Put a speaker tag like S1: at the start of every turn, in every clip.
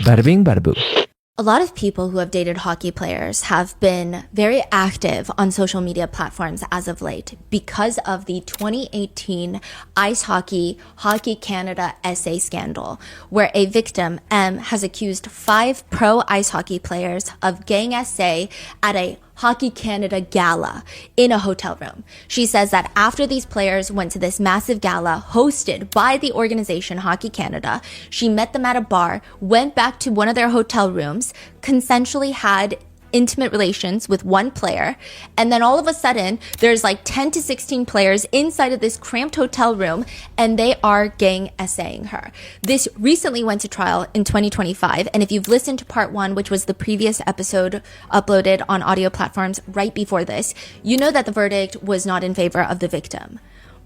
S1: Bada bing, bada boo.
S2: A lot of people who have dated hockey players have been very active on social media platforms as of late because of the 2018 Ice Hockey Canada essay scandal, where a victim, M, has accused 5 pro ice hockey players of gang essay at a Hockey Canada gala in a hotel room. She says that after these players went to this massive gala hosted by the organization Hockey Canada, she met them at a bar, went back to one of their hotel rooms, consensually had intimate relations with one player, and then all of a sudden there's like 10 to 16 players inside of this cramped hotel room, and they are gang essaying her. This recently went to trial in 2025, and if you've listened to part 1, which was the previous episode uploaded on audio platforms right before this, you know that the verdict was not in favor of the victim.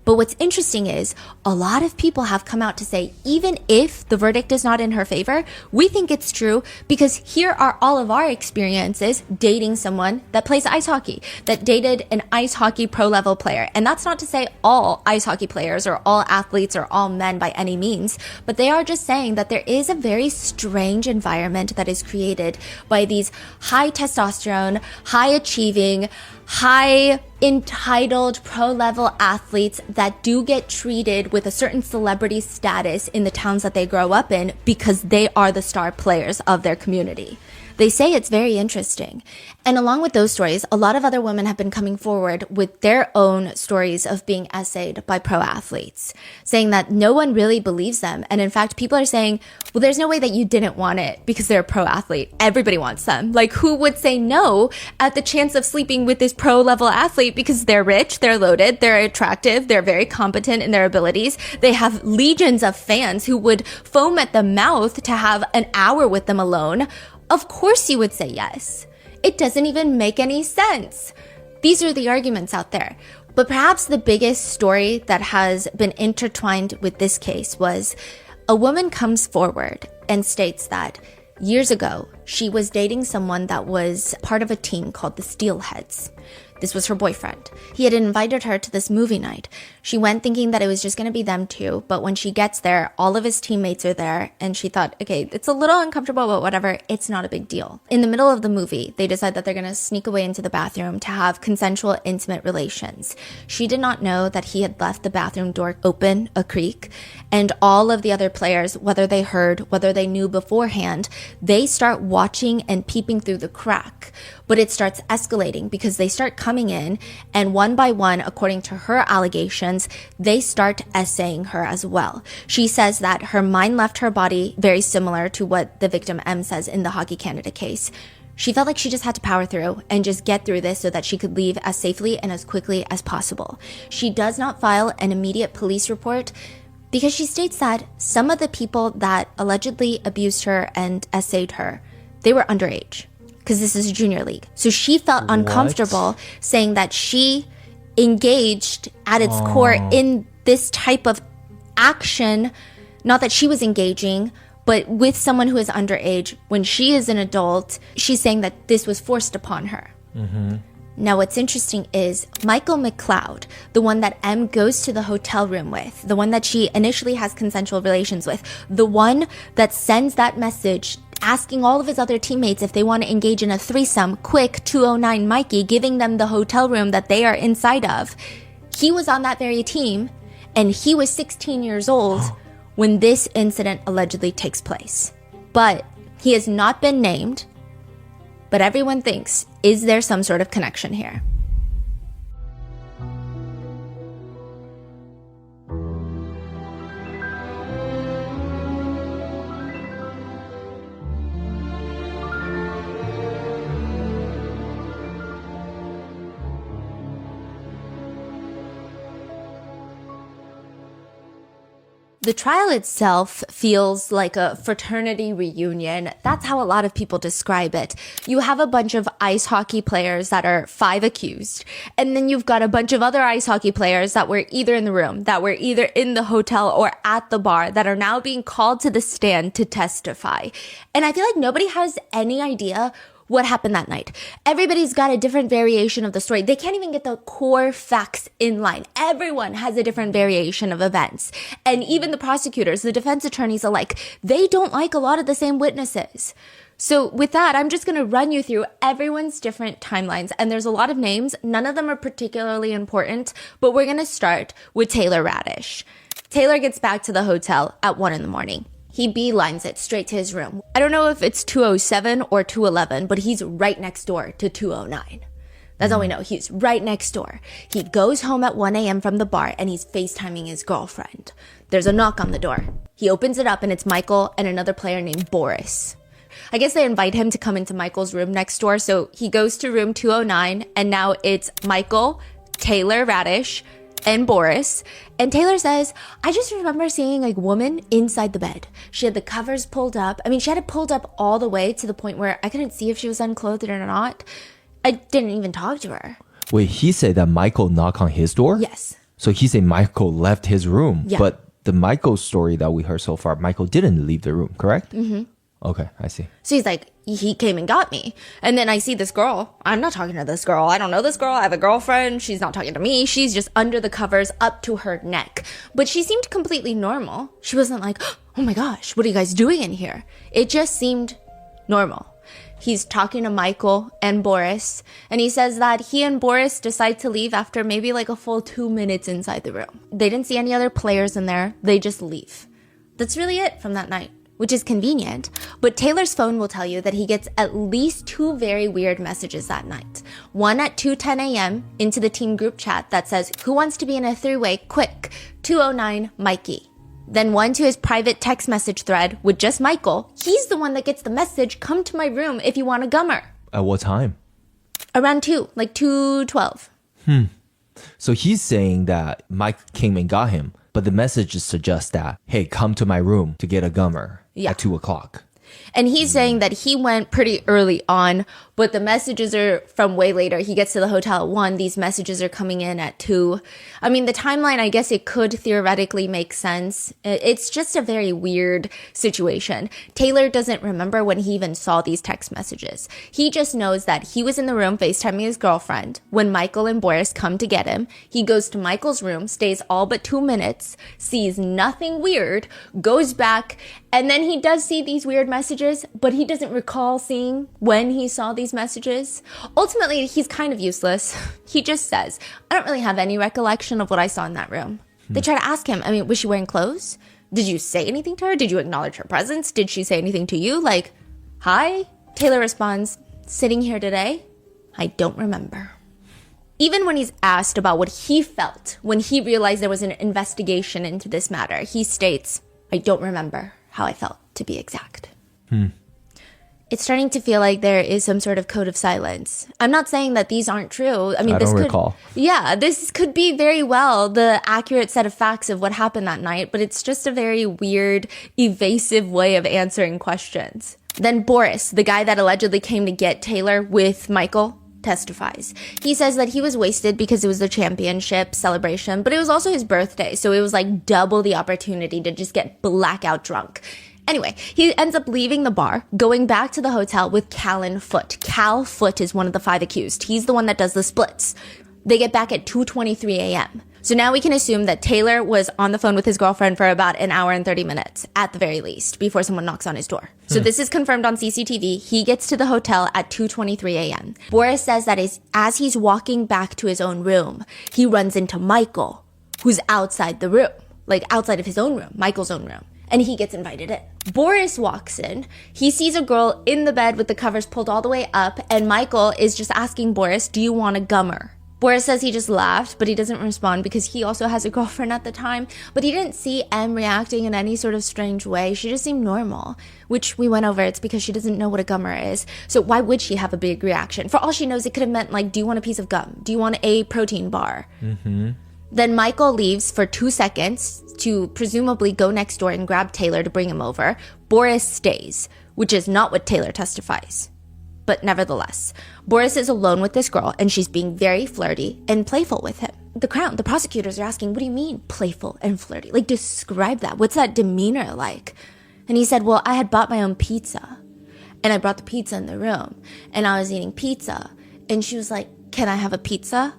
S2: But what's interesting is a lot of people have come out to say, even if the verdict is not in her favor, we think it's true because here are all of our experiences dating someone that plays ice hockey, that dated an ice hockey pro level player. And that's not to say all ice hockey players or all athletes or all men by any means, but they are just saying that there is a very strange environment that is created by these high testosterone, high achieving, high entitled pro-level athletes that do get treated with a certain celebrity status in the towns that they grow up in because they are the star players of their community. They say it's very interesting. And along with those stories, a lot of other women have been coming forward with their own stories of being essayed by pro athletes, saying that no one really believes them. And in fact, people are saying, well, there's no way that you didn't want it because they're a pro athlete. Everybody wants them. Like, who would say no at the chance of sleeping with this pro level athlete because they're rich, they're loaded, they're attractive, they're very competent in their abilities. They have legions of fans who would foam at the mouth to have an hour with them alone. Of course you would say yes. It doesn't even make any sense. These are the arguments out there. But perhaps the biggest story that has been intertwined with this case was a woman comes forward and states that years ago, she was dating someone that was part of a team called the Steelheads. This was her boyfriend. He had invited her to this movie night. She went thinking that it was just going to be them two, but when she gets there, all of his teammates are there, and she thought, okay, it's a little uncomfortable, but whatever, it's not a big deal. In the middle of the movie, they decide that they're going to sneak away into the bathroom to have consensual, intimate relations. She did not know that he had left the bathroom door open a creak, and all of the other players, whether they heard, whether they knew beforehand, they start watching and peeping through the crack. But it starts escalating because they start coming in, and one by one, according to her allegations, they start essaying her as well. She says that her mind left her body, very similar to what the victim M says in the Hockey Canada case. She felt like she just had to power through and just get through this so that she could leave as safely and as quickly as possible. She does not file an immediate police report because she states that some of the people that allegedly abused her and essayed her, they were underage. Because this is a junior league. So she felt uncomfortable saying that she engaged at its core in this type of action. Not that she was engaging, but with someone who is underage. When she is an adult, she's saying that this was forced upon her. Mm-hmm. Now, what's interesting is Michael McLeod, the one that M goes to the hotel room with, the one that she initially has consensual relations with, the one that sends that message asking all of his other teammates if they want to engage in a threesome, quick 209 Mikey, giving them the hotel room that they are inside of. He was on that very team, and he was 16 years old when this incident allegedly takes place. But he has not been named, but everyone thinks, is there some sort of connection here? The trial itself feels like a fraternity reunion. That's how a lot of people describe it. You have a bunch of ice hockey players that are 5 accused, and then you've got a bunch of other ice hockey players that were either in the room, that were either in the hotel or at the bar, that are now being called to the stand to testify. And I feel like nobody has any idea what happened that night. Everybody's got a different variation of the story. They can't even get the core facts in line. Everyone has a different variation of events. And even the prosecutors, the defense attorneys alike, they don't like a lot of the same witnesses. So with that, I'm just going to run you through everyone's different timelines. And there's a lot of names. None of them are particularly important, but we're going to start with Taylor Radish. Taylor gets back to the hotel at 1 a.m. He beelines it straight to his room. I don't know if it's 207 or 211, but he's right next door to 209. That's all we know. He's right next door. He goes home at 1 a.m. from the bar and he's FaceTiming his girlfriend. There's a knock on the door. He opens it up and it's Michael and another player named Boris. I guess they invite him to come into Michael's room next door. So he goes to room 209 and now it's Michael, Taylor Radish, and Boris. And Taylor says, I just remember seeing a woman inside the bed. She had the covers pulled up. I mean, she had it pulled up all the way to the point where I couldn't see if she was unclothed or not. I didn't even talk to her.
S1: Wait, he said that Michael knocked on his door?
S2: Yes.
S1: So he said Michael left his room.
S2: Yeah.
S1: But the Michael story that we heard so far, Michael didn't leave the room, correct?
S2: Mm-hmm.
S1: Okay, I see.
S2: So he's like, he came and got me. And then I see this girl. I'm not talking to this girl. I don't know this girl. I have a girlfriend. She's not talking to me. She's just under the covers up to her neck. But she seemed completely normal. She wasn't like, oh my gosh, what are you guys doing in here? It just seemed normal. He's talking to Michael and Boris. And he says that he and Boris decide to leave after maybe like a full 2 minutes inside the room. They didn't see any other players in there. They just leave. That's really it from that night, which is convenient. But Taylor's phone will tell you that he gets at least 2 very weird messages that night. One at 2:10 a.m. into the team group chat that says, who wants to be in a 3-way? Quick, 209 Mikey. Then one to his private text message thread with just Michael. He's the one that gets the message, come to my room if you want a gummer.
S1: At what time?
S2: Around 2, like 2:12.
S1: So he's saying that Mike came and got him, but the message suggests that, hey, come to my room to get a gummer at 2 o'clock.
S2: And he's saying that he went pretty early on, but the messages are from way later. He gets to the hotel at 1. These messages are coming in at 2. I mean, the timeline, I guess it could theoretically make sense. It's just a very weird situation. Taylor doesn't remember when he even saw these text messages. He just knows that he was in the room FaceTiming his girlfriend when Michael and Boris come to get him. He goes to Michael's room, stays all but 2 minutes, sees nothing weird, goes back, and then he does see these weird messages, but he doesn't recall seeing when he saw these messages. Ultimately, he's kind of useless. He just says, I don't really have any recollection of what I saw in that room. They try to ask him, I mean, was she wearing clothes? Did you say anything to her? Did you acknowledge her presence? Did she say anything to you? Like, hi? Taylor responds, sitting here today, I don't remember. Even when he's asked about what he felt when he realized there was an investigation into this matter, he states, I don't remember how I felt, to be exact. It's starting to feel like there is some sort of code of silence. I'm not saying that these aren't true. I mean,
S1: I don't recall.
S2: Yeah, this could be very well the accurate set of facts of what happened that night, but it's just a very weird, evasive way of answering questions. Then Boris, the guy that allegedly came to get Taylor with Michael, testifies. He says that he was wasted because it was the championship celebration, but it was also his birthday, so it was like double the opportunity to just get blackout drunk. Anyway, he ends up leaving the bar, going back to the hotel with Callan Foote. Cal Foote is one of the 5 accused. He's the one that does the splits. They get back at 2:23 a.m. So now we can assume that Taylor was on the phone with his girlfriend for about an hour and 30 minutes, at the very least, before someone knocks on his door. So this is confirmed on CCTV. He gets to the hotel at 2:23 a.m. Boris says that as he's walking back to his own room, he runs into Michael, who's outside the room, like outside of his own room, Michael's own room. And he gets invited in. Boris walks in. He sees a girl in the bed with the covers pulled all the way up, and Michael is just asking Boris, do you want a gummer? Boris says he just laughed, but he doesn't respond because he also has a girlfriend at the time. But he didn't see Em reacting in any sort of strange way. She just seemed normal, which we went over. It's because she doesn't know what a gummer is. So why would she have a big reaction? For all she knows, it could have meant like, do you want a piece of gum? Do you want a protein bar? Then Michael leaves for 2 seconds to presumably go next door and grab Taylor to bring him over. Boris stays, which is not what Taylor testifies. But nevertheless, Boris is alone with this girl and she's being very flirty and playful with him. The prosecutors are asking, what do you mean playful and flirty? Like, describe that. What's that demeanor like? And he said, well, I had bought my own pizza. And I brought the pizza in the room and I was eating pizza. And she was like, can I have a pizza?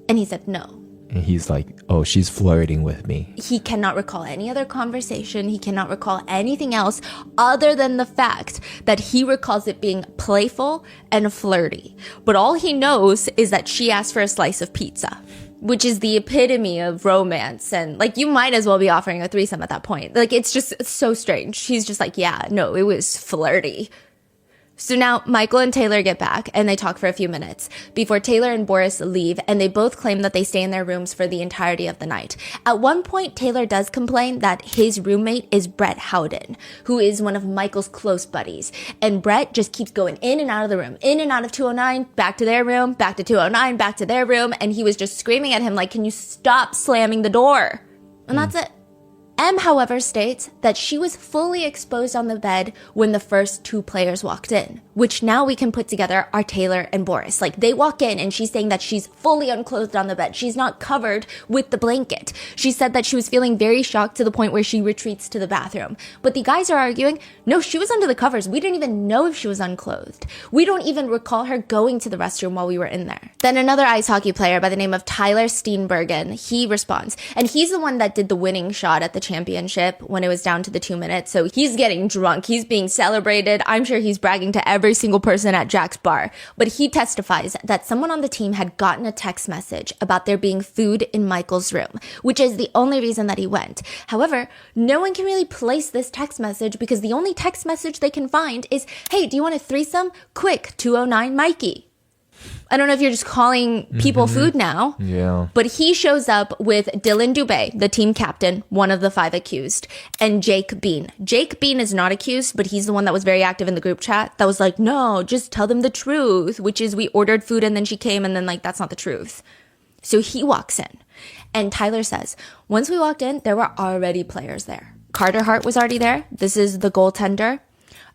S2: And he said no.
S1: And he's like, oh, she's flirting with me.
S2: He cannot recall any other conversation. He cannot recall anything else other than the fact that he recalls it being playful and flirty. But all he knows is that she asked for a slice of pizza, which is the epitome of romance. And like, you might as well be offering a threesome at that point. Like, it's so strange. She's just like, yeah, no, it was flirty. So now Michael and Taylor get back and they talk for a few minutes before Taylor and Boris leave, and they both claim that they stay in their rooms for the entirety of the night. At one point, Taylor does complain that his roommate is Brett Howden, who is one of Michael's close buddies. And Brett just keeps going in and out of the room, in and out of 209, back to their room, back to 209, back to their room. And he was just screaming at him like, can you stop slamming the door? And that's it. M, however, states that she was fully exposed on the bed when the first two players walked in, which now we can put together are Taylor and Boris. Like, they walk in and she's saying that she's fully unclothed on the bed. She's not covered with the blanket. She said that she was feeling very shocked to the point where she retreats to the bathroom. But the guys are arguing, no, she was under the covers. We didn't even know if she was unclothed. We don't even recall her going to the restroom while we were in there. Then another ice hockey player by the name of Tyler Steenbergen, he responds, and he's the one that did the winning shot at the championship when it was down to the 2 minutes. So he's getting drunk. He's being celebrated. I'm sure he's bragging to every single person at Jack's bar. But he testifies that someone on the team had gotten a text message about there being food in Michael's room, which is the only reason that he went. However, no one can really place this text message because the only text message they can find is, hey, do you want a threesome? Quick, 209 Mikey. I don't know if you're just calling people food now.
S1: Yeah.
S2: But he shows up with Dylan Dubé, the team captain, one of the 5 accused, and Jake Bean. Jake Bean is not accused, but he's the one that was very active in the group chat that was like, no, just tell them the truth, which is we ordered food and then she came and then like, that's not the truth. So he walks in and Tyler says, once we walked in, there were already players there. Carter Hart was already there. This is the goaltender.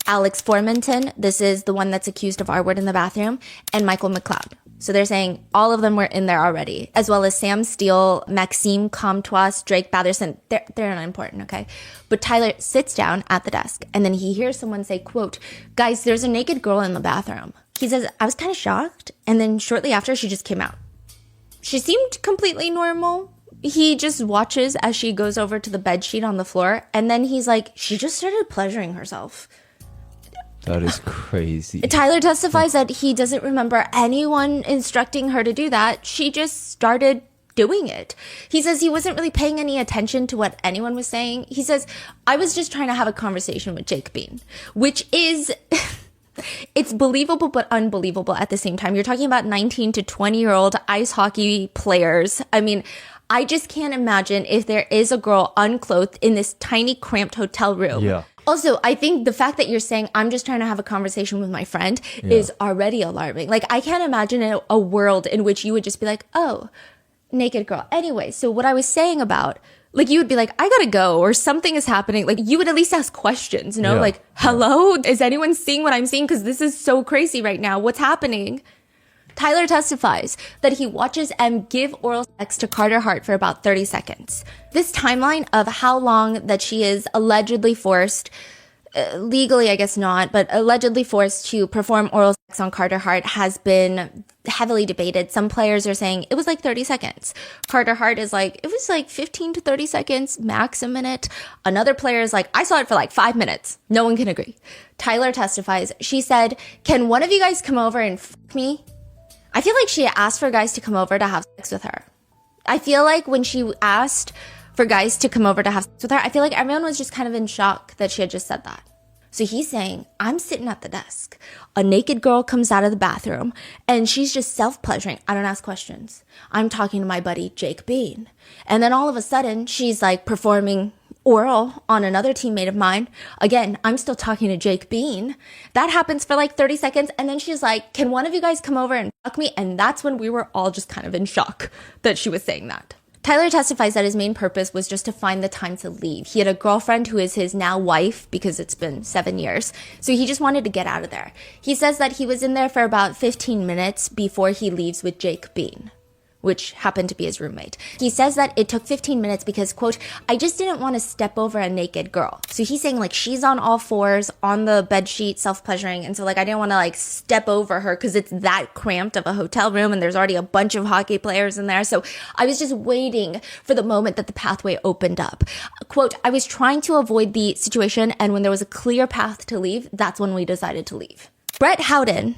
S2: Alex Formanton, this is the one that's accused of R-word in the bathroom, and Michael McLeod. So they're saying all of them were in there already, as well as Sam Steele, Maxime Comtois, Drake Batherson. They're not important, okay? But Tyler sits down at the desk, and then he hears someone say, quote, guys, there's a naked girl in the bathroom. He says, I was kind of shocked, and then shortly after, she just came out. She seemed completely normal. He just watches as she goes over to the bedsheet on the floor, and then he's like, she just started pleasuring herself.
S1: That is crazy.
S2: Tyler testifies that he doesn't remember anyone instructing her to do that. She just started doing it. He says he wasn't really paying any attention to what anyone was saying. He says, I was just trying to have a conversation with Jake Bean, which is... it's believable but unbelievable at the same time. You're talking about 19 to 20-year-old ice hockey players. I mean, I just can't imagine if there is a girl unclothed in this tiny, cramped hotel room.
S1: Yeah.
S2: Also, I think the fact that you're saying, I'm just trying to have a conversation with my friend is already alarming. Like, I can't imagine a world in which you would just be like, oh, naked girl. Anyway, so what I was saying about, like, you would be like, I gotta go, or something is happening. Like, you would at least ask questions, you know?
S1: Yeah.
S2: Like, hello? Is anyone seeing what I'm seeing? Because this is so crazy right now. What's happening? Tyler testifies that he watches M give oral sex to Carter Hart for about 30 seconds. This timeline of how long that she is allegedly forced, legally I guess not, but allegedly forced to perform oral sex on Carter Hart has been heavily debated. Some players are saying it was like 30 seconds. Carter Hart is like, it was like 15 to 30 seconds, max a minute. Another player is like, I saw it for like 5 minutes. No one can agree. Tyler testifies. She said, can one of you guys come over and fuck me? I feel like she asked for guys to come over to have sex with her. I feel like when she asked for guys to come over to have sex with her, I feel like everyone was just kind of in shock that she had just said that. So he's saying, I'm sitting at the desk. A naked girl comes out of the bathroom and she's just self-pleasuring. I don't ask questions. I'm talking to my buddy, Jake Bean. And then all of a sudden, she's like performing oral on another teammate of mine. Again, I'm still talking to Jake Bean. That happens for like 30 seconds. And then she's like, can one of you guys come over and fuck me? And that's when we were all just kind of in shock that she was saying that. Tyler testifies that his main purpose was just to find the time to leave. He had a girlfriend who is his now wife because it's been 7 years. So he just wanted to get out of there. He says that he was in there for about 15 minutes before he leaves with Jake Bean, which happened to be his roommate. He says that it took 15 minutes because, quote, I just didn't want to step over a naked girl. So he's saying like she's on all fours on the bed sheet, self-pleasuring. And so like I didn't want to like step over her because it's that cramped of a hotel room and there's already a bunch of hockey players in there. So I was just waiting for the moment that the pathway opened up. Quote, I was trying to avoid the situation, and when there was a clear path to leave, that's when we decided to leave. Brett Howden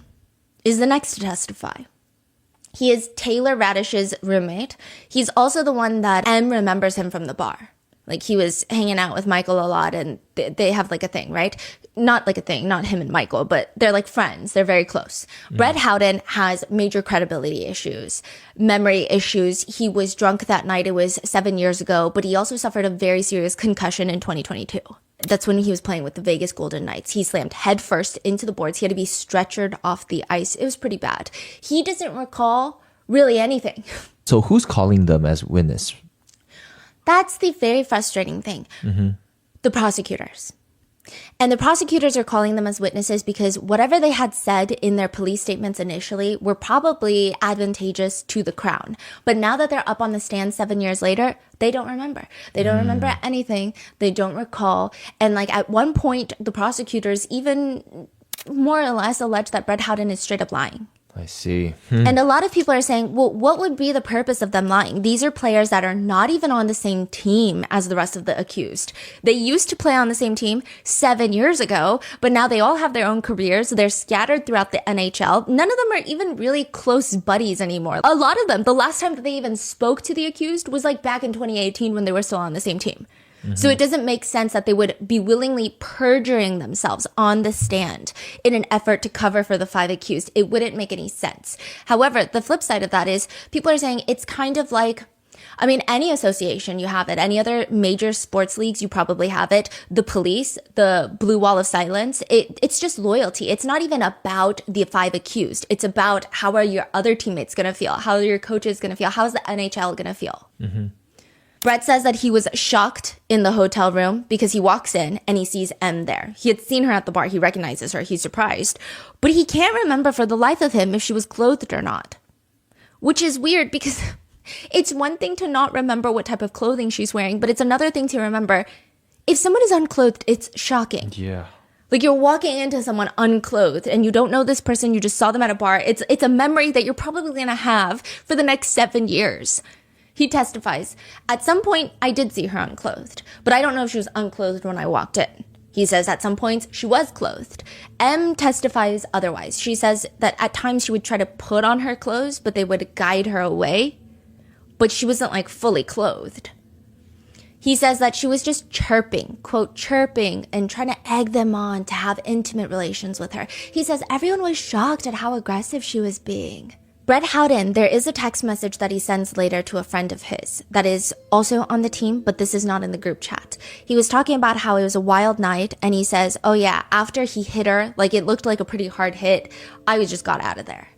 S2: is the next to testify. He is Taylor Radish's roommate. He's also the one that M remembers him from the bar. Like he was hanging out with Michael a lot and they have like a thing, right? Not like a thing, not him and Michael, but they're like friends. They're very close. Brett Howden has major credibility issues, memory issues. He was drunk that night. It was 7 years ago, but he also suffered a very serious concussion in 2022. That's when he was playing with the Vegas Golden Knights. He slammed headfirst into the boards. He had to be stretchered off the ice. It was pretty bad. He doesn't recall really anything.
S1: So who's calling them as witness?
S2: That's the very frustrating thing. The prosecutors. And the prosecutors are calling them as witnesses because whatever they had said in their police statements initially were probably advantageous to the Crown. But now that they're up on the stand 7 years later, they don't remember. They don't remember anything. They don't recall. And like at one point, the prosecutors even more or less allege that Brett Howden is straight up lying.
S1: I see.
S2: And a lot of people are saying, well, what would be the purpose of them lying? These are players that are not even on the same team as the rest of the accused. They used to play on the same team 7 years ago, but now they all have their own careers. They're scattered throughout the NHL. None of them are even really close buddies anymore. A lot of them, the last time that they even spoke to the accused was like back in 2018 when they were still on the same team. So it doesn't make sense that they would be willingly perjuring themselves on the stand in an effort to cover for the 5 accused. It wouldn't make any sense. However, the flip side of that is people are saying it's kind of like, I mean, any association, you have it. Any other major sports leagues, you probably have it. The police, the blue wall of silence, it's just loyalty. It's not even about the 5 accused. It's about how are your other teammates going to feel? How are your coaches going to feel? How is the NHL going to feel? Brett says that he was shocked in the hotel room because he walks in and he sees M there. He had seen her at the bar. He recognizes her. He's surprised. But he can't remember for the life of him if she was clothed or not. Which is weird because it's one thing to not remember what type of clothing she's wearing, but it's another thing to remember if someone is unclothed, it's shocking.
S1: Yeah.
S2: Like you're walking into someone unclothed and you don't know this person. You just saw them at a bar. It's a memory that you're probably going to have for the next 7 years. He testifies, at some point, I did see her unclothed, but I don't know if she was unclothed when I walked in. He says at some points she was clothed. M testifies otherwise. She says that at times she would try to put on her clothes, but they would guide her away. But she wasn't like fully clothed. He says that she was just chirping, quote, chirping and trying to egg them on to have intimate relations with her. He says everyone was shocked at how aggressive she was being. Brett Howden, there is a text message that he sends later to a friend of his that is also on the team, but this is not in the group chat. He was talking about how it was a wild night, and he says, oh yeah, after he hit her, like it looked like a pretty hard hit, I just got out of there.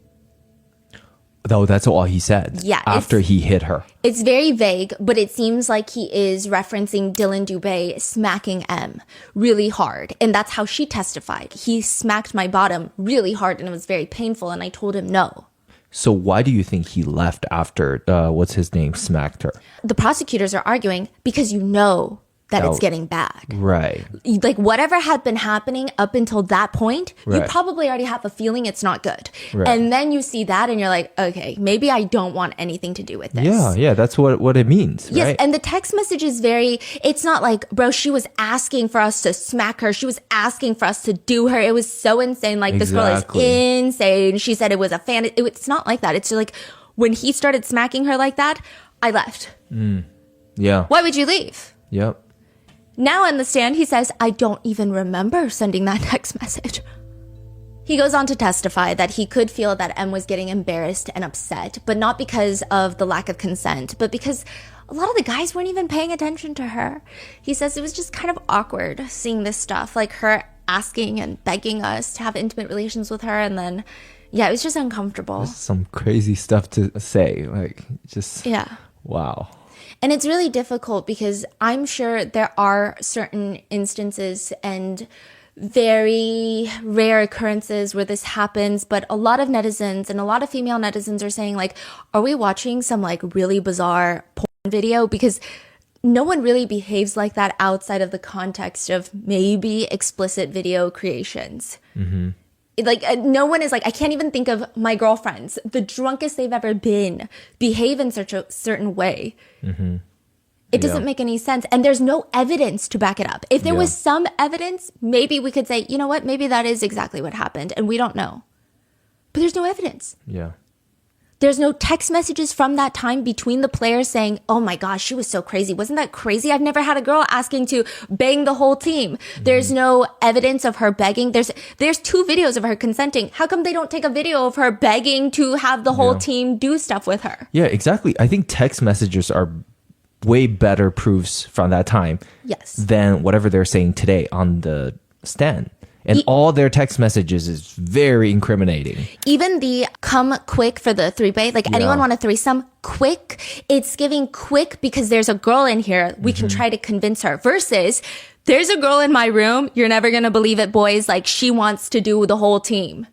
S1: Though that's all he said.
S2: Yeah.
S1: After he hit her.
S2: It's very vague, but it seems like he is referencing Dylan Dubé smacking M really hard. And that's how she testified. He smacked my bottom really hard and it was very painful, and I told him no.
S1: So why do you think he left after, what's his name, smacked her?
S2: The prosecutors are arguing because you know that it's getting bad.
S1: Right.
S2: Like whatever had been happening up until that point, you
S1: Right.
S2: probably already have a feeling it's not good.
S1: Right.
S2: And then you see that and you're like, okay, maybe I don't want anything to do with this.
S1: Yeah, that's what it means,
S2: Yes,
S1: right?
S2: and the text message is it's not like, bro, she was asking for us to smack her. She was asking for us to do her. It was so insane. Like, this girl is
S1: Exactly.
S2: insane. She said it was a fan. It's not like that. It's just like, when he started smacking her like that, I left.
S1: Yeah.
S2: Why would you leave?
S1: Yep.
S2: Now on the stand, he says, I don't even remember sending that text message. He goes on to testify that he could feel that M was getting embarrassed and upset, but not because of the lack of consent, but because a lot of the guys weren't even paying attention to her. He says it was just kind of awkward seeing this stuff, like her asking and begging us to have intimate relations with her, and then, yeah, it was just uncomfortable.
S1: Some crazy stuff to say. Like, just,
S2: Yeah.
S1: wow.
S2: And it's really difficult because I'm sure there are certain instances and very rare occurrences where this happens, but a lot of netizens and a lot of female netizens are saying like, are we watching some like really bizarre porn video? Because no one really behaves like that outside of the context of maybe explicit video creations. Like no one is like, I can't even think of my girlfriends, the drunkest they've ever been, behave in such a certain way. It doesn't make any sense. And there's no evidence to back it up. If there was some evidence, maybe we could say, you know what, maybe that is exactly what happened and we don't know. But there's no evidence.
S1: Yeah.
S2: There's no text messages from that time between the players saying, oh my gosh, she was so crazy. Wasn't that crazy? I've never had a girl asking to bang the whole team. There's no evidence of her begging. There's 2 videos of her consenting. How come they don't take a video of her begging to have the whole team do stuff with her?
S1: Yeah, exactly. I think text messages are way better proofs from that time than whatever they're saying today on the stand. And all their text messages is very incriminating. Even
S2: the come quick for the 3-bay, like anyone want a threesome? Quick. It's giving quick because there's a girl in here. We can try to convince her. Versus, there's a girl in my room. You're never going to believe it, boys. Like she wants to do the whole team.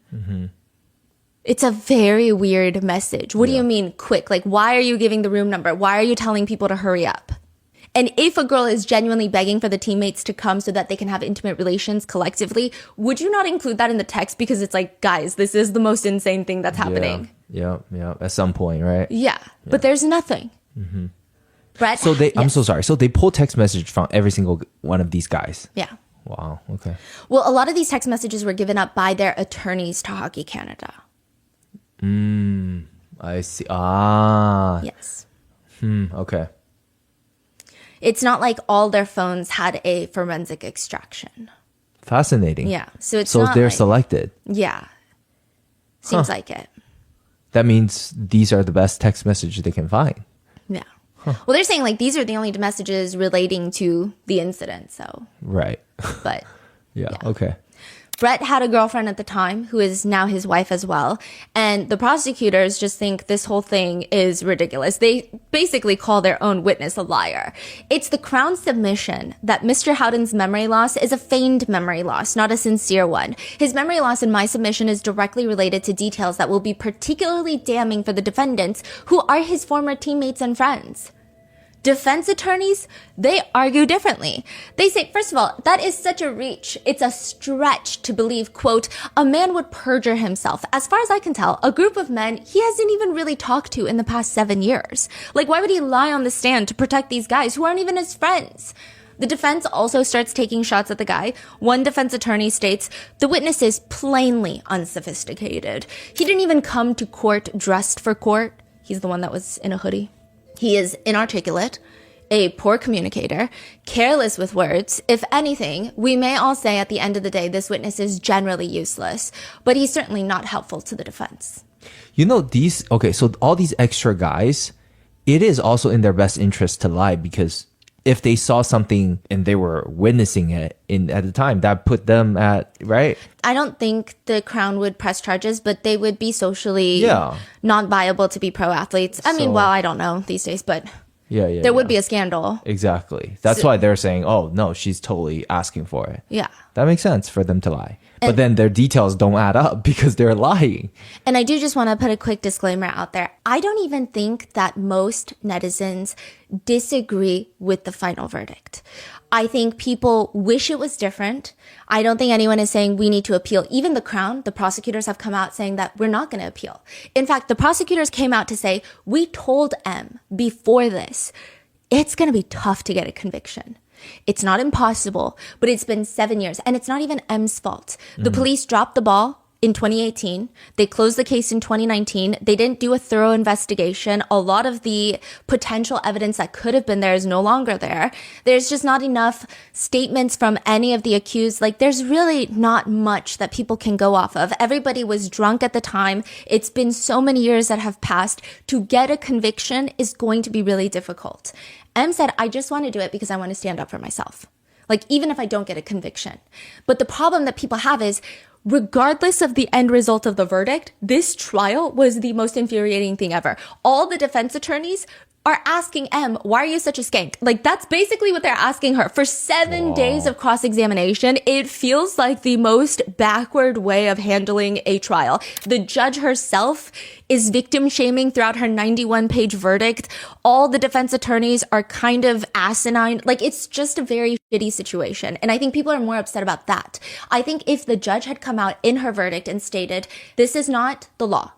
S2: It's a very weird message. What do you mean quick? Like why are you giving the room number? Why are you telling people to hurry up? And if a girl is genuinely begging for the teammates to come so that they can have intimate relations collectively, would you not include that in the text? Because it's like, guys, this is the most insane thing that's happening.
S1: Yeah. At some point, right?
S2: Yeah. But there's nothing. Brett,
S1: so I'm so sorry. So they pull text message from every single one of these guys.
S2: Yeah.
S1: Wow. Okay.
S2: Well, a lot of these text messages were given up by their attorneys to Hockey Canada.
S1: I see. Ah.
S2: Yes.
S1: Okay.
S2: It's not like all their phones had a forensic extraction.
S1: Fascinating.
S2: Yeah. So
S1: they're like, selected.
S2: Yeah. Seems like it.
S1: That means these are the best text messages they can find.
S2: Yeah. Well, they're saying like these are the only messages relating to the incident. So.
S1: Right.
S2: But.
S1: yeah. Okay.
S2: Brett had a girlfriend at the time who is now his wife as well. And the prosecutors just think this whole thing is ridiculous. They basically call their own witness a liar. It's the Crown's submission that Mr. Howden's memory loss is a feigned memory loss, not a sincere one. His memory loss in my submission is directly related to details that will be particularly damning for the defendants, who are his former teammates and friends. Defense attorneys, they argue differently. They say, first of all, that is such a reach. It's a stretch to believe, quote, a man would perjure himself. As far as I can tell, a group of men he hasn't even really talked to in the past 7 years. Like, why would he lie on the stand to protect these guys who aren't even his friends? The defense also starts taking shots at the guy. One defense attorney states, the witness is plainly unsophisticated. He didn't even come to court dressed for court. He's the one that was in a hoodie. He is inarticulate, a poor communicator, careless with words. If anything, we may all say at the end of the day, this witness is generally useless, but he's certainly not helpful to the defense.
S1: You know, so all these extra guys, it is also in their best interest to lie, because if they saw something and they were witnessing it at the time, that put them at, right?
S2: I don't think the Crown would press charges, but they would be socially not viable to be pro athletes. I mean, well, I don't know these days, but there would be a scandal.
S1: Exactly. That's why they're saying, oh, no, she's totally asking for it.
S2: Yeah.
S1: That makes sense for them to lie. But then their details don't add up because they're lying.
S2: And I do just want to put a quick disclaimer out there. I don't even think that most netizens disagree with the final verdict. I think people wish it was different. I don't think anyone is saying we need to appeal. Even the Crown, the prosecutors have come out saying that we're not going to appeal. In fact, the prosecutors came out to say, we told M before this, it's going to be tough to get a conviction. It's not impossible, but it's been 7 years, and it's not even M's fault. The police dropped the ball in 2018. They closed the case in 2019. They didn't do a thorough investigation. A lot of the potential evidence that could have been there is no longer there. There's just not enough statements from any of the accused. Like, there's really not much that people can go off of. Everybody was drunk at the time. It's been so many years that have passed. To get a conviction is going to be really difficult. M said, I just want to do it because I want to stand up for myself. Like, even if I don't get a conviction. But the problem that people have is, regardless of the end result of the verdict, this trial was the most infuriating thing ever. All the defense attorneys are asking M, why are you such a skank? Like, that's basically what they're asking her. For 7 days of cross-examination, it feels like the most backward way of handling a trial. The judge herself is victim shaming throughout her 91-page verdict. All the defense attorneys are kind of asinine. Like, it's just a very shitty situation. And I think people are more upset about that. I think if the judge had come out in her verdict and stated, this is not the law.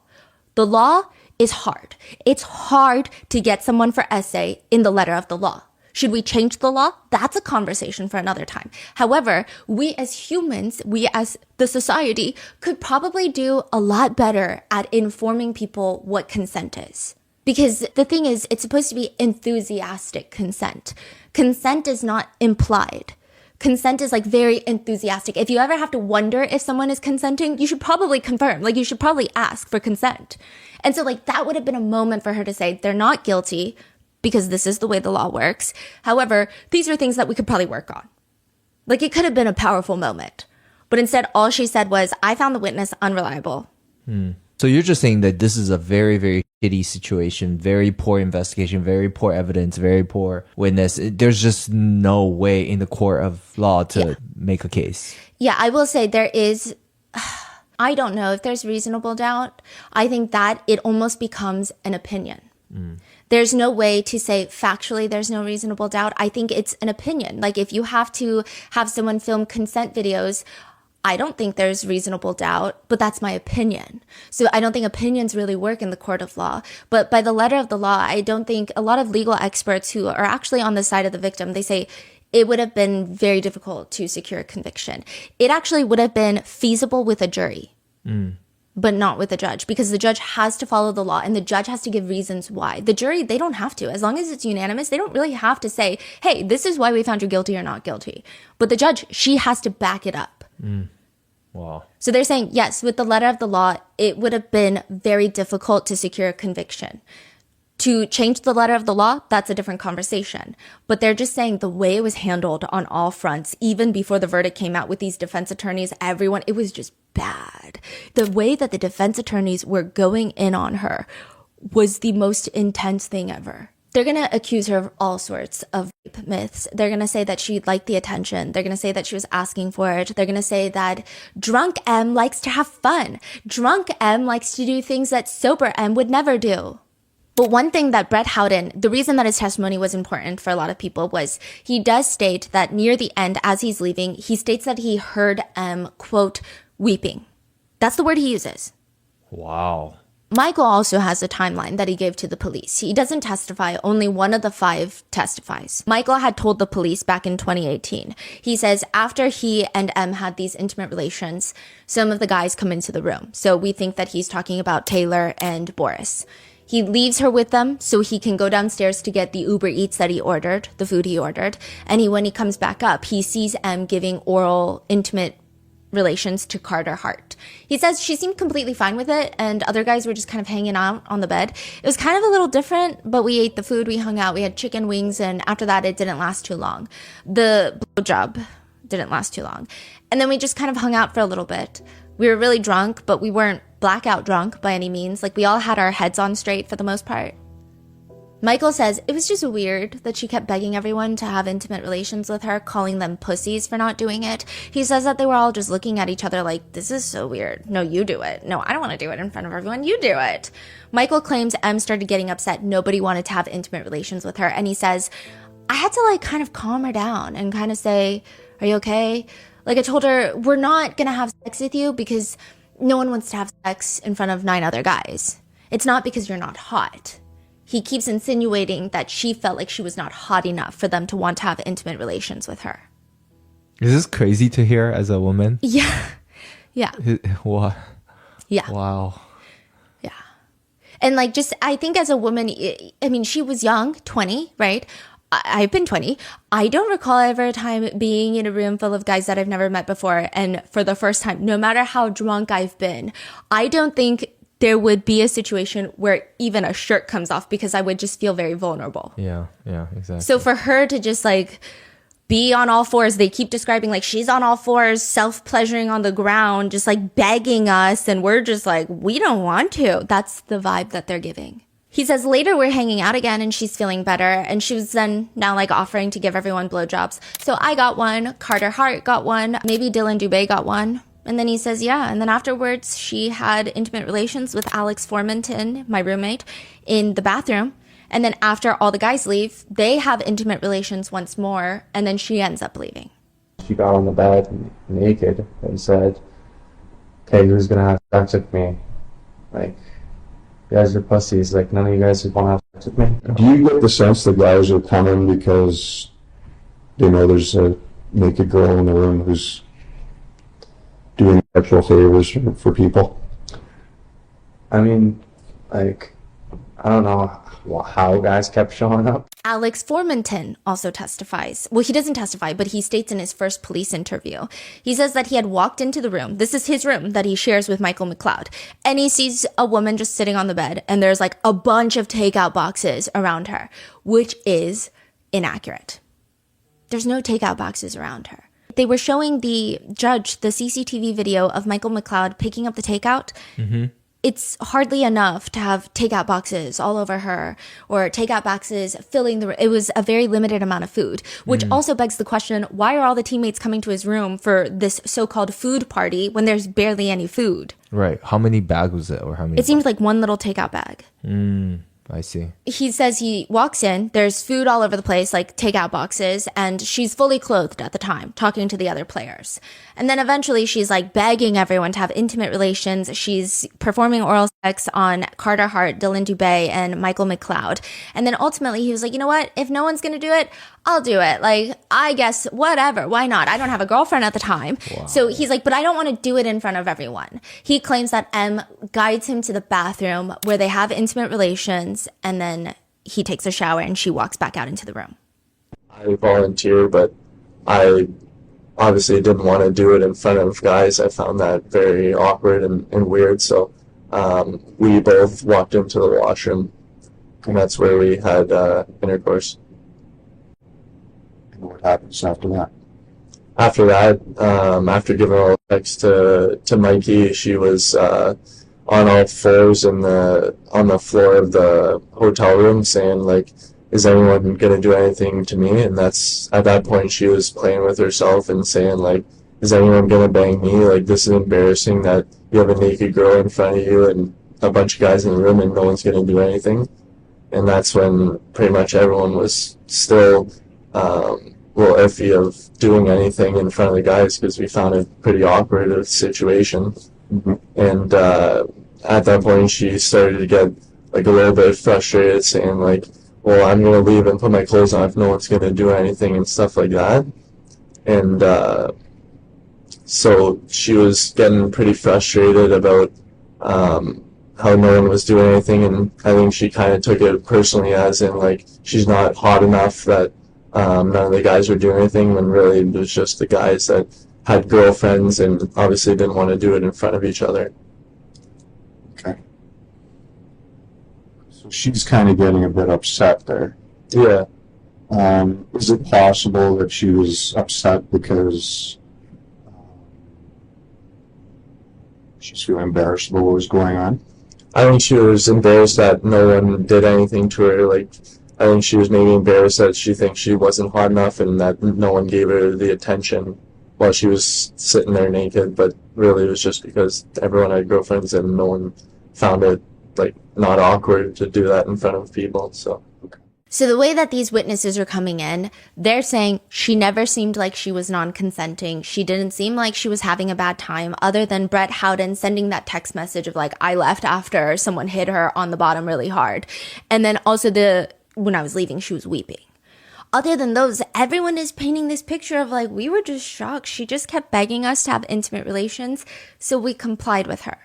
S2: The law is hard. It's hard to get someone for essay in the letter of the law. Should we change the law? That's a conversation for another time. However, we as humans, we as the society could probably do a lot better at informing people what consent is. Because the thing is, it's supposed to be enthusiastic consent. Consent is not implied. Consent is like very enthusiastic. If you ever have to wonder if someone is consenting, you should probably confirm. Like, you should probably ask for consent. And so, like, that would have been a moment for her to say, they're not guilty because this is the way the law works. However, these are things that we could probably work on. Like, it could have been a powerful moment. But instead, all she said was, I found the witness unreliable.
S1: So you're just saying that this is a very, very shitty situation, very poor investigation, very poor evidence, very poor witness. There's just no way in the court of law to make a case.
S2: Yeah, I will say there is... I don't know if there's reasonable doubt. I think that it almost becomes an opinion. There's no way to say factually there's no reasonable doubt. I think it's an opinion. Like, if you have to have someone film consent videos, I don't think there's reasonable doubt, but that's my opinion. So I don't think opinions really work in the court of law. But by the letter of the law, I don't think a lot of legal experts who are actually on the side of the victim, they say it would have been very difficult to secure a conviction. It actually would have been feasible with a jury, but not with a judge, because the judge has to follow the law and the judge has to give reasons why. The jury, they don't have to. As long as it's unanimous, they don't really have to say, hey, this is why we found you guilty or not guilty. But the judge, she has to back it up.
S1: Wow.
S2: So they're saying, yes, with the letter of the law, it would have been very difficult to secure a conviction. To change the letter of the law, that's a different conversation. But they're just saying the way it was handled on all fronts, even before the verdict came out with these defense attorneys, everyone, it was just bad. The way that the defense attorneys were going in on her was the most intense thing ever. They're going to accuse her of all sorts of rape myths. They're going to say that she liked the attention. They're going to say that she was asking for it. They're going to say that drunk M likes to have fun. Drunk M likes to do things that sober M would never do. But one thing that Brett Howden, the reason that his testimony was important for a lot of people was he does state that near the end, as he's leaving, he states that he heard M, quote, weeping. That's the word he uses.
S1: Wow.
S2: Michael also has a timeline that he gave to the police. He doesn't testify, only one of the 5 testifies. Michael had told the police back in 2018. He says after he and M had these intimate relations, some of the guys come into the room. So we think that he's talking about Taylor and Boris. He leaves her with them so he can go downstairs to get the Uber Eats that he ordered, the food he ordered. And when he comes back up, he sees M giving oral, intimate relations to Carter Hart. He says she seemed completely fine with it, and other guys were just kind of hanging out on the bed. It was kind of a little different, but we ate the food, we hung out, we had chicken wings, and after that, it didn't last too long. The blowjob didn't last too long. And then we just kind of hung out for a little bit. We were really drunk, but we weren't blackout drunk by any means. Like, we all had our heads on straight for the most part. Michael says it was just weird that she kept begging everyone to have intimate relations with her, calling them pussies for not doing it. He says that they were all just looking at each other like, this is so weird. No, you do it. No, I don't want to do it in front of everyone. You do it. Michael claims M started getting upset. Nobody wanted to have intimate relations with her. And he says, I had to kind of calm her down and kind of say, are you okay? I told her, we're not going to have sex with you because no one wants to have sex in front of 9 other guys. It's not because you're not hot. He keeps insinuating that she felt like she was not hot enough for them to want to have intimate relations with her.
S1: Is this crazy to hear as a woman?
S2: Yeah. Yeah.
S1: What?
S2: Yeah.
S1: Wow.
S2: Yeah. And I think as a woman, I mean, she was young, 20, right? I've been 20. I don't recall ever a time being in a room full of guys that I've never met before. And for the first time, no matter how drunk I've been, I don't think there would be a situation where even a shirt comes off because I would just feel very vulnerable.
S1: Yeah, exactly.
S2: So for her to just be on all fours, they keep describing she's on all fours, self-pleasuring on the ground, just begging us. And we're just we don't want to. That's the vibe that they're giving. He says later we're hanging out again and she's feeling better. And she was then now like offering to give everyone blowjobs. So I got one, Carter Hart got one, maybe Dylan Dubé got one. And then he says, yeah. And then afterwards, she had intimate relations with Alex Formanton, my roommate, in the bathroom. And then after all the guys leave, they have intimate relations once more. And then she ends up leaving.
S3: She got on the bed naked and said, okay, who's going to have sex with me? Like, you guys are pussies. Like, none of you guys want to have sex with me.
S4: Do you get the sense the guys are coming because they know there's a naked girl in the room who's doing sexual favors for people?
S3: I mean, like, I don't know how guys kept showing up.
S2: Alex Formanton also testifies. Well, he doesn't testify, but he states in his first police interview. He says that he had walked into the room. This is his room that he shares with Michael McLeod. And he sees a woman just sitting on the bed, and there's like a bunch of takeout boxes around her, which is inaccurate. There's no takeout boxes around her. They were showing the judge the CCTV video of Michael McLeod picking up the takeout. Mm-hmm. It's hardly enough to have takeout boxes all over her or takeout boxes filling the room. It was a very limited amount of food, which also begs the question, why are all the teammates coming to his room for this so-called food party when there's barely any food?
S1: Right. How many bags was it? Or how many?
S2: It seems like one little takeout bag.
S1: I see.
S2: He says he walks in, there's food all over the place, like takeout boxes, and she's fully clothed at the time, talking to the other players. And then eventually she's like begging everyone to have intimate relations. She's performing oral sex on Carter Hart, Dylan Dubé, and Michael McLeod. And then ultimately he was like, you know what? If no one's going to do it, I'll do it. Like, I guess whatever. Why not? I don't have a girlfriend at the time. Wow. So he's like, but I don't want to do it in front of everyone. He claims that M guides him to the bathroom where they have intimate relations, and then he takes a shower and she walks back out into the room.
S3: I volunteered, but I obviously didn't want to do it in front of guys. I found that very awkward and weird. So we both walked into the washroom, and that's where we had intercourse.
S4: And what happens after that?
S3: After that, after giving oral sex to Mikey, she was on all fours on the floor of the hotel room saying, like, is anyone going to do anything to me? And that's, at that point, she was playing with herself and saying, like, is anyone going to bang me? Like, this is embarrassing that you have a naked girl in front of you and a bunch of guys in the room and no one's going to do anything. And that's when pretty much everyone was still iffy of doing anything in front of the guys because we found it pretty awkward a situation. Mm-hmm. And at that point, she started to get like a little bit frustrated, saying like, well, I'm going to leave and put my clothes on if no one's going to do anything and stuff like that. And so she was getting pretty frustrated about how no one was doing anything, and I think she kind of took it personally as in like she's not hot enough that none of the guys were doing anything, when really it was just the guys that had girlfriends and obviously didn't want to do it in front of each other.
S4: Okay. So she's kind of getting a bit upset there.
S3: Yeah.
S4: Is it possible that she was upset because she's feeling embarrassed about what was going on?
S3: I think she was embarrassed that no one did anything to her. Like, I think she was maybe embarrassed that she thinks she wasn't hot enough and that no one gave her the attention while she was sitting there naked. But really it was just because everyone had girlfriends and no one found it, like, not awkward to do that in front of people. So
S2: the way that these witnesses are coming in, they're saying she never seemed like she was non-consenting. She didn't seem like she was having a bad time, other than Brett Howden sending that text message of like, I left after someone hit her on the bottom really hard. And then also when I was leaving, she was weeping. Other than those, everyone is painting this picture of like, we were just shocked. She just kept begging us to have intimate relations, so we complied with her.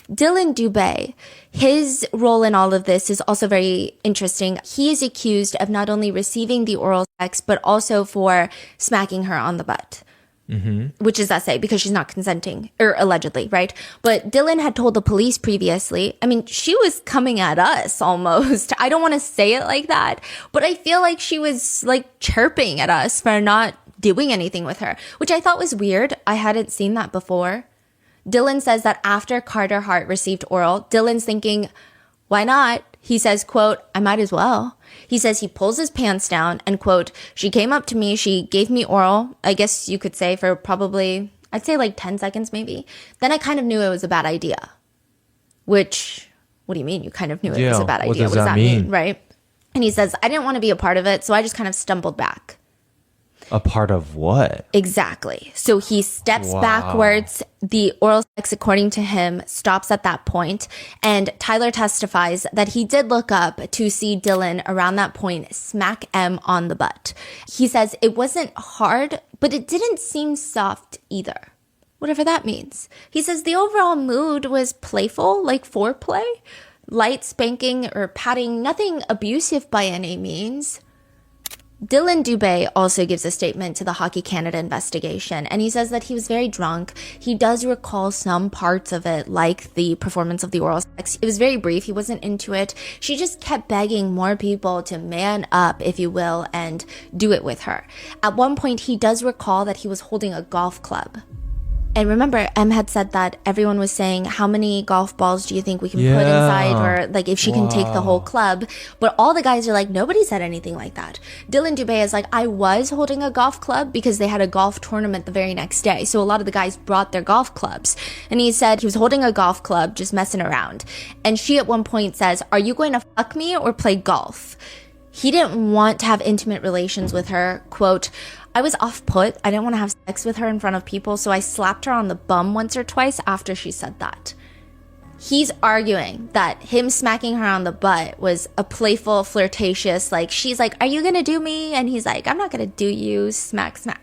S2: Dylan Dubé, his role in all of this is also very interesting. He is accused of not only receiving the oral sex, but also for smacking her on the butt. Mm-hmm. Which is essay because she's not consenting, or allegedly, right? But Dylan had told the police previously, I mean, she was coming at us almost. I don't want to say it like that, but I feel like she was like chirping at us for not doing anything with her, which I thought was weird. I hadn't seen that before. Dylan says that after Carter Hart received oral, Dylan's thinking, Why not? He says, quote, I might as well. He says he pulls his pants down and, quote, she came up to me, she gave me oral, I guess you could say for probably, I'd say like 10 seconds maybe. Then I kind of knew it was a bad idea. Which, what do you mean you kind of knew it was a bad idea?
S1: What does that mean?
S2: Right? And he says, I didn't want to be a part of it, so I just kind of stumbled back.
S1: A part of what?
S2: Exactly. So he steps backwards. The oral sex, according to him, stops at that point. And Tyler testifies that he did look up to see Dylan around that point smack M on the butt. He says it wasn't hard, but it didn't seem soft either. Whatever that means. He says the overall mood was playful, like foreplay, light spanking or patting, nothing abusive by any means. Dylan Dubé also gives a statement to the Hockey Canada investigation, and he says that he was very drunk. He does recall some parts of it, like the performance of the oral sex. It was very brief. He wasn't into it. She just kept begging more people to man up, if you will, and do it with her. At one point, he does recall that he was holding a golf club. And remember, Em had said that everyone was saying, how many golf balls do you think we can put inside? Or like if she can take the whole club. But all the guys are like, nobody said anything like that. Dylan Dubé is like, I was holding a golf club because they had a golf tournament the very next day. So a lot of the guys brought their golf clubs. And he said he was holding a golf club, just messing around. And she at one point says, are you going to fuck me or play golf? He didn't want to have intimate relations with her. Quote, I was off-put. I didn't want to have sex with her in front of people, so I slapped her on the bum once or twice after she said that. He's arguing that him smacking her on the butt was a playful, flirtatious, like, she's like, are you going to do me? And he's like, I'm not going to do you. Smack, smack.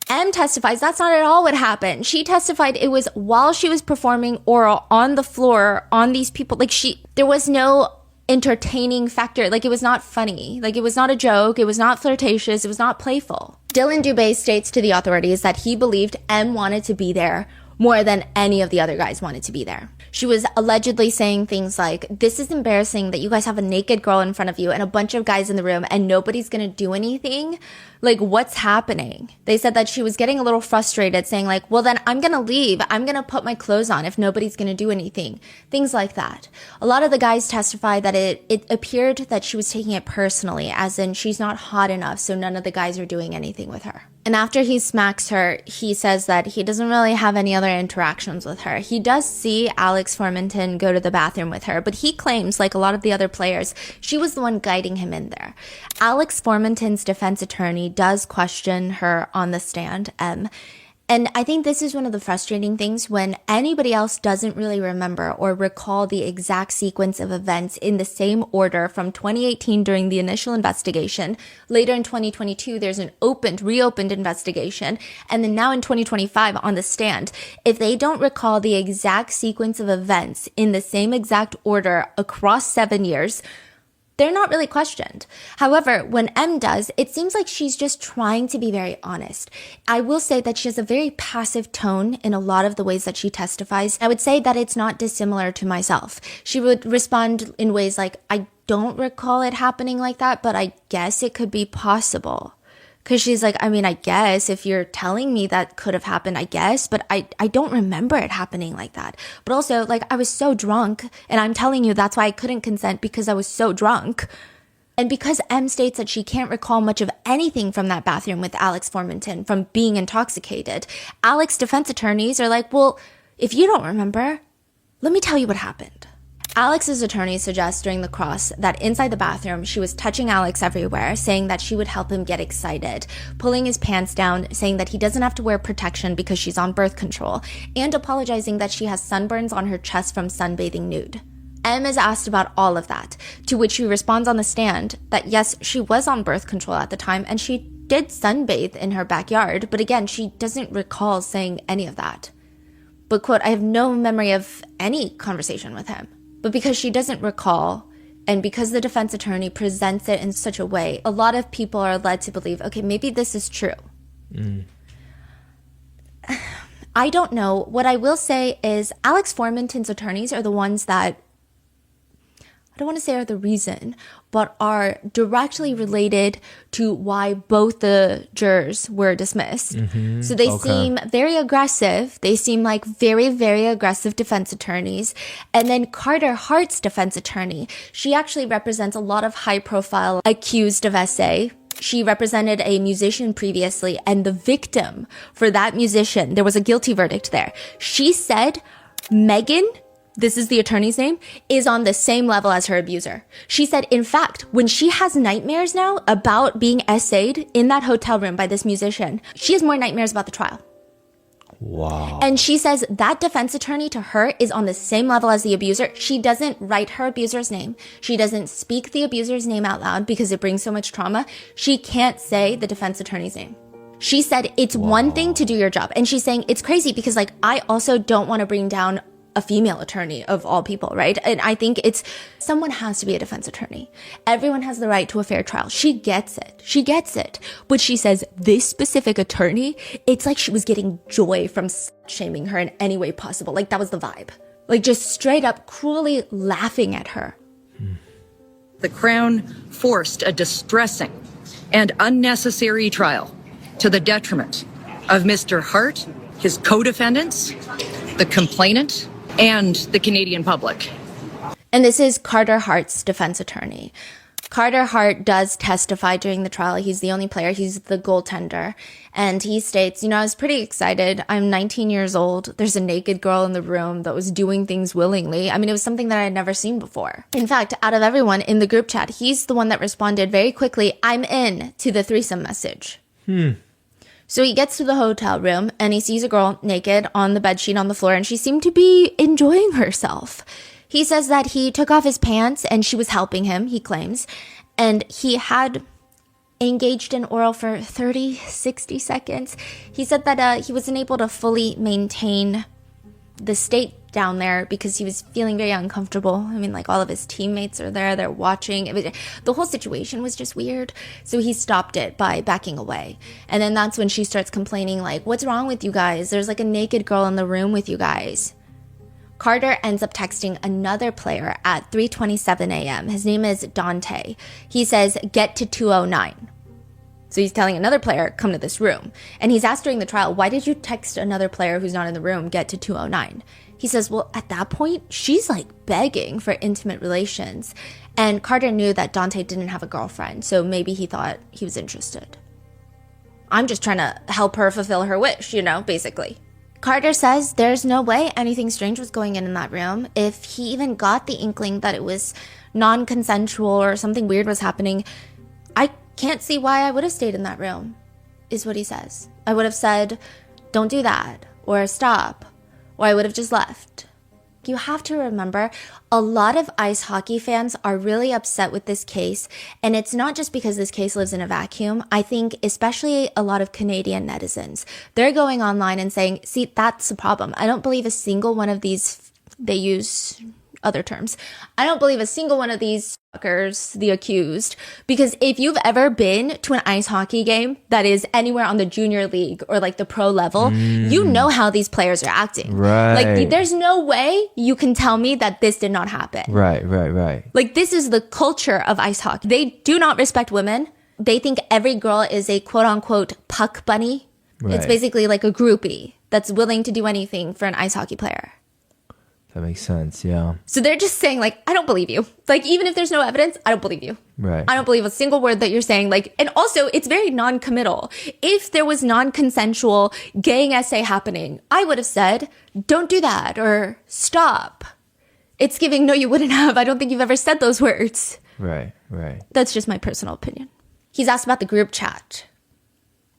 S2: Em testifies that's not at all what happened. She testified it was while she was performing oral on the floor on these people. Like, there was no entertaining factor. Like, it was not funny. Like, it was not a joke. It was not flirtatious. It was not playful. Dylan Dubé states to the authorities that he believed Em wanted to be there more than any of the other guys wanted to be there. She was allegedly saying things like, this is embarrassing that you guys have a naked girl in front of you and a bunch of guys in the room and nobody's going to do anything. Like, what's happening? They said that she was getting a little frustrated, saying like, well, then I'm going to leave. I'm going to put my clothes on if nobody's going to do anything. Things like that. A lot of the guys testified that it appeared that she was taking it personally, as in she's not hot enough, so none of the guys are doing anything with her. And after he smacks her, he says that he doesn't really have any other interactions with her. He does see Alex Formenton go to the bathroom with her, but he claims, like a lot of the other players, she was the one guiding him in there. Alex Formenton's defense attorney does question her on the stand, and I think this is one of the frustrating things when anybody else doesn't really remember or recall the exact sequence of events in the same order from 2018 during the initial investigation. Later in 2022, there's an reopened investigation. And then now in 2025 on the stand, if they don't recall the exact sequence of events in the same exact order across 7 years, they're not really questioned. However, when Em does, it seems like she's just trying to be very honest. I will say that she has a very passive tone in a lot of the ways that she testifies. I would say that it's not dissimilar to myself. She would respond in ways like, I don't recall it happening like that, but I guess it could be possible. Because she's like, I mean, I guess if you're telling me that could have happened, I guess, but I don't remember it happening like that. But also, like, I was so drunk, and I'm telling you that's why I couldn't consent, because I was so drunk. And because Em states that she can't recall much of anything from that bathroom with Alex Formenton from being intoxicated, Alex's defense attorneys are like, well, if you don't remember, let me tell you what happened. Alex's attorney suggests during the cross that inside the bathroom, she was touching Alex everywhere, saying that she would help him get excited, pulling his pants down, saying that he doesn't have to wear protection because she's on birth control, and apologizing that she has sunburns on her chest from sunbathing nude. Em is asked about all of that, to which she responds on the stand that yes, she was on birth control at the time and she did sunbathe in her backyard, but again, she doesn't recall saying any of that. But quote, I have no memory of any conversation with him. But because she doesn't recall, and because the defense attorney presents it in such a way, a lot of people are led to believe, okay, maybe this is true. I don't know. What I will say is Alex Formenton's attorneys are the ones that, don't want to say are the reason, but are directly related to why both the jurors were dismissed. So they seem very aggressive. They seem like very, very aggressive defense attorneys. And then Carter Hart's defense attorney, she actually represents a lot of high-profile accused of SA. She represented a musician previously, and the victim for that musician, there was a guilty verdict there. She said Megan, this is the attorney's name, is on the same level as her abuser. She said, in fact, when she has nightmares now about being SA'd in that hotel room by this musician, she has more nightmares about the trial.
S1: Wow.
S2: And she says that defense attorney to her is on the same level as the abuser. She doesn't write her abuser's name. She doesn't speak the abuser's name out loud because it brings so much trauma. She can't say the defense attorney's name. She said it's one thing to do your job. And she's saying it's crazy because like I also don't want to bring down a female attorney of all people, right? And I think someone has to be a defense attorney. Everyone has the right to a fair trial. She gets it. She gets it. But she says this specific attorney, it's like she was getting joy from shaming her in any way possible. Like that was the vibe. Like just straight up cruelly laughing at her.
S5: The Crown forced a distressing and unnecessary trial to the detriment of Mr. Hart, his co-defendants, the complainant, and the Canadian public.
S2: And this is Carter Hart's defense attorney. Carter Hart does testify during the trial. He's the only player. He's the goaltender. And he states, I was pretty excited. I'm 19 years old. There's a naked girl in the room that was doing things willingly. I mean, it was something that I had never seen before. In fact, out of everyone in the group chat, he's the one that responded very quickly, I'm in, to the threesome message. So he gets to the hotel room and he sees a girl naked on the bedsheet on the floor and she seemed to be enjoying herself. He says that he took off his pants and she was helping him, he claims, and he had engaged in oral for 30, 60 seconds. He said that he wasn't able to fully maintain the state down there because he was feeling very uncomfortable. I mean, like all of his teammates are there, they're watching. The whole situation was just weird. So he stopped it by backing away. And then that's when she starts complaining like, what's wrong with you guys? There's like a naked girl in the room with you guys. Carter ends up texting another player at 3:27 a.m. His name is Dante. He says, get to 209. So he's telling another player, come to this room. And he's asked during the trial, why did you text another player who's not in the room, get to 209? He says, well, at that point, she's like begging for intimate relations. And Carter knew that Dante didn't have a girlfriend, so maybe he thought he was interested. I'm just trying to help her fulfill her wish, basically. Carter says there's no way anything strange was going in that room. If he even got the inkling that it was non-consensual or something weird was happening, I can't see why I would have stayed in that room, is what he says. I would have said, don't do that, or stop, or I would have just left. You have to remember, a lot of ice hockey fans are really upset with this case, and it's not just because this case lives in a vacuum. I think especially a lot of Canadian netizens, they're going online and saying, see, that's the problem. I don't believe a single one of these, they use other terms. I don't believe a single one of these fuckers, the accused, because if you've ever been to an ice hockey game that is anywhere on the junior league or like the pro level, you know how these players are acting.
S1: Right.
S2: Like there's no way you can tell me that this did not happen.
S1: Right.
S2: Like this is the culture of ice hockey. They do not respect women. They think every girl is a quote unquote puck bunny. Right. It's basically like a groupie that's willing to do anything for an ice hockey player.
S1: That makes sense, yeah.
S2: So they're just saying, like, I don't believe you. Like, even if there's no evidence, I don't believe you.
S1: Right.
S2: I don't believe a single word that you're saying. Like, and also, it's very non-committal. If there was non-consensual gang essay happening, I would have said, don't do that, or stop. It's giving, no, you wouldn't have. I don't think you've ever said those words.
S1: Right.
S2: That's just my personal opinion. He's asked about the group chat.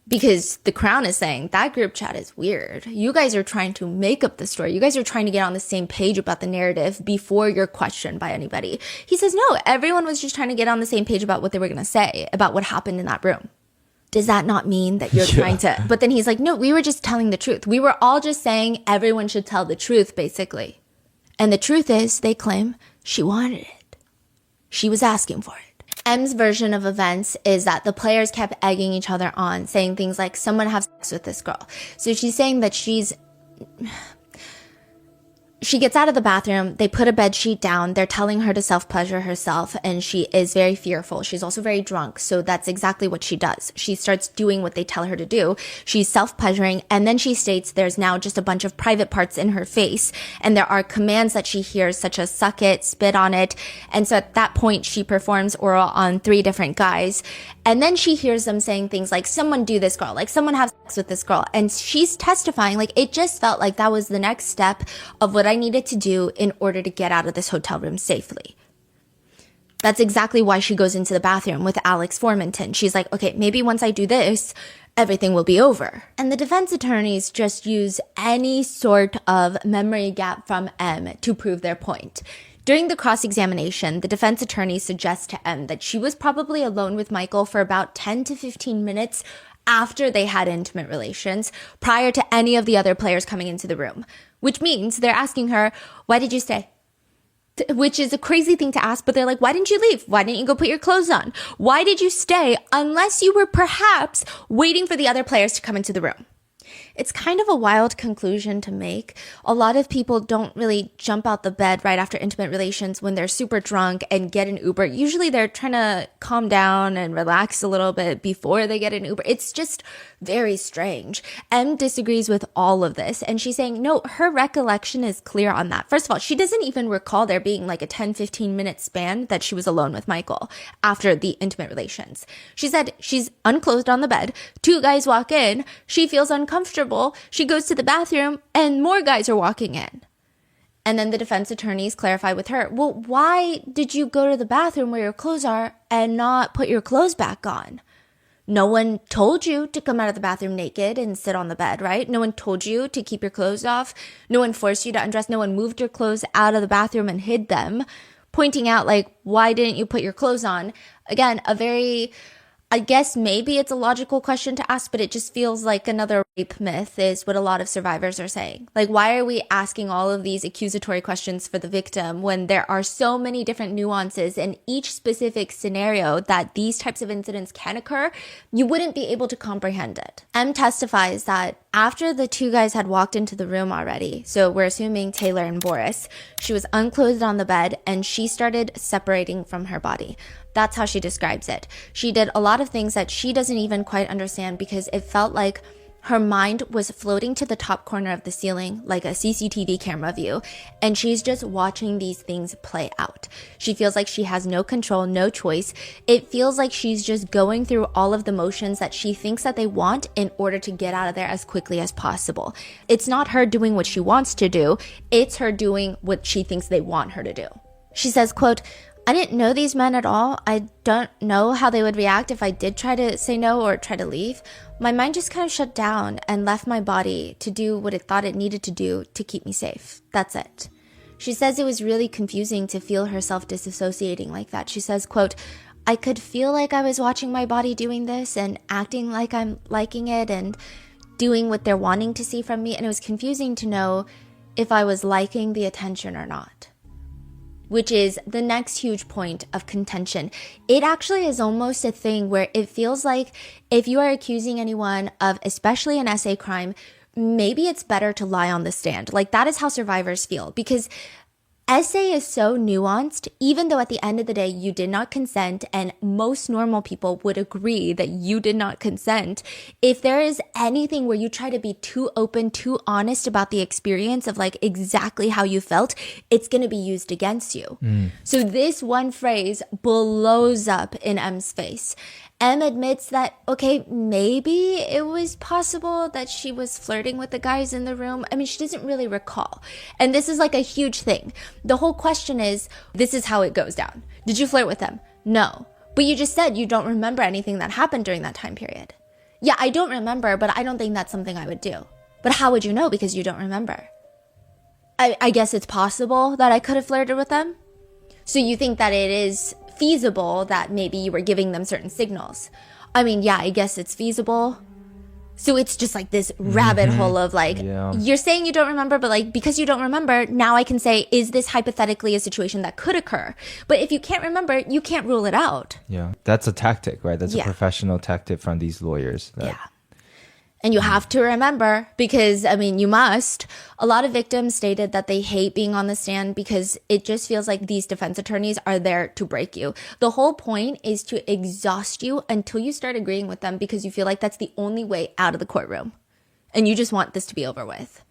S2: Because the Crown is saying that group chat is weird. You guys are trying to make up the story. You guys are trying to get on the same page about the narrative before you're questioned by anybody. He says, no, everyone was just trying to get on the same page about what they were going to say, about what happened in that room. Does that not mean that you're trying to... But then he's like, no, we were just telling the truth. We were all just saying everyone should tell the truth, basically. And the truth is, they claim, she wanted it. She was asking for it. M's version of events is that the players kept egging each other on, saying things like, someone have sex with this girl. So she's saying that She gets out of the bathroom. They put a bed sheet down. They're telling her to self-pleasure herself, and she is very fearful. She's also very drunk, so that's exactly what she does. She starts doing what they tell her to do. She's self-pleasuring, and then she states there's now just a bunch of private parts in her face, and there are commands that she hears, such as suck it, spit on it, and so at that point, she performs oral on 3 different guys, and then she hears them saying things like, someone do this girl, like someone have sex with this girl, and she's testifying, like it just felt like that was the next step of what I needed to do in order to get out of this hotel room safely. That's exactly why she goes into the bathroom with Alex Formanton. She's like, okay, maybe once I do this, everything will be over. And the defense attorneys just use any sort of memory gap from M to prove their point. During the cross-examination, the defense attorney suggests to M that she was probably alone with Michael for about 10 to 15 minutes after they had intimate relations, prior to any of the other players coming into the room. Which means they're asking her, why did you stay? Which is a crazy thing to ask, but they're like, why didn't you leave? Why didn't you go put your clothes on? Why did you stay unless you were perhaps waiting for the other players to come into the room? It's kind of a wild conclusion to make. A lot of people don't really jump out the bed right after intimate relations when they're super drunk and get an Uber. Usually they're trying to calm down and relax a little bit before they get an Uber. It's just very strange. M disagrees with all of this, and she's saying, no, her recollection is clear on that. First of all, she doesn't even recall there being like a 10-15 minute span that she was alone with Michael after the intimate relations. She said she's unclothed on the bed. 2 guys walk in. She feels uncomfortable. She goes to the bathroom and more guys are walking in. And then the defense attorneys clarify with her, well, why did you go to the bathroom where your clothes are and not put your clothes back on? No one told you to come out of the bathroom naked and sit on the bed, right? No one told you to keep your clothes off. No one forced you to undress. No one moved your clothes out of the bathroom and hid them, pointing out like, why didn't you put your clothes on? Again, a very, I guess maybe it's a logical question to ask, but it just feels like another rape myth is what a lot of survivors are saying. Like, why are we asking all of these accusatory questions for the victim when there are so many different nuances in each specific scenario that these types of incidents can occur? You wouldn't be able to comprehend it. M testifies that after the 2 guys had walked into the room already, so we're assuming Taylor and Boris, she was unclothed on the bed and she started separating from her body. That's how she describes it. She did a lot of things that she doesn't even quite understand because it felt like her mind was floating to the top corner of the ceiling like a CCTV camera view, and she's just watching these things play out. She feels like she has no control, no choice. It feels like she's just going through all of the motions that she thinks that they want in order to get out of there as quickly as possible. It's not her doing what she wants to do, it's her doing what she thinks they want her to do. She says, quote, I didn't know these men at all. I don't know how they would react if I did try to say no or try to leave. My mind just kind of shut down and left my body to do what it thought it needed to do to keep me safe. That's it. She says it was really confusing to feel herself disassociating like that. She says, quote, I could feel like I was watching my body doing this and acting like I'm liking it and doing what they're wanting to see from me. And it was confusing to know if I was liking the attention or not. Which is the next huge point of contention. It actually is almost a thing where it feels like if you are accusing anyone of especially an SA crime, maybe it's better to lie on the stand. Like that is how survivors feel, because SA is so nuanced, even though at the end of the day you did not consent, and most normal people would agree that you did not consent. If there is anything where you try to be too open, too honest about the experience of like exactly how you felt, it's going to be used against you. So this one phrase blows up in M's face. M admits that, okay, maybe it was possible that she was flirting with the guys in the room. I mean, she doesn't really recall. And this is like a huge thing. The whole question is, this is how it goes down. Did you flirt with them? No. But you just said you don't remember anything that happened during that time period. Yeah, I don't remember, but I don't think that's something I would do. But how would you know because you don't remember? I guess it's possible that I could have flirted with them. So you think that it is feasible that maybe you were giving them certain signals. I mean, yeah, I guess it's feasible. So it's just like this rabbit hole of like, you're saying you don't remember, but like, because you don't remember, now I can say, is this hypothetically a situation that could occur? But if you can't remember, you can't rule it out.
S1: Yeah, that's a tactic, right? That's a professional tactic from these lawyers.
S2: Yeah. And you have to remember, because, I mean, you must. A lot of victims stated that they hate being on the stand because it just feels like these defense attorneys are there to break you. The whole point is to exhaust you until you start agreeing with them because you feel like that's the only way out of the courtroom. And you just want this to be over with.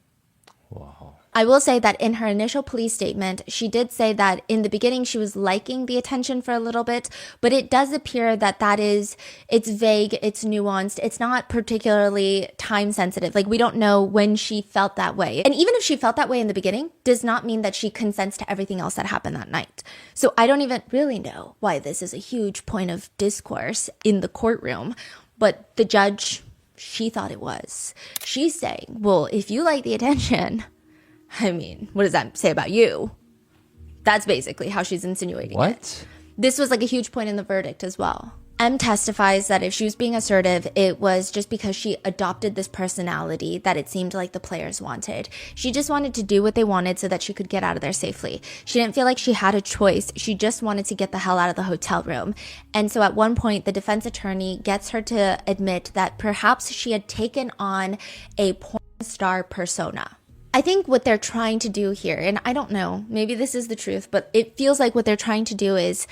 S1: Wow.
S2: I will say that in her initial police statement, she did say that in the beginning she was liking the attention for a little bit, but it does appear that it's vague, it's nuanced, it's not particularly time sensitive. Like, we don't know when she felt that way. And even if she felt that way in the beginning, does not mean that she consents to everything else that happened that night. So I don't even really know why this is a huge point of discourse in the courtroom, but the judge, she thought it was. She's saying, well, if you like the attention, I mean, what does that say about you? That's basically how she's insinuating it. This was like a huge point in the verdict as well. M testifies that if she was being assertive, it was just because she adopted this personality that it seemed like the players wanted. She just wanted to do what they wanted so that she could get out of there safely. She didn't feel like she had a choice. She just wanted to get the hell out of the hotel room. And so at one point, the defense attorney gets her to admit that perhaps she had taken on a porn star persona. I think what they're trying to do here, and I don't know, maybe this is the truth, but it feels like what they're trying to do is,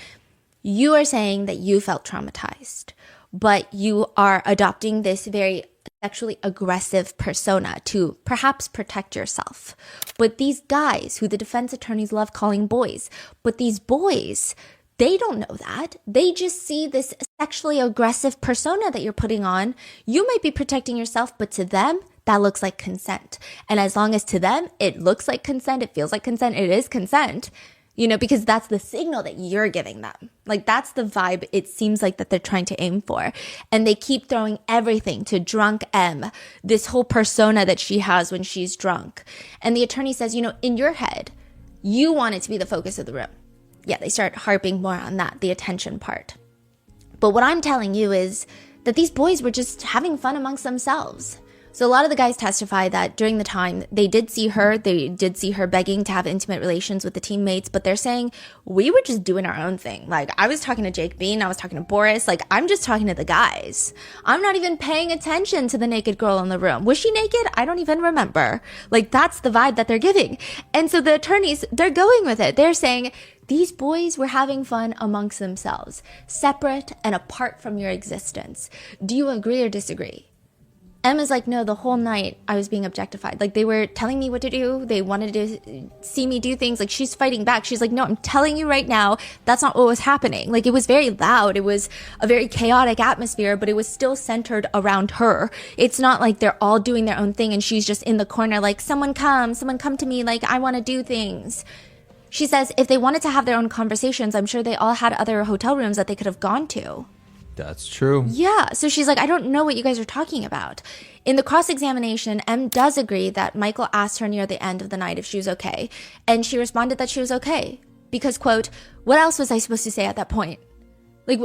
S2: you are saying that you felt traumatized, but you are adopting this very sexually aggressive persona to perhaps protect yourself. But these guys, who the defense attorneys love calling boys, but these boys, they don't know that. They just see this sexually aggressive persona that you're putting on. You might be protecting yourself, but to them, that looks like consent. And as long as to them, it looks like consent, it feels like consent, it is consent, because that's the signal that you're giving them. Like, that's the vibe it seems like that they're trying to aim for. And they keep throwing everything to drunk M, this whole persona that she has when she's drunk. And the attorney says, in your head, you want it to be the focus of the room. Yeah, they start harping more on that, the attention part. But what I'm telling you is that these boys were just having fun amongst themselves. So a lot of the guys testify that during the time they did see her begging to have intimate relations with the teammates, but they're saying, we were just doing our own thing. Like, I was talking to Jake Bean, I was talking to Boris, like, I'm just talking to the guys. I'm not even paying attention to the naked girl in the room. Was she naked? I don't even remember. Like, that's the vibe that they're giving. And so the attorneys, they're going with it. They're saying, these boys were having fun amongst themselves, separate and apart from your existence. Do you agree or disagree? Emma's like, no, the whole night I was being objectified. Like, they were telling me what to do. They wanted to see me do things. Like, she's fighting back. She's like, no, I'm telling you right now, that's not what was happening. Like, it was very loud. It was a very chaotic atmosphere, but it was still centered around her. It's not like they're all doing their own thing and she's just in the corner like, someone come to me. Like, I want to do things. She says if they wanted to have their own conversations, I'm sure they all had other hotel rooms that they could have gone to.
S1: That's true.
S2: Yeah. So she's like, I don't know what you guys are talking about. In the cross-examination, M does agree that Michael asked her near the end of the night if she was okay. And she responded that she was okay. Because, quote, what else was I supposed to say at that point? Like,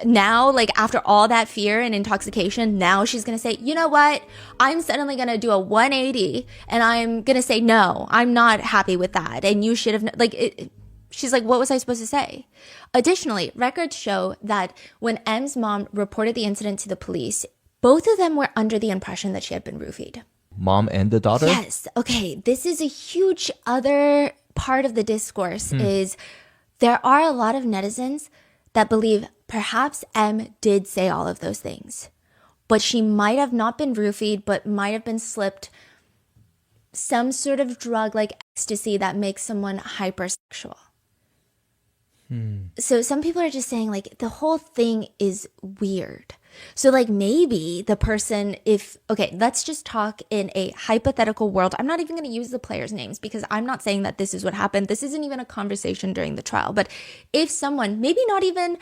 S2: now, like, after all that fear and intoxication, now she's going to say, you know what? I'm suddenly going to do a 180 and I'm going to say, no, I'm not happy with that. And you should have, like, she's like, what was I supposed to say? Additionally, records show that when M's mom reported the incident to the police, both of them were under the impression that she had been roofied.
S1: Mom and the daughter?
S2: Yes. Okay. This is a huge other part of the discourse is there are a lot of netizens that believe perhaps M did say all of those things, but she might have not been roofied, but might have been slipped some sort of drug like ecstasy that makes someone hypersexual. So some people are just saying, like, the whole thing is weird. So, like, maybe the person, okay, let's just talk in a hypothetical world. I'm not even going to use the players' names because I'm not saying that this is what happened. This isn't even a conversation during the trial. But if someone, maybe not even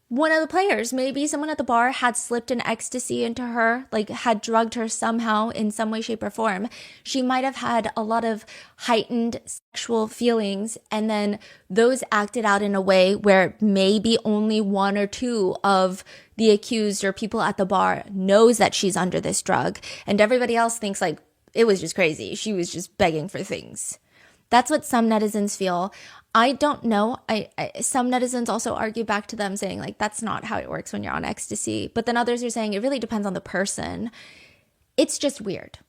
S2: one of the players, maybe someone at the bar had slipped an ecstasy into her, like had drugged her somehow in some way, shape, or form, she might have had a lot of heightened sexual feelings, and then those acted out in a way where maybe only one or two of the accused or people at the bar knows that she's under this drug, and everybody else thinks like it was just crazy. She was just begging for things. That's what some netizens feel. I don't know. Some netizens also argue back to them saying like, that's not how it works when you're on ecstasy. But then others are saying it really depends on the person. It's just weird.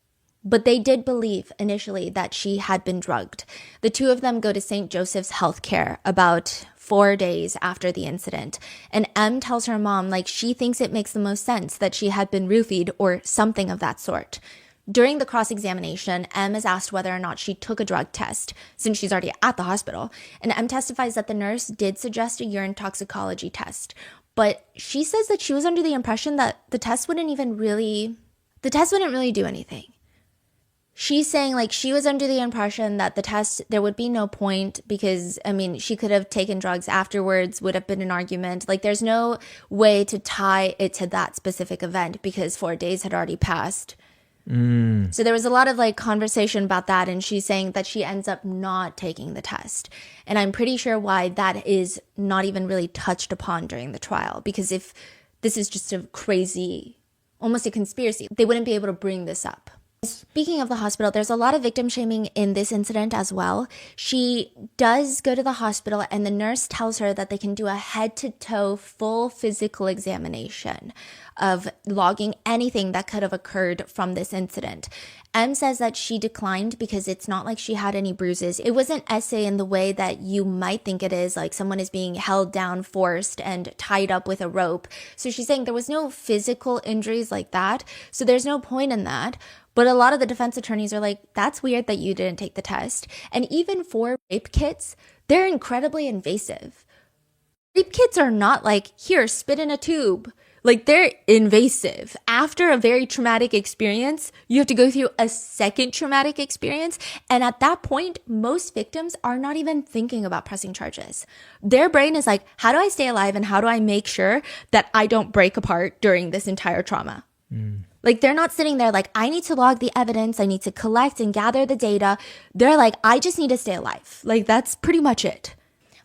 S2: But they did believe initially that she had been drugged. The two of them go to St. Joseph's Healthcare about 4 days after the incident. And M tells her mom, like, she thinks it makes the most sense that she had been roofied or something of that sort. During the cross-examination, M is asked whether or not she took a drug test, since she's already at the hospital. And M testifies that the nurse did suggest a urine toxicology test. But she says that she was under the impression that the test wouldn't really do anything. She's saying like she was under the impression that the test, there would be no point because, I mean, she could have taken drugs afterwards, would have been an argument. Like there's no way to tie it to that specific event because 4 days had already passed. So there was a lot of like conversation about that. And she's saying that she ends up not taking the test. And I'm pretty sure why that is not even really touched upon during the trial. Because if this is just a crazy, almost a conspiracy, they wouldn't be able to bring this up. Speaking of the hospital, there's a lot of victim shaming in this incident as well. She does go to the hospital and the nurse tells her that they can do a head-to-toe full physical examination of logging anything that could have occurred from this incident. M says that she declined because it's not like she had any bruises. It wasn't essay in the way that you might think it is, like someone is being held down, forced, and tied up with a rope. So she's saying there was no physical injuries like that, so there's no point in that. But a lot of the defense attorneys are like, that's weird that you didn't take the test. And even for rape kits, they're incredibly invasive. Rape kits are not like, here, spit in a tube. Like, they're invasive. After a very traumatic experience, you have to go through a second traumatic experience. And at that point, most victims are not even thinking about pressing charges. Their brain is like, how do I stay alive and how do I make sure that I don't break apart during this entire trauma? Like, they're not sitting there like, I need to log the evidence. I need to collect and gather the data. They're like, I just need to stay alive. Like, that's pretty much it.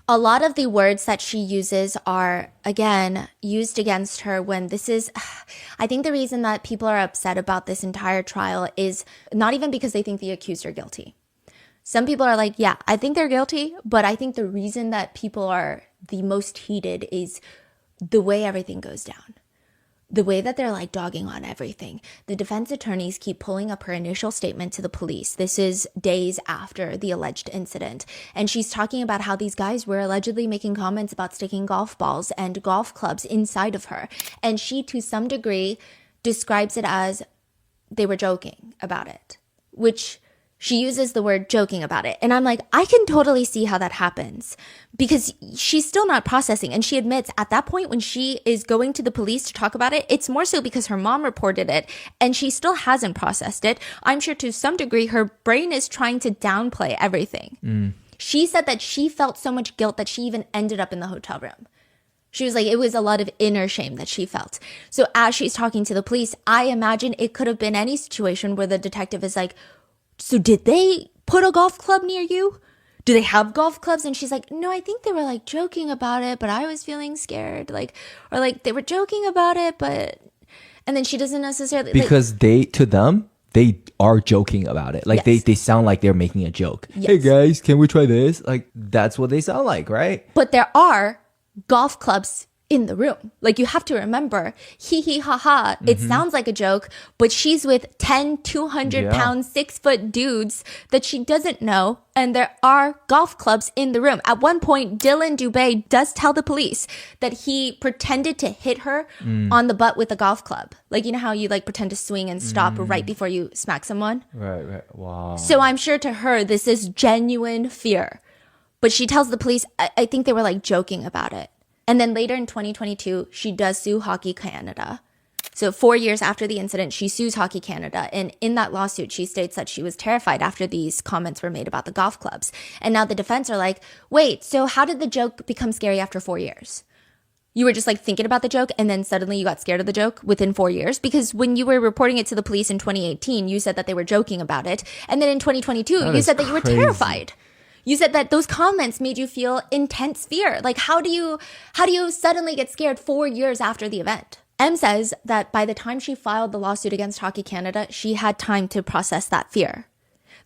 S2: A lot of the words that she uses are, again, used against her when this is, I think the reason that people are upset about this entire trial is not even because they think the accused are guilty. Some people are like, yeah, I think they're guilty, but I think the reason that people are the most heated is the way everything goes down. The way that they're like dogging on everything. The defense attorneys keep pulling up her initial statement to the police. This is days after the alleged incident. And she's talking about how these guys were allegedly making comments about sticking golf balls and golf clubs inside of her. And she, to some degree, describes it as they were joking about it, which she uses the word joking about it. And I'm like, I can totally see how that happens because she's still not processing. And she admits at that point when she is going to the police to talk about it, it's more so because her mom reported it and she still hasn't processed it. I'm sure to some degree her brain is trying to downplay everything. She said that she felt so much guilt that she even ended up in the hotel room. She was like, it was a lot of inner shame that she felt. So as she's talking to the police, I imagine it could have been any situation where the detective is like, so did they put a golf club near you? Do they have golf clubs? And she's like, no, I think they were like joking about it, but I was feeling scared. Like, or like they were joking about it, but, and then she doesn't necessarily.
S1: Because to them, they are joking about it. Like they sound like they're making a joke.
S2: Yes.
S1: Hey guys, can we try this? Like that's what they sound like, right?
S2: But there are golf clubs in the room. Like you have to remember, hee hee ha ha, it sounds like a joke, but she's with 10, 200 pound, 6 foot dudes that she doesn't know. And there are golf clubs in the room. At one point, Dylan Dubé does tell the police that he pretended to hit her on the butt with a golf club. Like, you know how you like pretend to swing and stop right before you smack someone?
S1: Right. Wow.
S2: So I'm sure to her, this is genuine fear. But she tells the police, I think they were like joking about it. And then later in 2022, she does sue Hockey Canada. So 4 years after the incident, she sues Hockey Canada. And in that lawsuit, she states that she was terrified after these comments were made about the golf clubs. And now the defense are like, wait, so how did the joke become scary after 4 years? You were just like thinking about the joke and then suddenly you got scared of the joke within 4 years? Because when you were reporting it to the police in 2018, you said that they were joking about it. And then in 2022, you said that you were terrified. You said that those comments made you feel intense fear. Like, how do you suddenly get scared 4 years after the event? M says that by the time she filed the lawsuit against Hockey Canada, she had time to process that fear.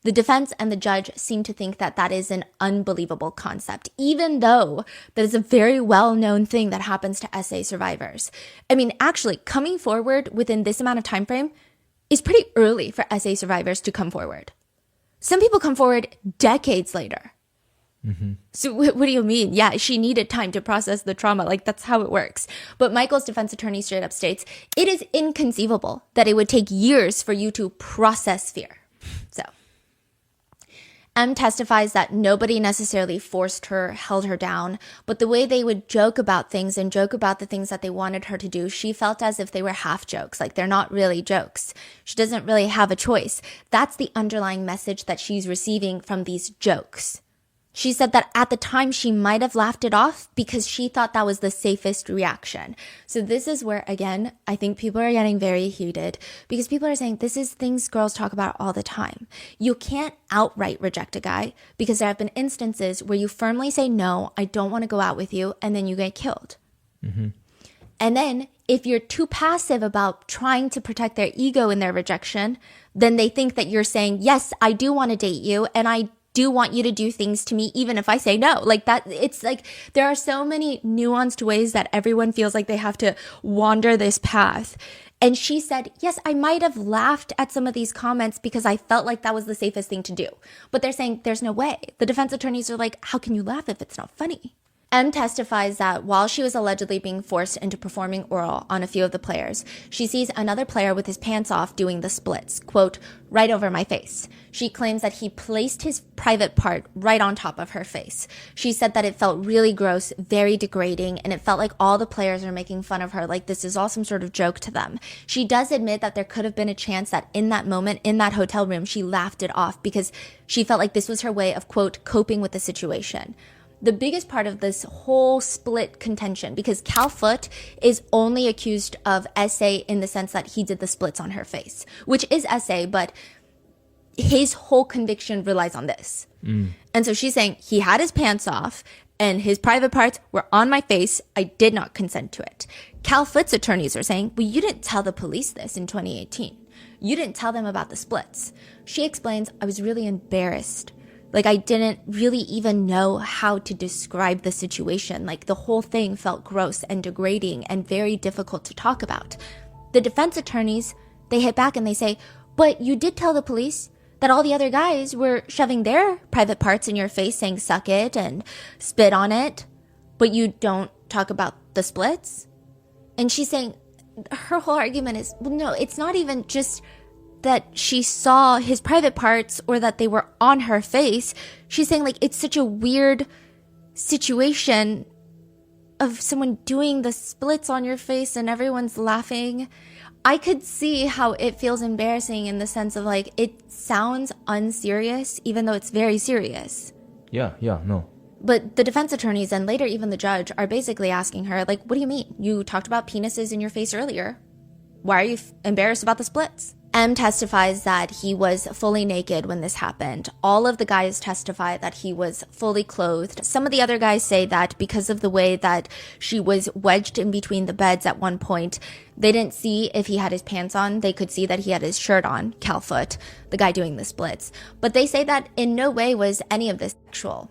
S2: The defense and the judge seem to think that that is an unbelievable concept, even though that is a very well-known thing that happens to SA survivors. I mean, actually, coming forward within this amount of time frame is pretty early for SA survivors to come forward. Some people come forward decades later. So what do you mean? Yeah, she needed time to process the trauma. Like, that's how it works. But Michael's defense attorney straight up states, it is inconceivable that it would take years for you to process fear. So M testifies that nobody necessarily forced her, held her down, but the way they would joke about things and joke about the things that they wanted her to do, she felt as if they were half jokes, like they're not really jokes. She doesn't really have a choice. That's the underlying message that she's receiving from these jokes. She said that at the time she might have laughed it off because she thought that was the safest reaction. So this is where, again, I think people are getting very heated because people are saying this is things girls talk about all the time. You can't outright reject a guy because there have been instances where you firmly say, no, I don't want to go out with you, and then you get killed. And then if you're too passive about trying to protect their ego in their rejection, then they think that you're saying, yes, I do want to date you, and I do want you to do things to me even if I say no. Like that, it's like there are so many nuanced ways that everyone feels like they have to wander this path. And she said, yes, I might have laughed at some of these comments because I felt like that was the safest thing to do. But they're saying there's no way. The defense attorneys are like, how can you laugh if it's not funny? M testifies that while she was allegedly being forced into performing oral on a few of the players, she sees another player with his pants off doing the splits, quote, right over my face. She claims that he placed his private part right on top of her face. She said that it felt really gross, very degrading, and it felt like all the players are making fun of her, like this is all some sort of joke to them. She does admit that there could have been a chance that in that moment, in that hotel room, she laughed it off because she felt like this was her way of, quote, coping with the situation. The biggest part of this whole split contention, because Cal Foote is only accused of SA in the sense that he did the splits on her face, which is SA, but his whole conviction relies on this. And so she's saying he had his pants off and his private parts were on my face. I did not consent to it. Cal Foote's attorneys are saying, well, you didn't tell the police this in 2018. You didn't tell them about the splits. She explains, I was really embarrassed. Like, I didn't really even know how to describe the situation. Like, the whole thing felt gross and degrading and very difficult to talk about. The defense attorneys, they hit back and they say, but you did tell the police that all the other guys were shoving their private parts in your face saying suck it and spit on it, but you don't talk about the splits? And she's saying, her whole argument is, well, no, it's not even just that she saw his private parts or that they were on her face. She's saying, like, it's such a weird situation of someone doing the splits on your face and everyone's laughing. I could see how it feels embarrassing in the sense of, like, it sounds unserious, even though it's very serious.
S1: Yeah, no.
S2: But the defense attorneys and later even the judge are basically asking her, like, what do you mean? You talked about penises in your face earlier. Why are you embarrassed about the splits? M testifies that he was fully naked when this happened. All of the guys testify that he was fully clothed. Some of the other guys say that because of the way that she was wedged in between the beds at one point, they didn't see if he had his pants on. They could see that he had his shirt on, Cal Foote, the guy doing the splits. But they say that in no way was any of this sexual.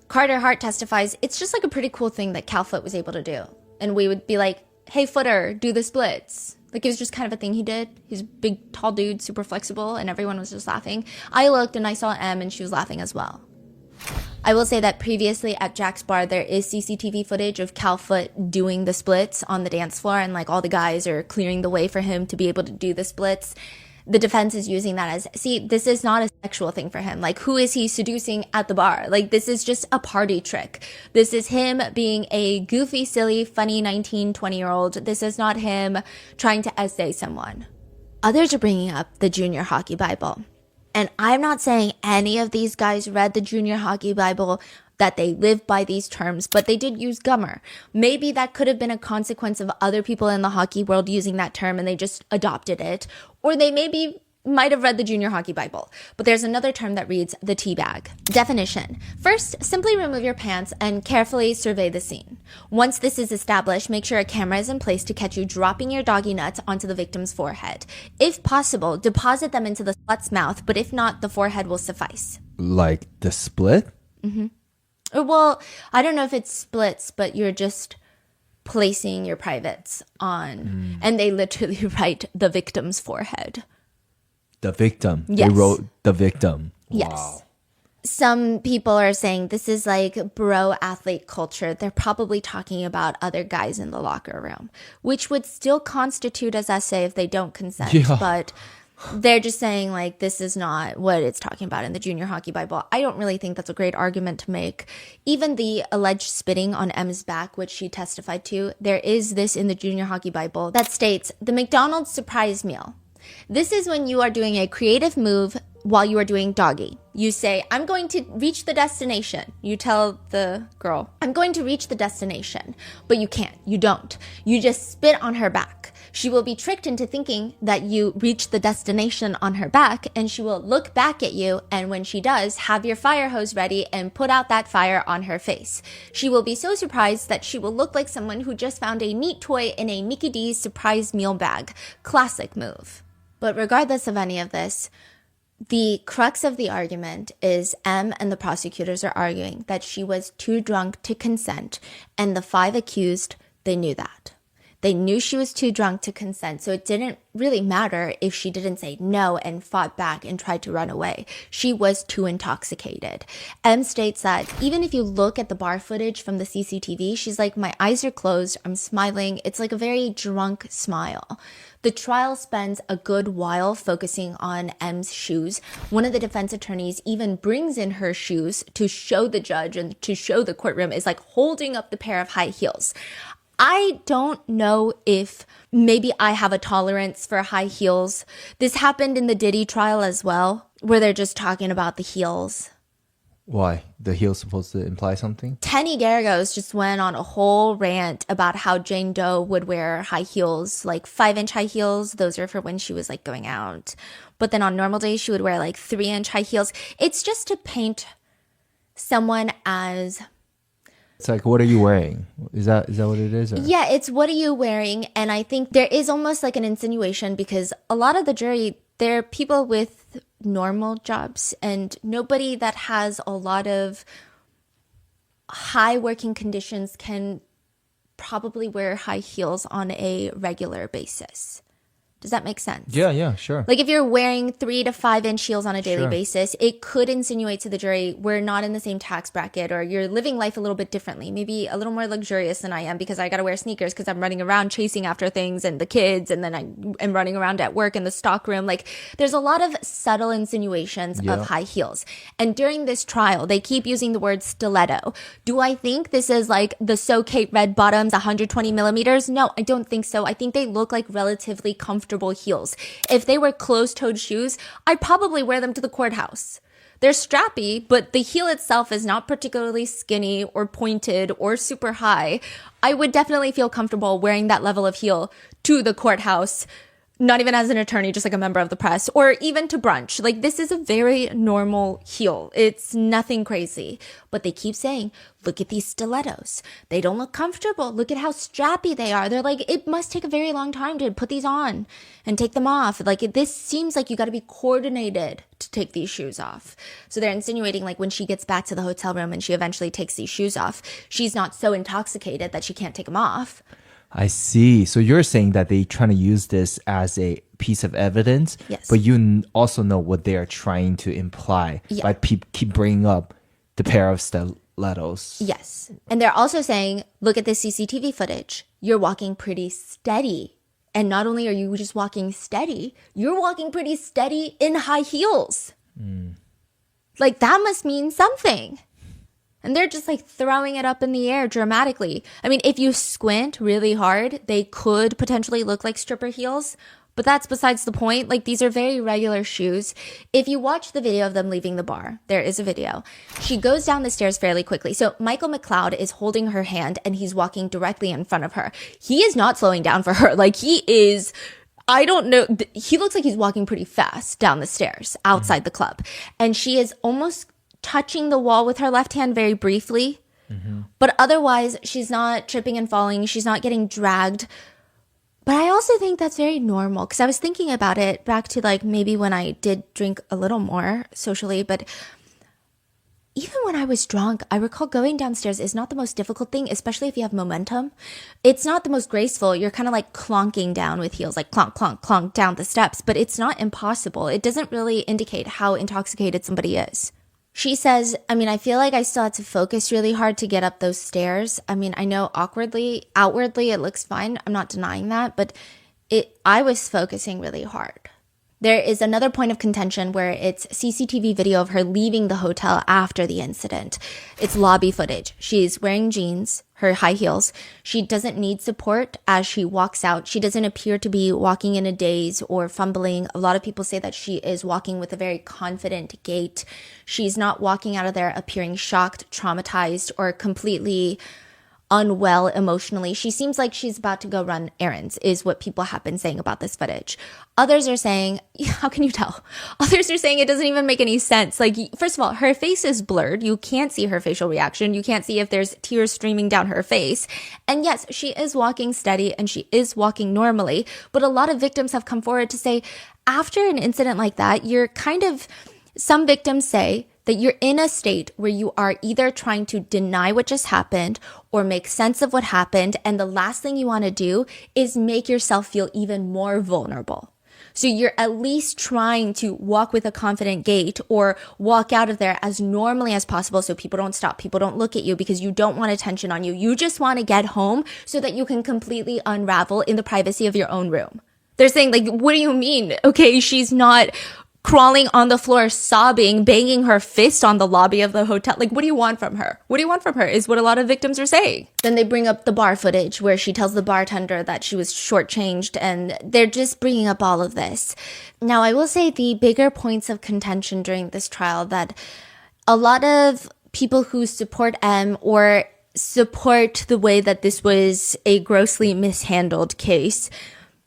S2: Carter Hart testifies, it's just like a pretty cool thing that Cal Foote was able to do. And we would be like, hey, footer, do the splits. Like, it was just kind of a thing he did. He's a big, tall dude, super flexible, and everyone was just laughing. I looked and I saw M, and she was laughing as well. I will say that previously at Jack's Bar, there is CCTV footage of Cal Foote doing the splits on the dance floor, and, like, all the guys are clearing the way for him to be able to do the splits. The defense is using that as, see, this is not a sexual thing for him. Like, who is he seducing at the bar? Like, this is just a party trick. This is him being a goofy, silly, funny 19, 20-year-old. This is not him trying to essay someone. Others are bringing up the Junior Hockey Bible. And I'm not saying any of these guys read the Junior Hockey Bible, that they live by these terms, but they did use gummer. Maybe that could have been a consequence of other people in the hockey world using that term and they just adopted it. Or they maybe might have read the Junior Hockey Bible, but there's another term that reads the teabag. Definition. First, simply remove your pants and carefully survey the scene. Once this is established, make sure a camera is in place to catch you dropping your doggy nuts onto the victim's forehead. If possible, deposit them into the slut's mouth, but if not, the forehead will suffice.
S1: Like the split?
S2: Mm-hmm. Well, I don't know if it splits, but you're just placing your privates on, and they literally write the victim's forehead.
S1: The victim.
S2: Yes.
S1: They wrote the victim.
S2: Yes.
S1: Wow.
S2: Some people are saying this is like bro athlete culture. They're probably talking about other guys in the locker room, which would still constitute as SA if they don't consent.
S1: Yeah.
S2: But they're just saying like this is not what it's talking about in the Junior Hockey Bible. I don't really think that's a great argument to make. Even the alleged spitting on M's back, which she testified to, there is this in the Junior Hockey Bible that states the McDonald's surprise meal. This is when you are doing a creative move while you are doing doggy. You say, I'm going to reach the destination. You tell the girl, I'm going to reach the destination. But you can't. You don't. You just spit on her back. She will be tricked into thinking that you reach the destination on her back, and she will look back at you, and when she does, have your fire hose ready and put out that fire on her face. She will be so surprised that she will look like someone who just found a neat toy in a Mickey D's surprise meal bag. Classic move. But regardless of any of this, the crux of the argument is M and the prosecutors are arguing that she was too drunk to consent, and the 5 accused, they knew that. They knew she was too drunk to consent, so it didn't really matter if she didn't say no and fought back and tried to run away. She was too intoxicated. M states that even if you look at the bar footage from the CCTV, she's like, my eyes are closed, I'm smiling. It's like a very drunk smile. The trial spends a good while focusing on M's shoes. One of the defense attorneys even brings in her shoes to show the judge and to show the courtroom, is like holding up the pair of high heels. I don't know if maybe I have a tolerance for high heels. This happened in the Diddy trial as well, where they're just talking about the heels.
S1: Why? The heel's supposed to imply something?
S2: Tenny Garagos just went on a whole rant about how Jane Doe would wear high heels, like 5-inch high heels. Those are for when she was like going out. But then on normal days, she would wear like 3-inch high heels. It's just to paint someone as...
S1: It's like, what are you wearing? Is that what it is? Or?
S2: Yeah, it's what are you wearing? And I think there is almost like an insinuation because a lot of the jury, they're people with normal jobs and nobody that has a lot of high working conditions can probably wear high heels on a regular basis. Does that make sense?
S1: Yeah, sure.
S2: Like if you're wearing 3 to 5-inch heels on a daily basis, it could insinuate to the jury we're not in the same tax bracket, or you're living life a little bit differently, maybe a little more luxurious than I am because I got to wear sneakers because I'm running around chasing after things and the kids, and then I am running around at work in the stockroom. Like there's a lot of subtle insinuations of high heels. And during this trial, they keep using the word stiletto. Do I think this is like the So Kate red bottoms, 120 millimeters? No, I don't think so. I think they look like relatively comfortable heels. If they were closed-toed shoes, I'd probably wear them to the courthouse. They're strappy, but the heel itself is not particularly skinny or pointed or super high. I would definitely feel comfortable wearing that level of heel to the courthouse, not even as an attorney, just like a member of the press, or even to brunch. Like this is a very normal heel. It's nothing crazy. But they keep saying, look at these stilettos. They don't look comfortable. Look at how strappy they are. They're like, it must take a very long time to put these on and take them off. Like this seems like you got to be coordinated to take these shoes off. So they're insinuating like when she gets back to the hotel room and she eventually takes these shoes off, she's not so intoxicated that she can't take them off.
S1: I see. So you're saying that they trying to use this as a piece of evidence,
S2: yes,
S1: but you also know what they are trying to imply by keep bringing up the pair of stilettos.
S2: Yes. And they're also saying, look at the CCTV footage. You're walking pretty steady. And not only are you just walking steady, you're walking pretty steady in high heels. Like that must mean something. And they're just like throwing it up in the air dramatically. I mean, if you squint really hard, they could potentially look like stripper heels, but that's besides the point. Like these are very regular shoes. If you watch the video of them leaving the bar, there is a video. She goes down the stairs fairly quickly. So Michael McLeod is holding her hand and he's walking directly in front of her. He is not slowing down for her. Like he is I don't know. He looks like he's walking pretty fast down the stairs outside the club. And she is almost touching the wall with her left hand very briefly. But otherwise, she's not tripping and falling. She's not getting dragged. But I also think that's very normal because I was thinking about it back to like maybe when I did drink a little more socially. But even when I was drunk, I recall going downstairs is not the most difficult thing, especially if you have momentum. It's not the most graceful. You're kind of like clonking down with heels, like clonk, clonk, clonk down the steps. But it's not impossible. It doesn't really indicate how intoxicated somebody is. She says, I mean, I feel like I still had to focus really hard to get up those stairs. I mean, I know outwardly it looks fine. I'm not denying that, but I was focusing really hard. There is another point of contention where it's CCTV video of her leaving the hotel after the incident. It's lobby footage. She's wearing jeans, her high heels. She doesn't need support as she walks out. She doesn't appear to be walking in a daze or fumbling. A lot of people say that she is walking with a very confident gait. She's not walking out of there appearing shocked, traumatized, or completely unwell emotionally. She seems like she's about to go run errands, is what people have been saying about this footage. Others are saying, how can you tell? Others are saying it doesn't even make any sense. Like, first of all, her face is blurred. You can't see her facial reaction. You can't see if there's tears streaming down her face. And yes, she is walking steady and she is walking normally. But a lot of victims have come forward to say, after an incident like that, some victims say that you're in a state where you are either trying to deny what just happened or make sense of what happened. And the last thing you want to do is make yourself feel even more vulnerable. So you're at least trying to walk with a confident gait or walk out of there as normally as possible so people don't stop, people don't look at you because you don't want attention on you. You just want to get home so that you can completely unravel in the privacy of your own room. They're saying, like, what do you mean? Okay, she's not crawling on the floor, sobbing, banging her fist on the lobby of the hotel. Like, what do you want from her? What do you want from her is what a lot of victims are saying. Then they bring up the bar footage where she tells the bartender that she was shortchanged, and they're just bringing up all of this. Now, I will say the bigger points of contention during this trial that a lot of people who support M or support the way that this was a grossly mishandled case,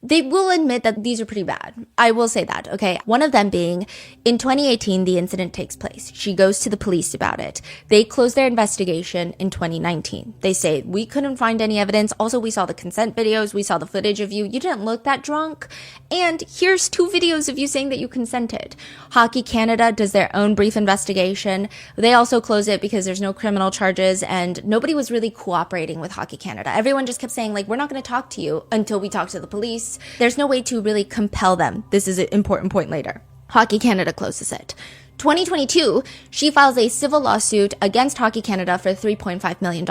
S2: they will admit that these are pretty bad. I will say that, okay? One of them being, in 2018, the incident takes place. She goes to the police about it. They close their investigation in 2019. They say, we couldn't find any evidence. Also, we saw the consent videos. We saw the footage of you. You didn't look that drunk. And here's 2 videos of you saying that you consented. Hockey Canada does their own brief investigation. They also close it because there's no criminal charges and nobody was really cooperating with Hockey Canada. Everyone just kept saying, like, we're not going to talk to you until we talk to the police. There's no way to really compel them. This is an important point later. Hockey Canada closes it. 2022, she files a civil lawsuit against Hockey Canada for $3.5 million.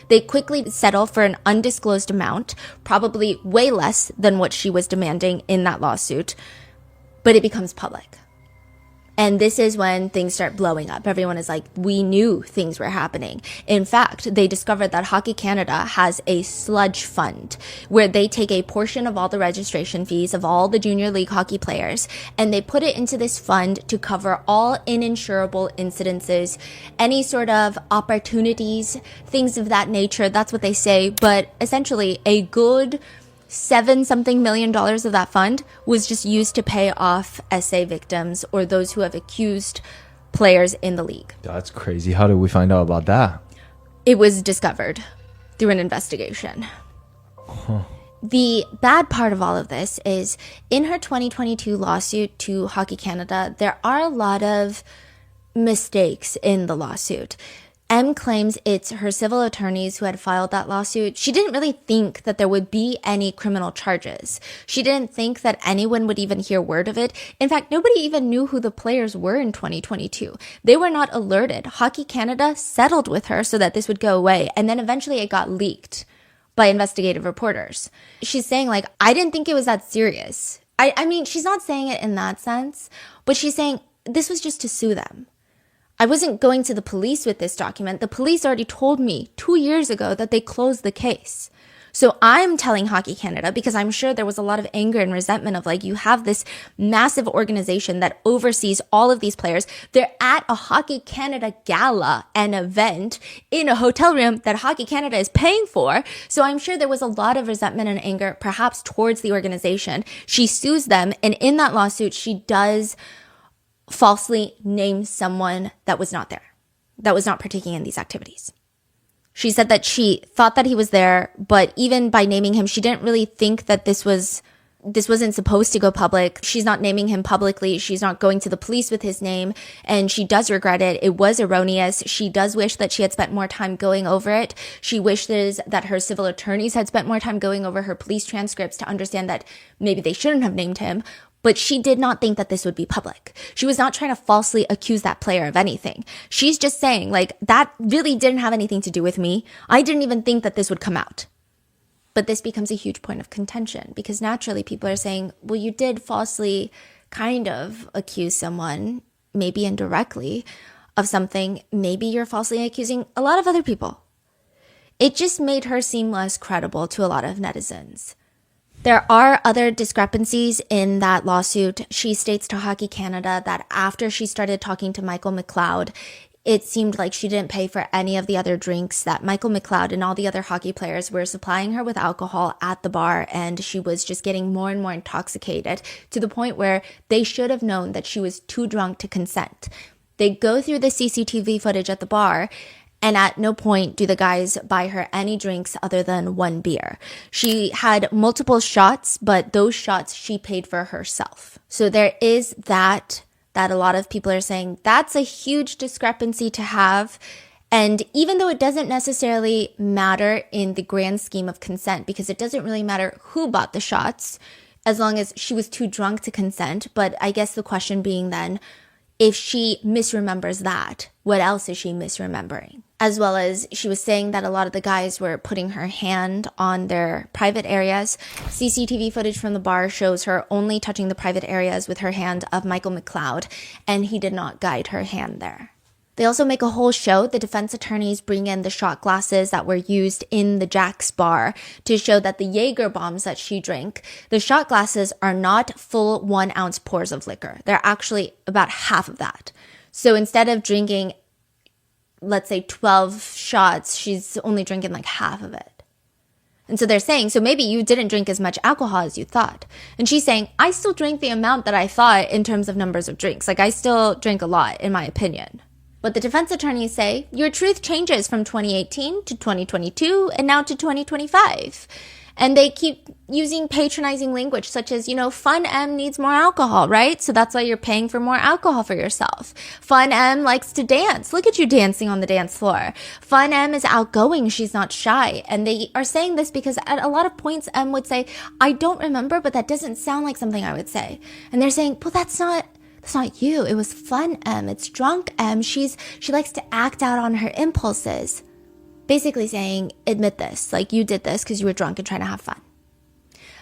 S2: They quickly settle for an undisclosed amount, probably way less than what she was demanding in that lawsuit, but it becomes public. And this is when things start blowing up. Everyone is like, we knew things were happening. In fact, they discovered that Hockey Canada has a sludge fund where they take a portion of all the registration fees of all the junior league hockey players and they put it into this fund to cover all uninsurable incidences, any sort of opportunities, things of that nature. That's what they say. But essentially, a good $7-something million of that fund was just used to pay off SA victims or those who have accused players in the league.
S1: That's crazy. How did we find out about that?
S2: It was discovered through an investigation. The bad part of all of this is in her 2022 lawsuit to Hockey Canada, there are a lot of mistakes in the lawsuit. M claims it's her civil attorneys who had filed that lawsuit. She didn't really think that there would be any criminal charges. She didn't think that anyone would even hear word of it. In fact, nobody even knew who the players were in 2022. They were not alerted. Hockey Canada settled with her so that this would go away. And then eventually it got leaked by investigative reporters. She's saying, like, I didn't think it was that serious. I mean, she's not saying it in that sense, but she's saying this was just to sue them. I wasn't going to the police with this document. The police already told me 2 years ago that they closed the case. So I'm telling Hockey Canada, because I'm sure there was a lot of anger and resentment of like, you have this massive organization that oversees all of these players. They're at a Hockey Canada gala, an event in a hotel room that Hockey Canada is paying for. So I'm sure there was a lot of resentment and anger, perhaps towards the organization. She sues them. And in that lawsuit, she does falsely name someone that was not there, that was not partaking in these activities. She said that she thought that he was there, but even by naming him, she didn't really think that this wasn't supposed to go public. She's not naming him publicly. She's not going to the police with his name, and she does regret it. It was erroneous. She does wish that she had spent more time going over it. She wishes that her civil attorneys had spent more time going over her police transcripts to understand that maybe they shouldn't have named him. But she did not think that this would be public. She was not trying to falsely accuse that player of anything. She's just saying, like, that really didn't have anything to do with me. I didn't even think that this would come out. But this becomes a huge point of contention because naturally people are saying, well, you did falsely kind of accuse someone, maybe indirectly, of something. Maybe you're falsely accusing a lot of other people. It just made her seem less credible to a lot of netizens. There are other discrepancies in that lawsuit. She states to Hockey Canada that after she started talking to Michael McLeod, it seemed like she didn't pay for any of the other drinks, that Michael McLeod and all the other hockey players were supplying her with alcohol at the bar, and she was just getting more and more intoxicated to the point where they should have known that she was too drunk to consent. They go through the CCTV footage at the bar, and at no point do the guys buy her any drinks other than one beer. She had multiple shots, but those shots she paid for herself. So there is that a lot of people are saying that's a huge discrepancy to have. And even though it doesn't necessarily matter in the grand scheme of consent, because it doesn't really matter who bought the shots, as long as she was too drunk to consent. But I guess the question being then, if she misremembers that, what else is she misremembering? As well as she was saying that a lot of the guys were putting her hand on their private areas. CCTV footage from the bar shows her only touching the private areas with her hand of Michael McLeod, and he did not guide her hand there. They also make a whole show. The defense attorneys bring in the shot glasses that were used in the Jack's bar to show that the Jaeger bombs that she drank, the shot glasses are not full 1 ounce pours of liquor. They're actually about half of that. So instead of drinking, let's say 12 shots, she's only drinking like half of it. And so they're saying, so maybe you didn't drink as much alcohol as you thought. And she's saying, I still drank the amount that I thought in terms of numbers of drinks. Like I still drink a lot in my opinion. But the defense attorneys say, your truth changes from 2018 to 2022 and now to 2025. And they keep using patronizing language such as, Fun M needs more alcohol, right? So that's why you're paying for more alcohol for yourself. Fun M likes to dance. Look at you dancing on the dance floor. Fun M is outgoing. She's not shy. And they are saying this because at a lot of points, M would say, I don't remember, but that doesn't sound like something I would say. And they're saying, well, that's not you. It was Fun M. It's drunk M. She likes to act out on her impulses. Basically saying, admit this, like you did this because you were drunk and trying to have fun.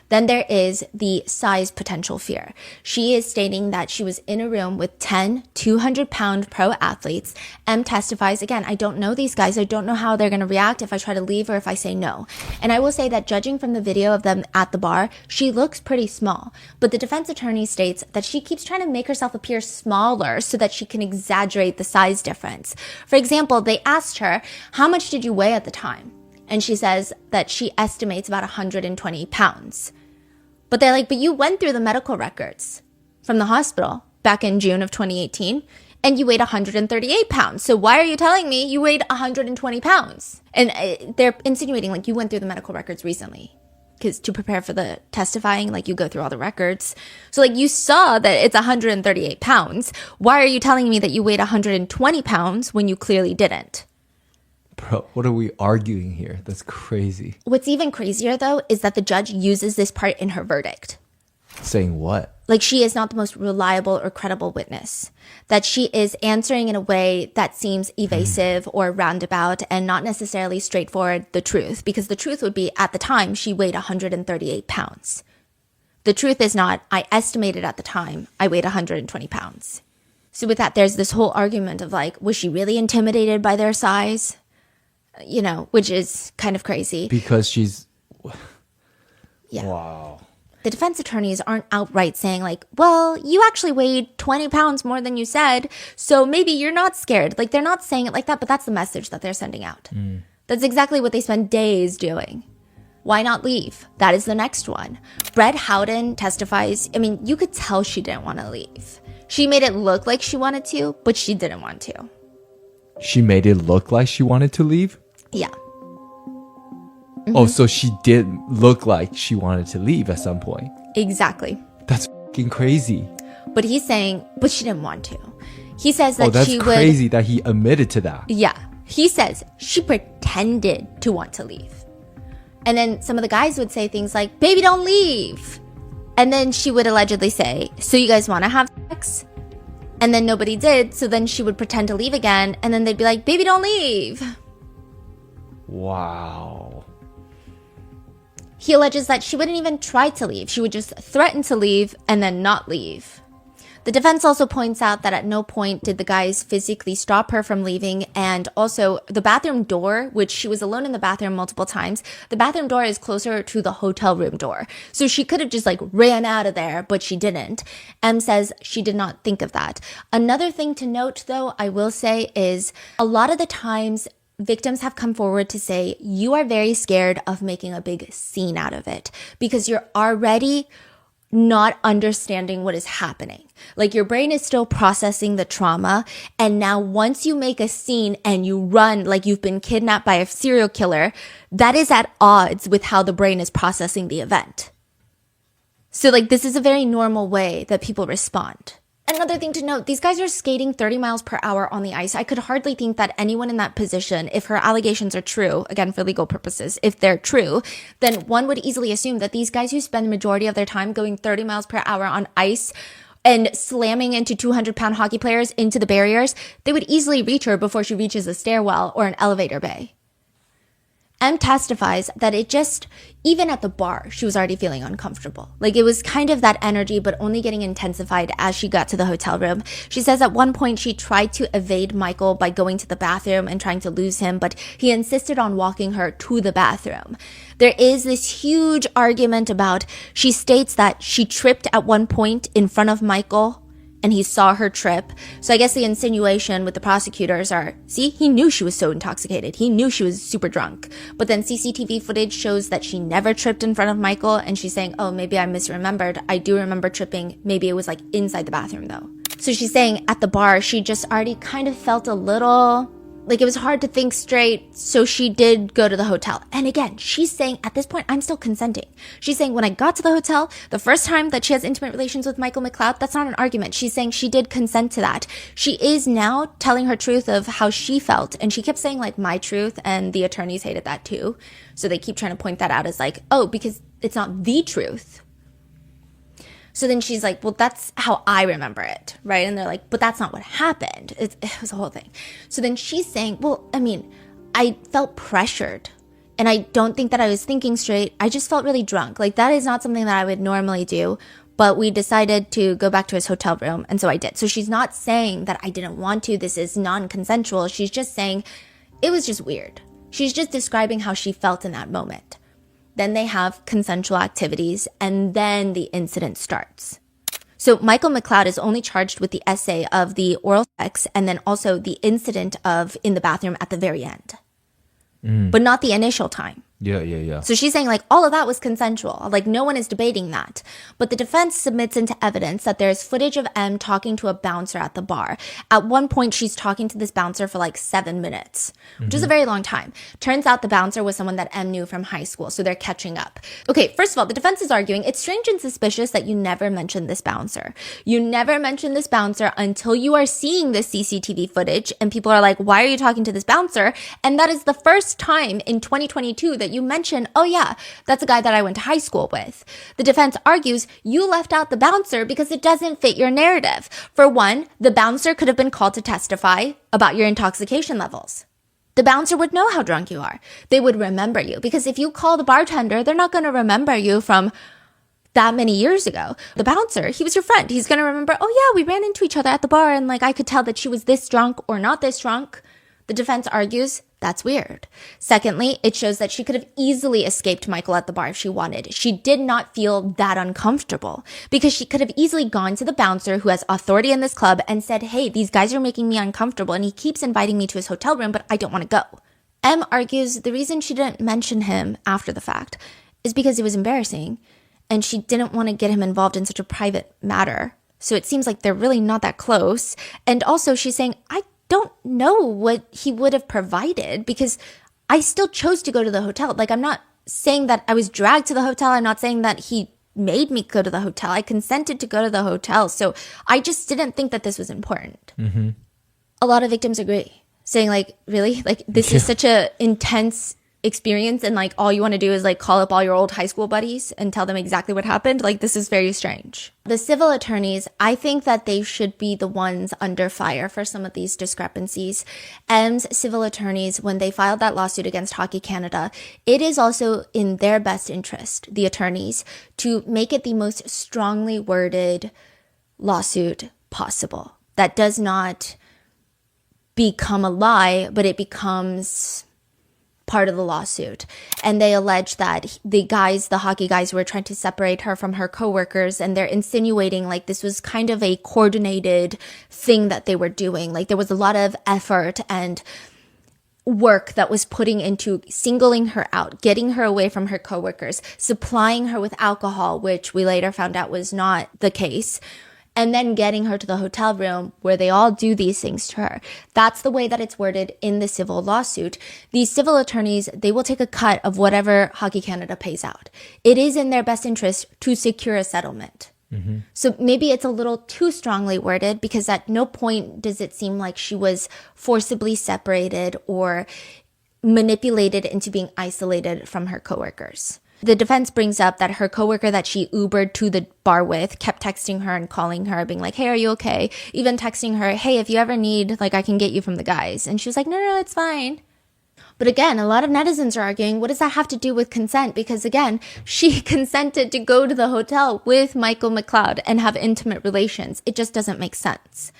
S2: Then there is the size potential fear. She is stating that she was in a room with 10 200-pound pro athletes. M testifies, again, I don't know these guys. I don't know how they're going to react if I try to leave or if I say no. And I will say that judging from the video of them at the bar, she looks pretty small. But the defense attorney states that she keeps trying to make herself appear smaller so that she can exaggerate the size difference. For example, they asked her, how much did you weigh at the time? And she says that she estimates about 120 pounds. But they're like, but you went through the medical records from the hospital back in June of 2018, and you weighed 138 pounds. So why are you telling me you weighed 120 pounds? And they're insinuating like you went through the medical records recently. Because to prepare for the testifying, like you go through all the records. So like you saw that it's 138 pounds. Why are you telling me that you weighed 120 pounds when you clearly didn't?
S1: Bro, what are we arguing here? That's crazy.
S2: What's even crazier, though, is that the judge uses this part in her verdict.
S1: Saying what?
S2: Like she is not the most reliable or credible witness. That she is answering in a way that seems evasive or roundabout and not necessarily straightforward the truth. Because the truth would be, at the time, she weighed 138 pounds. The truth is not, I estimated at the time, I weighed 120 pounds. So with that, there's this whole argument of like, was she really intimidated by their size? Which is kind of crazy.
S1: Because she's
S2: Yeah.
S1: Wow.
S2: The defense attorneys aren't outright saying like, well, you actually weighed 20 pounds more than you said, so maybe you're not scared. Like, they're not saying it like that, but that's the message that they're sending out. That's exactly what they spend days doing. Why not leave? That is the next one. Brett Howden testifies. I mean, you could tell she didn't want to leave. She made it look like she wanted to, but she didn't want to.
S1: She made it look like she wanted to leave?
S2: Yeah.
S1: Oh, so she did look like she wanted to leave at some point.
S2: Exactly.
S1: That's fucking crazy.
S2: But he's saying, but she didn't want to. He says that
S1: that's
S2: she would...
S1: crazy that he admitted to that.
S2: Yeah. He says she pretended to want to leave. And then some of the guys would say things like, baby, don't leave. And then she would allegedly say, so you guys want to have sex? And then nobody did. So then she would pretend to leave again. And then they'd be like, baby, don't leave.
S1: Wow.
S2: He alleges that she wouldn't even try to leave. She would just threaten to leave and then not leave. The defense also points out that at no point did the guys physically stop her from leaving. And also the bathroom door, which she was alone in the bathroom multiple times, the bathroom door is closer to the hotel room door. So she could have just like ran out of there, but she didn't. M says she did not think of that. Another thing to note though, I will say is a lot of the times victims have come forward to say you are very scared of making a big scene out of it because you're already not understanding what is happening. Like your brain is still processing the trauma. And now once you make a scene and you run like you've been kidnapped by a serial killer, that is at odds with how the brain is processing the event. So like this is a very normal way that people respond. Another thing to note, these guys are skating 30 miles per hour on the ice. I could hardly think that anyone in that position, if her allegations are true, again, for legal purposes, if they're true, then one would easily assume that these guys who spend the majority of their time going 30 miles per hour on ice and slamming into 200-pound hockey players into the barriers, they would easily reach her before she reaches a stairwell or an elevator bay. M testifies that it just, even at the bar, she was already feeling uncomfortable. Like it was kind of that energy, but only getting intensified as she got to the hotel room. She says at one point she tried to evade Michael by going to the bathroom and trying to lose him, but he insisted on walking her to the bathroom. There is this huge argument about, she states that she tripped at one point in front of Michael and he saw her trip. So I guess the insinuation with the prosecutors are, see, he knew she was so intoxicated. He knew she was super drunk. But then CCTV footage shows that she never tripped in front of Michael. And she's saying, oh, maybe I misremembered. I do remember tripping. Maybe it was like inside the bathroom though. So she's saying at the bar, she just already kind of felt a little like it was hard to think straight, so she did go to the hotel. And again, she's saying, at this point, I'm still consenting. She's saying, when I got to the hotel, the first time that she has intimate relations with Michael McLeod, that's not an argument. She's saying she did consent to that. She is now telling her truth of how she felt. And she kept saying, like, my truth, and the attorneys hated that too. So they keep trying to point that out as like, oh, because it's not the truth. So then she's like, well, that's how I remember it, right? And they're like, but that's not what happened. It was a whole thing. So then she's saying, well, I mean, I felt pressured and I don't think that I was thinking straight. I just felt really drunk. Like that is not something that I would normally do, but we decided to go back to his hotel room. And so I did. So she's not saying that I didn't want to. This is non-consensual. She's just saying it was just weird. She's just describing how she felt in that moment. Then they have consensual activities, and then the incident starts. So Michael McLeod is only charged with the essay of the oral sex and then also the incident of in the bathroom at the very end, but not the initial time.
S1: Yeah.
S2: So she's saying like all of that was consensual. Like no one is debating that. But the defense submits into evidence that there's footage of M talking to a bouncer at the bar. At one point, she's talking to this bouncer for like 7 minutes, which is a very long time. Turns out the bouncer was someone that M knew from high school. So they're catching up. Okay, first of all, the defense is arguing it's strange and suspicious that you never mentioned this bouncer. You never mentioned this bouncer until you are seeing this CCTV footage and people are like, why are you talking to this bouncer? And that is the first time in 2022 that you mention, oh yeah, that's a guy that I went to high school with. The defense argues you left out the bouncer because it doesn't fit your narrative. For one, the bouncer could have been called to testify about your intoxication levels. The bouncer would know how drunk you are. They would remember you because if you call the bartender, they're not going to remember you from that many years ago. The bouncer, he was your friend. He's going to remember, oh yeah, we ran into each other at the bar and like I could tell that she was this drunk or not this drunk. The defense argues That's weird. Secondly, it shows that she could have easily escaped Michael at the bar if she wanted. She did not feel that uncomfortable because she could have easily gone to the bouncer who has authority in this club and said, hey, these guys are making me uncomfortable and he keeps inviting me to his hotel room, but I don't want to go. Em argues the reason she didn't mention him after the fact is because it was embarrassing and she didn't want to get him involved in such a private matter. So it seems like they're really not that close. And also she's saying, I don't know what he would have provided because I still chose to go to the hotel. Like, I'm not saying that I was dragged to the hotel. I'm not saying that he made me go to the hotel. I consented to go to the hotel. So I just didn't think that this was important.
S1: Mm-hmm.
S2: A lot of victims agree, saying like, really? Like, this is such a intense experience and like all you want to do is like call up all your old high school buddies and tell them exactly what happened. Like, this is very strange. The civil attorneys, I think that they should be the ones under fire for some of these discrepancies. M's civil attorneys, when they filed that lawsuit against Hockey Canada, it is also in their best interest, the attorneys, to make it the most strongly worded lawsuit possible. That does not become a lie, but it becomes part of the lawsuit. And they allege that the hockey guys were trying to separate her from her coworkers, and they're insinuating like this was kind of a coordinated thing that they were doing. Like, there was a lot of effort and work that was putting into singling her out, getting her away from her coworkers, supplying her with alcohol, which we later found out was not the case, and then getting her to the hotel room where they all do these things to her. That's the way that it's worded in the civil lawsuit. These civil attorneys, they will take a cut of whatever Hockey Canada pays out. It is in their best interest to secure a settlement. Mm-hmm. So maybe it's a little too strongly worded because at no point does it seem like she was forcibly separated or manipulated into being isolated from her coworkers. The defense brings up that her coworker that she Ubered to the bar with kept texting her and calling her, being like, hey, are you okay? Even texting her, hey, if you ever need, like, I can get you from the guys. And she was like, no, it's fine. But again, a lot of netizens are arguing, what does that have to do with consent? Because again, she consented to go to the hotel with Michael McLeod and have intimate relations. It just doesn't make sense.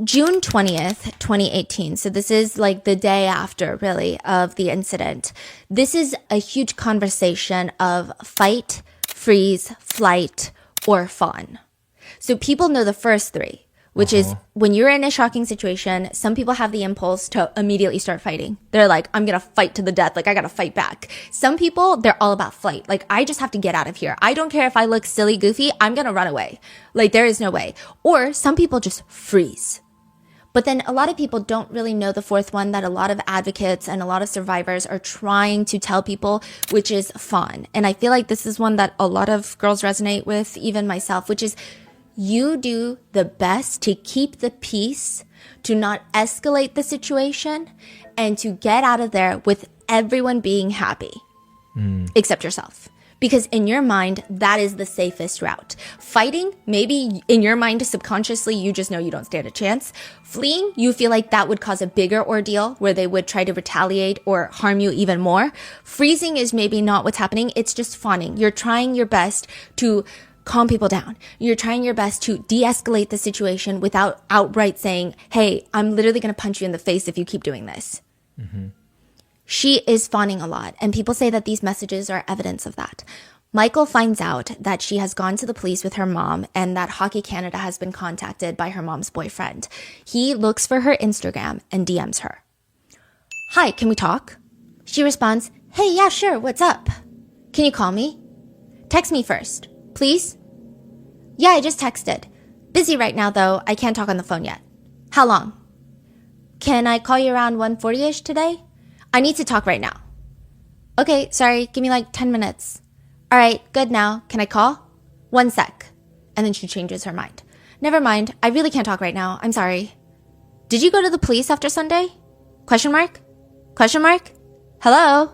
S2: June 20th, 2018. So this is like the day after, really, of the incident. This is a huge conversation of fight, freeze, flight, or fawn. So people know the first three, which is when you're in a shocking situation, some people have the impulse to immediately start fighting. They're like, I'm going to fight to the death. Like, I got to fight back. Some people, they're all about flight. Like, I just have to get out of here. I don't care if I look silly, goofy. I'm going to run away. Like, there is no way. Or some people just freeze. But then a lot of people don't really know the fourth one that a lot of advocates and a lot of survivors are trying to tell people, which is fawn. And I feel like this is one that a lot of girls resonate with, even myself, which is you do the best to keep the peace, to not escalate the situation, and to get out of there with everyone being happy, except yourself. Because in your mind, that is the safest route. Fighting, maybe in your mind, subconsciously, you just know you don't stand a chance. Fleeing, you feel like that would cause a bigger ordeal where they would try to retaliate or harm you even more. Freezing is maybe not what's happening. It's just fawning. You're trying your best to calm people down. You're trying your best to de-escalate the situation without outright saying, hey, I'm literally going to punch you in the face if you keep doing this. Mm-hmm. She is fawning a lot, and people say that these messages are evidence of that. Michael finds out that she has gone to the police with her mom and that Hockey Canada has been contacted by her mom's boyfriend. He looks for her Instagram and DMs her. Hi, can we talk? She responds, hey, yeah, sure, what's up? Can you call me? Text me first, please. Yeah, I just texted. Busy right now, though. I can't talk on the phone yet. How long? Can I call you around 1:40-ish today? I need to talk right now. Okay, sorry, give me like 10 minutes. All right, good now. Can I call? 1 sec. And then she changes her mind. Never mind, I really can't talk right now. I'm sorry. Did you go to the police after Sunday? Question mark? Question mark? Hello?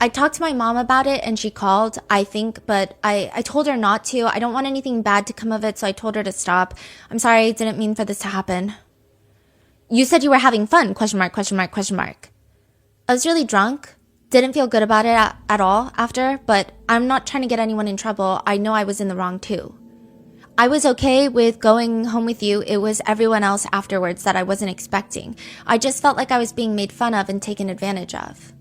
S2: I talked to my mom about it and she called, I think, but I told her not to. I don't want anything bad to come of it, so I told her to stop. I'm sorry, I didn't mean for this to happen. You said you were having fun? Question mark, question mark, question mark. I was really drunk. Didn't feel good about it at all after, but I'm not trying to get anyone in trouble. I know I was in the wrong too. I was okay with going home with you. It was everyone else afterwards that I wasn't expecting. I just felt like I was being made fun of and taken advantage of.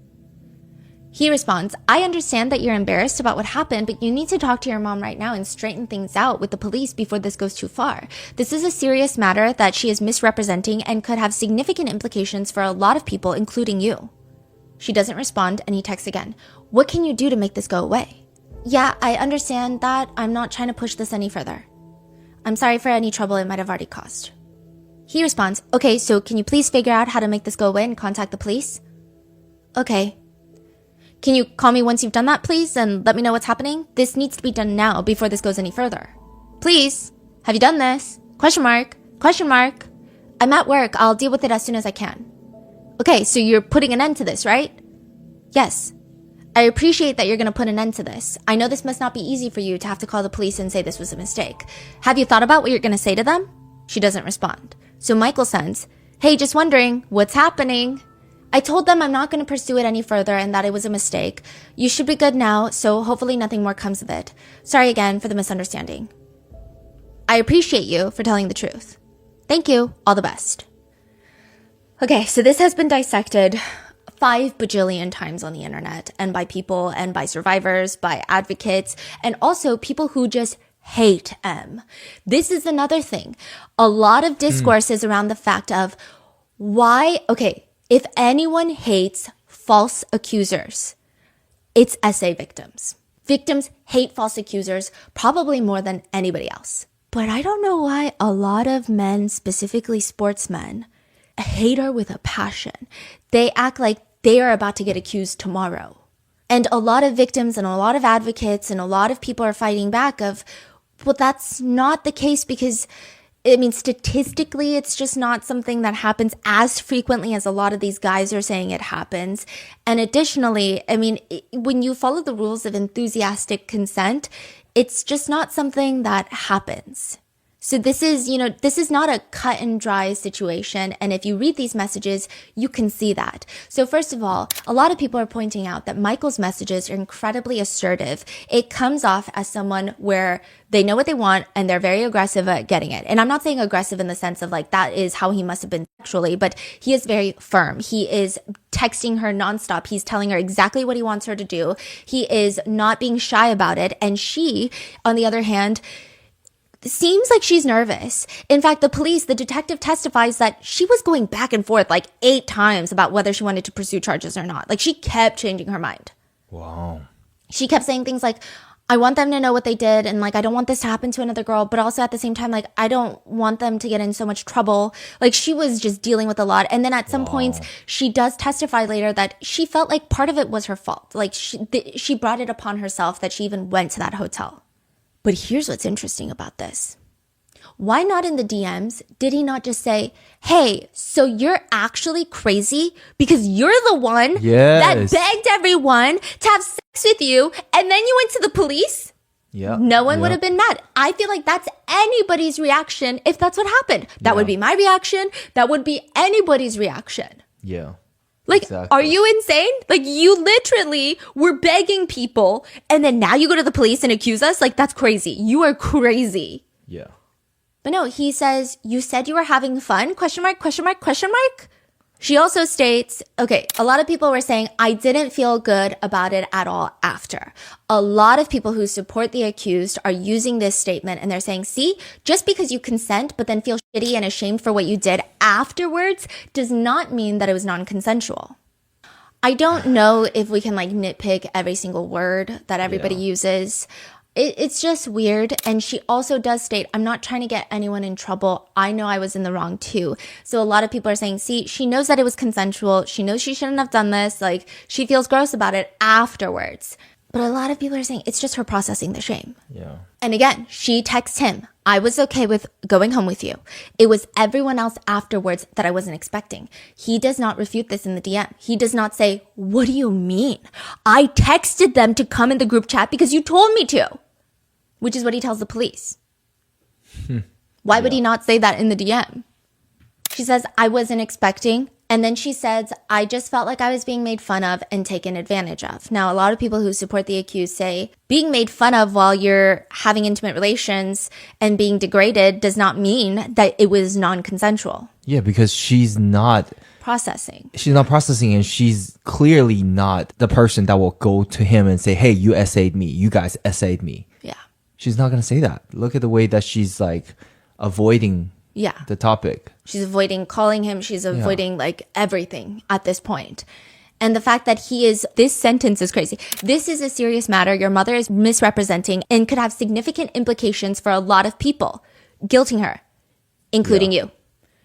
S2: He responds, I understand that you're embarrassed about what happened, but you need to talk to your mom right now and straighten things out with the police before this goes too far. This is a serious matter that she is misrepresenting and could have significant implications for a lot of people, including you. She doesn't respond, and he texts again. What can you do to make this go away? Yeah, I understand that. I'm not trying to push this any further. I'm sorry for any trouble it might have already caused. He responds, okay, so can you please figure out how to make this go away and contact the police? Okay. Can you call me once you've done that, please, and let me know what's happening? This needs to be done now before this goes any further. Please, have you done this? Question mark. Question mark. I'm at work. I'll deal with it as soon as I can. Okay, so you're putting an end to this, right? Yes. I appreciate that you're going to put an end to this. I know this must not be easy for you to have to call the police and say this was a mistake. Have you thought about what you're going to say to them? She doesn't respond. So Michael sends, hey, just wondering, what's happening? I told them I'm not going to pursue it any further and that it was a mistake. You should be good now, so hopefully nothing more comes of it. Sorry again for the misunderstanding. I appreciate you for telling the truth. Thank you. All the best. Okay, so this has been dissected 5 bajillion times on the internet, and by people and by survivors, by advocates, and also people who just hate M. This is another thing. A lot of discourse is around the fact of why, okay, if anyone hates false accusers, it's SA victims. Victims hate false accusers probably more than anybody else. But I don't know why a lot of men, specifically sportsmen, hate her with a passion. They act like they are about to get accused tomorrow. And a lot of victims and a lot of advocates and a lot of people are fighting back of, well, that's not the case because I mean, statistically, it's just not something that happens as frequently as a lot of these guys are saying it happens. And additionally, I mean, when you follow the rules of enthusiastic consent, it's just not something that happens. So this is, this is not a cut and dry situation. And if you read these messages, you can see that. So first of all, a lot of people are pointing out that Michael's messages are incredibly assertive. It comes off as someone where they know what they want and they're very aggressive at getting it. And I'm not saying aggressive in the sense of like that is how he must have been sexually, but he is very firm. He is texting her nonstop. He's telling her exactly what he wants her to do. He is not being shy about it. And she, on the other hand, seems like she's nervous. In fact, the detective testifies that she was going back and forth like 8 times about whether she wanted to pursue charges or not. Like she kept changing her mind.
S1: Wow.
S2: She kept saying things like, I want them to know what they did. And like, I don't want this to happen to another girl. But also at the same time, like, I don't want them to get in so much trouble. Like she was just dealing with a lot. And then at some points, she does testify later that she felt like part of it was her fault. Like she brought it upon herself that she even went to that hotel. But here's what's interesting about this. Why not in the DMs did he not just say, hey, so you're actually crazy because you're the one that begged everyone to have sex with you and then you went to the police?
S1: Yeah.
S2: No one would have been mad. I feel like that's anybody's reaction if that's what happened. That would be my reaction. That would be anybody's reaction.
S1: Yeah.
S2: Like,
S1: exactly.
S2: Are you insane? Like, you literally were begging people, and then now you go to the police and accuse us? Like, that's crazy. You are crazy.
S1: Yeah.
S2: But no, he says, you said you were having fun? Question mark, question mark, question mark? She also states, okay, a lot of people were saying, I didn't feel good about it at all after. A lot of people who support the accused are using this statement and they're saying, see, just because you consent but then feel shitty and ashamed for what you did afterwards does not mean that it was non-consensual. I don't know if we can like nitpick every single word that everybody uses. It's just weird. And she also does state, I'm not trying to get anyone in trouble. I know I was in the wrong too. So a lot of people are saying, see, she knows that it was consensual. She knows she shouldn't have done this. Like she feels gross about it afterwards. But a lot of people are saying it's just her processing the shame.
S1: Yeah.
S2: And again, she texts him, I was okay with going home with you. It was everyone else afterwards that I wasn't expecting. He does not refute this in the DM. He does not say, what do you mean? I texted them to come in the group chat because you told me to. Which is what he tells the police. Why would he not say that in the DM? She says, I wasn't expecting And then she says, I just felt like I was being made fun of and taken advantage of. Now, a lot of people who support the accused say being made fun of while you're having intimate relations and being degraded does not mean that it was non-consensual.
S1: Yeah, because she's not
S2: processing.
S1: She's not processing, and she's clearly not the person that will go to him and say, hey, you essayed me. You guys essayed me.
S2: Yeah.
S1: She's not going to say that. Look at the way that she's like avoiding the topic.
S2: She's avoiding calling him. She's avoiding like everything at this point. And the fact that this sentence is crazy. This is a serious matter your mother is misrepresenting and could have significant implications for a lot of people, guilting her, including you.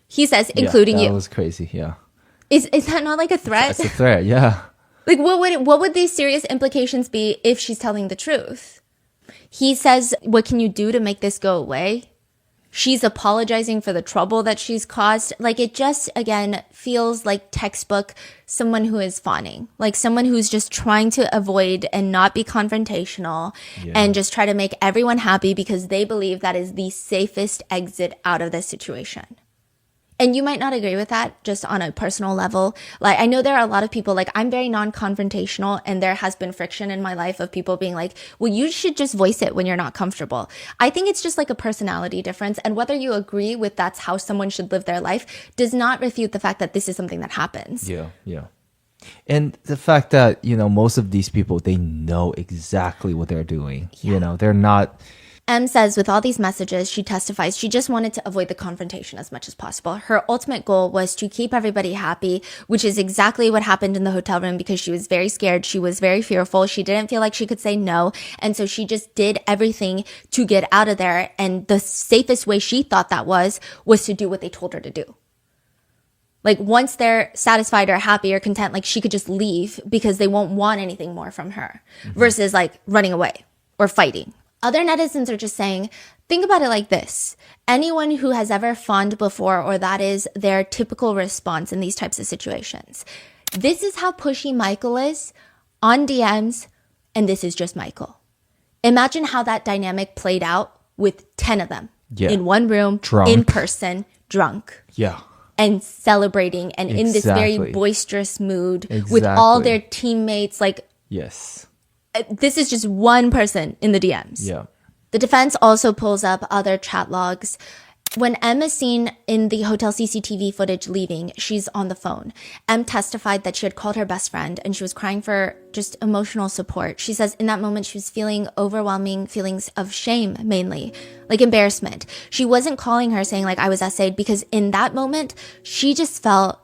S2: He says, including you.
S1: That was crazy, yeah.
S2: Is that not like a threat?
S1: That's a threat, yeah.
S2: Like, what would these serious implications be if she's telling the truth? He says, what can you do to make this go away? She's apologizing for the trouble that she's caused. Like, it just, again, feels like textbook someone who is fawning. Like someone who's just trying to avoid and not be confrontational and just try to make everyone happy because they believe that is the safest exit out of this situation. And you might not agree with that just on a personal level. Like, I know there are a lot of people, like, I'm very non-confrontational, and there has been friction in my life of people being like, well, you should just voice it when you're not comfortable. I think it's just like a personality difference. And whether you agree with that's how someone should live their life does not refute the fact that this is something that happens.
S1: Yeah, yeah. And the fact that, most of these people, they know exactly what they're doing. Yeah. They're not...
S2: M says with all these messages, she testifies she just wanted to avoid the confrontation as much as possible. Her ultimate goal was to keep everybody happy, which is exactly what happened in the hotel room because she was very scared. She was very fearful. She didn't feel like she could say no. And so she just did everything to get out of there. And the safest way she thought that was to do what they told her to do. Like once they're satisfied or happy or content, like she could just leave because they won't want anything more from her versus like running away or fighting. Other netizens are just saying, think about it like this. Anyone who has ever fawned before, or that is their typical response in these types of situations. This is how pushy Michael is on DMs, and this is just Michael. Imagine how that dynamic played out with 10 of them in one room,
S1: drunk.
S2: In person, drunk.
S1: Yeah.
S2: And celebrating and in this very boisterous mood with all their teammates. Like,
S1: yes.
S2: This is just one person in the DMs.
S1: Yeah.
S2: The defense also pulls up other chat logs. When M is seen in the hotel CCTV footage leaving, she's on the phone. M testified that she had called her best friend and she was crying for just emotional support. She says in that moment she was feeling overwhelming feelings of shame, mainly, like embarrassment. She wasn't calling her saying like I was essayed because in that moment she just felt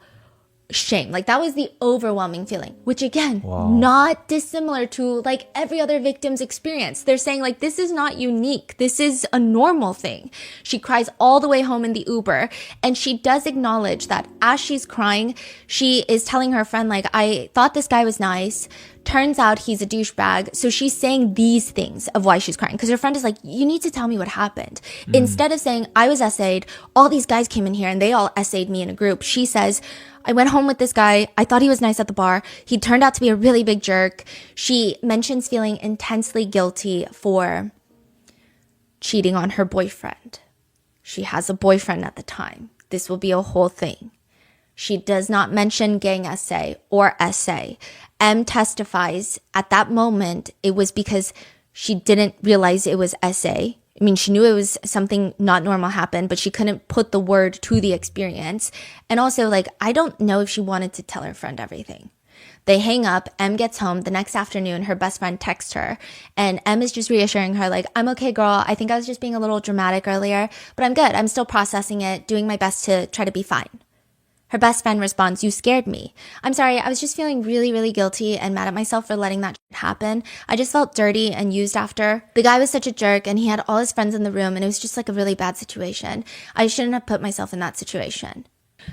S2: shame. Like that was the overwhelming feeling, which again, not dissimilar to like every other victim's experience. They're saying like, this is not unique. This is a normal thing. She cries all the way home in the Uber. And she does acknowledge that as she's crying, she is telling her friend, like, I thought this guy was nice. Turns out he's a douchebag. So she's saying these things of why she's crying. Because her friend is like, you need to tell me what happened. Instead of saying, I was essayed, all these guys came in here and they all essayed me in a group. She says, I went home with this guy. I thought he was nice at the bar. He turned out to be a really big jerk. She mentions feeling intensely guilty for cheating on her boyfriend. She has a boyfriend at the time. This will be a whole thing. She does not mention gang essay or essay. M testifies at that moment it was because she didn't realize it was essay. I mean, she knew it was something not normal happened, but she couldn't put the word to the experience. And also, like, I don't know if she wanted to tell her friend everything. They hang up. M gets home. The next afternoon, her best friend texts her. And M is just reassuring her, like, I'm okay, girl. I think I was just being a little dramatic earlier, but I'm good. I'm still processing it, doing my best to try to be fine. Her best friend responds, you scared me. I'm sorry, I was just feeling really, really guilty and mad at myself for letting that happen. I just felt dirty and used after. The guy was such a jerk and he had all his friends in the room and it was just like a really bad situation. I shouldn't have put myself in that situation.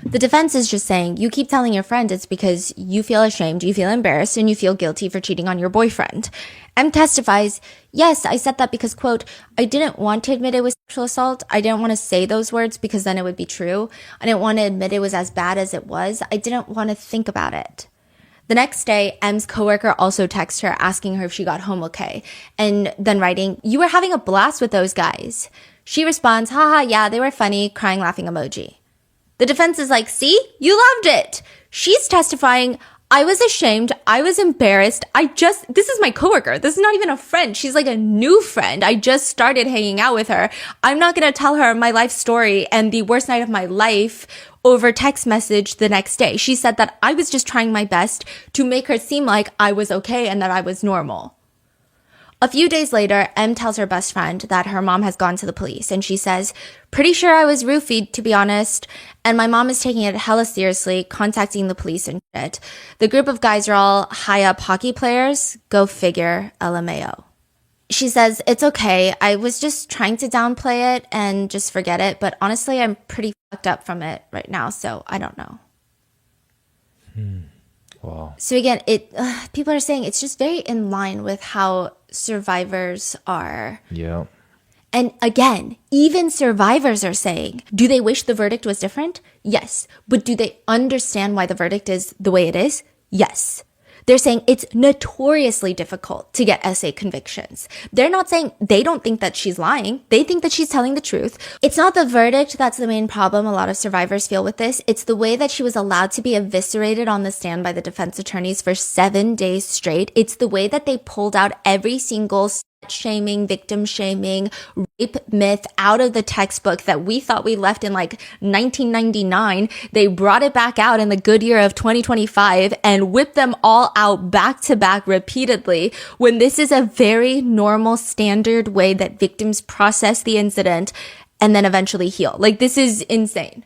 S2: The defense is just saying, you keep telling your friend it's because you feel ashamed, you feel embarrassed, and you feel guilty for cheating on your boyfriend. M testifies, yes, I said that because, quote, I didn't want to admit it was sexual assault. I didn't want to say those words because then it would be true. I didn't want to admit it was as bad as it was. I didn't want to think about it. The next day, M's coworker also texts her asking her if she got home okay, and then writing, you were having a blast with those guys. She responds, haha, yeah, they were funny, crying, laughing emoji. The defense is like, see, you loved it. She's testifying, I was ashamed. I was embarrassed. This is my coworker. This is not even a friend. She's like a new friend. I just started hanging out with her. I'm not going to tell her my life story and the worst night of my life over text message the next day. She said that I was just trying my best to make her seem like I was okay and that I was normal. A few days later, Em tells her best friend that her mom has gone to the police, and she says, pretty sure I was roofied, to be honest, and my mom is taking it hella seriously, contacting the police and shit. The group of guys are all high-up hockey players. Go figure, LMAO. She says, it's okay, I was just trying to downplay it and just forget it, but honestly, I'm pretty fucked up from it right now, so I don't know.
S1: Wow.
S2: So again, people are saying it's just very in line with how survivors are.
S1: Yeah.
S2: And again, even survivors are saying, do they wish the verdict was different? Yes. But do they understand why the verdict is the way it is? Yes. They're saying it's notoriously difficult to get essay convictions. They're not saying they don't think that she's lying. They think that she's telling the truth. It's not the verdict that's the main problem a lot of survivors feel with this. It's the way that she was allowed to be eviscerated on the stand by the defense attorneys for 7 days straight. It's the way that they pulled out every single shaming, victim shaming, rape myth out of the textbook that we thought we left in like 1999. They brought it back out in the good year of 2025 and whipped them all out back to back repeatedly when this is a very normal standard way that victims process the incident and then eventually heal. Like, this is insane.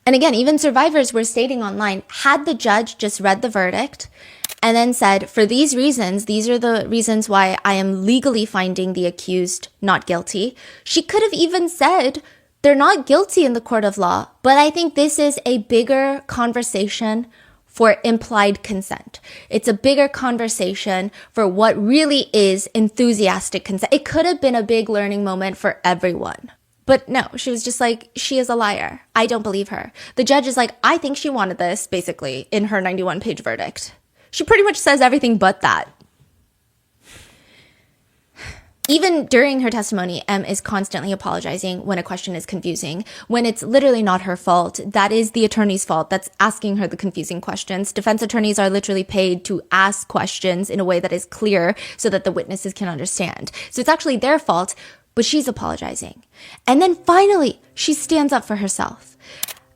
S2: And again, even survivors were stating online, had the judge just read the verdict and then said, for these reasons, these are the reasons why I am legally finding the accused not guilty. She could have even said, they're not guilty in the court of law. But I think this is a bigger conversation for implied consent. It's a bigger conversation for what really is enthusiastic consent. It could have been a big learning moment for everyone. But no, she was just like, she is a liar. I don't believe her. The judge is like, I think she wanted this, basically, in her 91-page verdict. She pretty much says everything but that. Even during her testimony, Em is constantly apologizing when a question is confusing, when it's literally not her fault. That is the attorney's fault that's asking her the confusing questions. Defense attorneys are literally paid to ask questions in a way that is clear so that the witnesses can understand. So it's actually their fault, but she's apologizing. And then finally, she stands up for herself.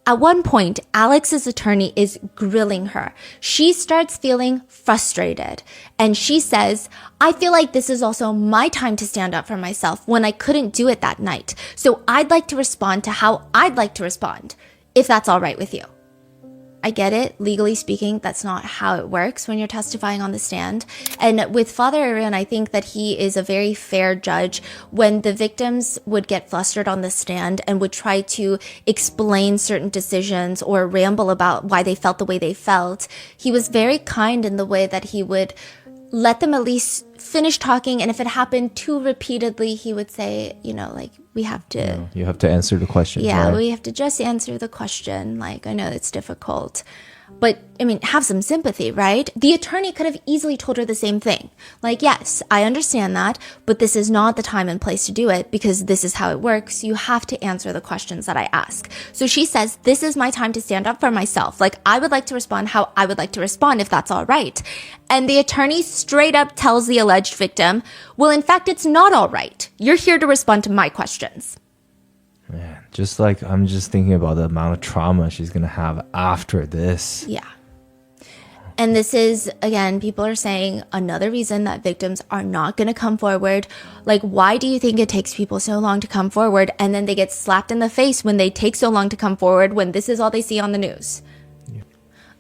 S2: At one point, Alex's attorney is grilling her. She starts feeling frustrated and she says, I feel like this is also my time to stand up for myself when I couldn't do it that night. So I'd like to respond to how I'd like to respond, if that's all right with you. I get it. Legally speaking, that's not how it works when you're testifying on the stand. And with Father Arun, I think that he is a very fair judge. When the victims would get flustered on the stand and would try to explain certain decisions or ramble about why they felt the way they felt, he was very kind in the way that he would let them at least finish talking. And if it happened too repeatedly, he would say, like, we have to...
S1: You have to answer the question.
S2: Yeah,
S1: right?
S2: We have to just answer the question. Like, I know it's difficult. But, have some sympathy, right? The attorney could have easily told her the same thing. Like, yes, I understand that, but this is not the time and place to do it because this is how it works. You have to answer the questions that I ask. So she says, this is my time to stand up for myself. Like, I would like to respond how I would like to respond if that's all right. And the attorney straight up tells the alleged victim, well, in fact, it's not all right. You're here to respond to my questions.
S1: Man, just like I'm just thinking about the amount of trauma she's going to have after this.
S2: Yeah. And this is, again, people are saying another reason that victims are not going to come forward. Like, why do you think it takes people so long to come forward? And then they get slapped in the face when they take so long to come forward when this is all they see on the news.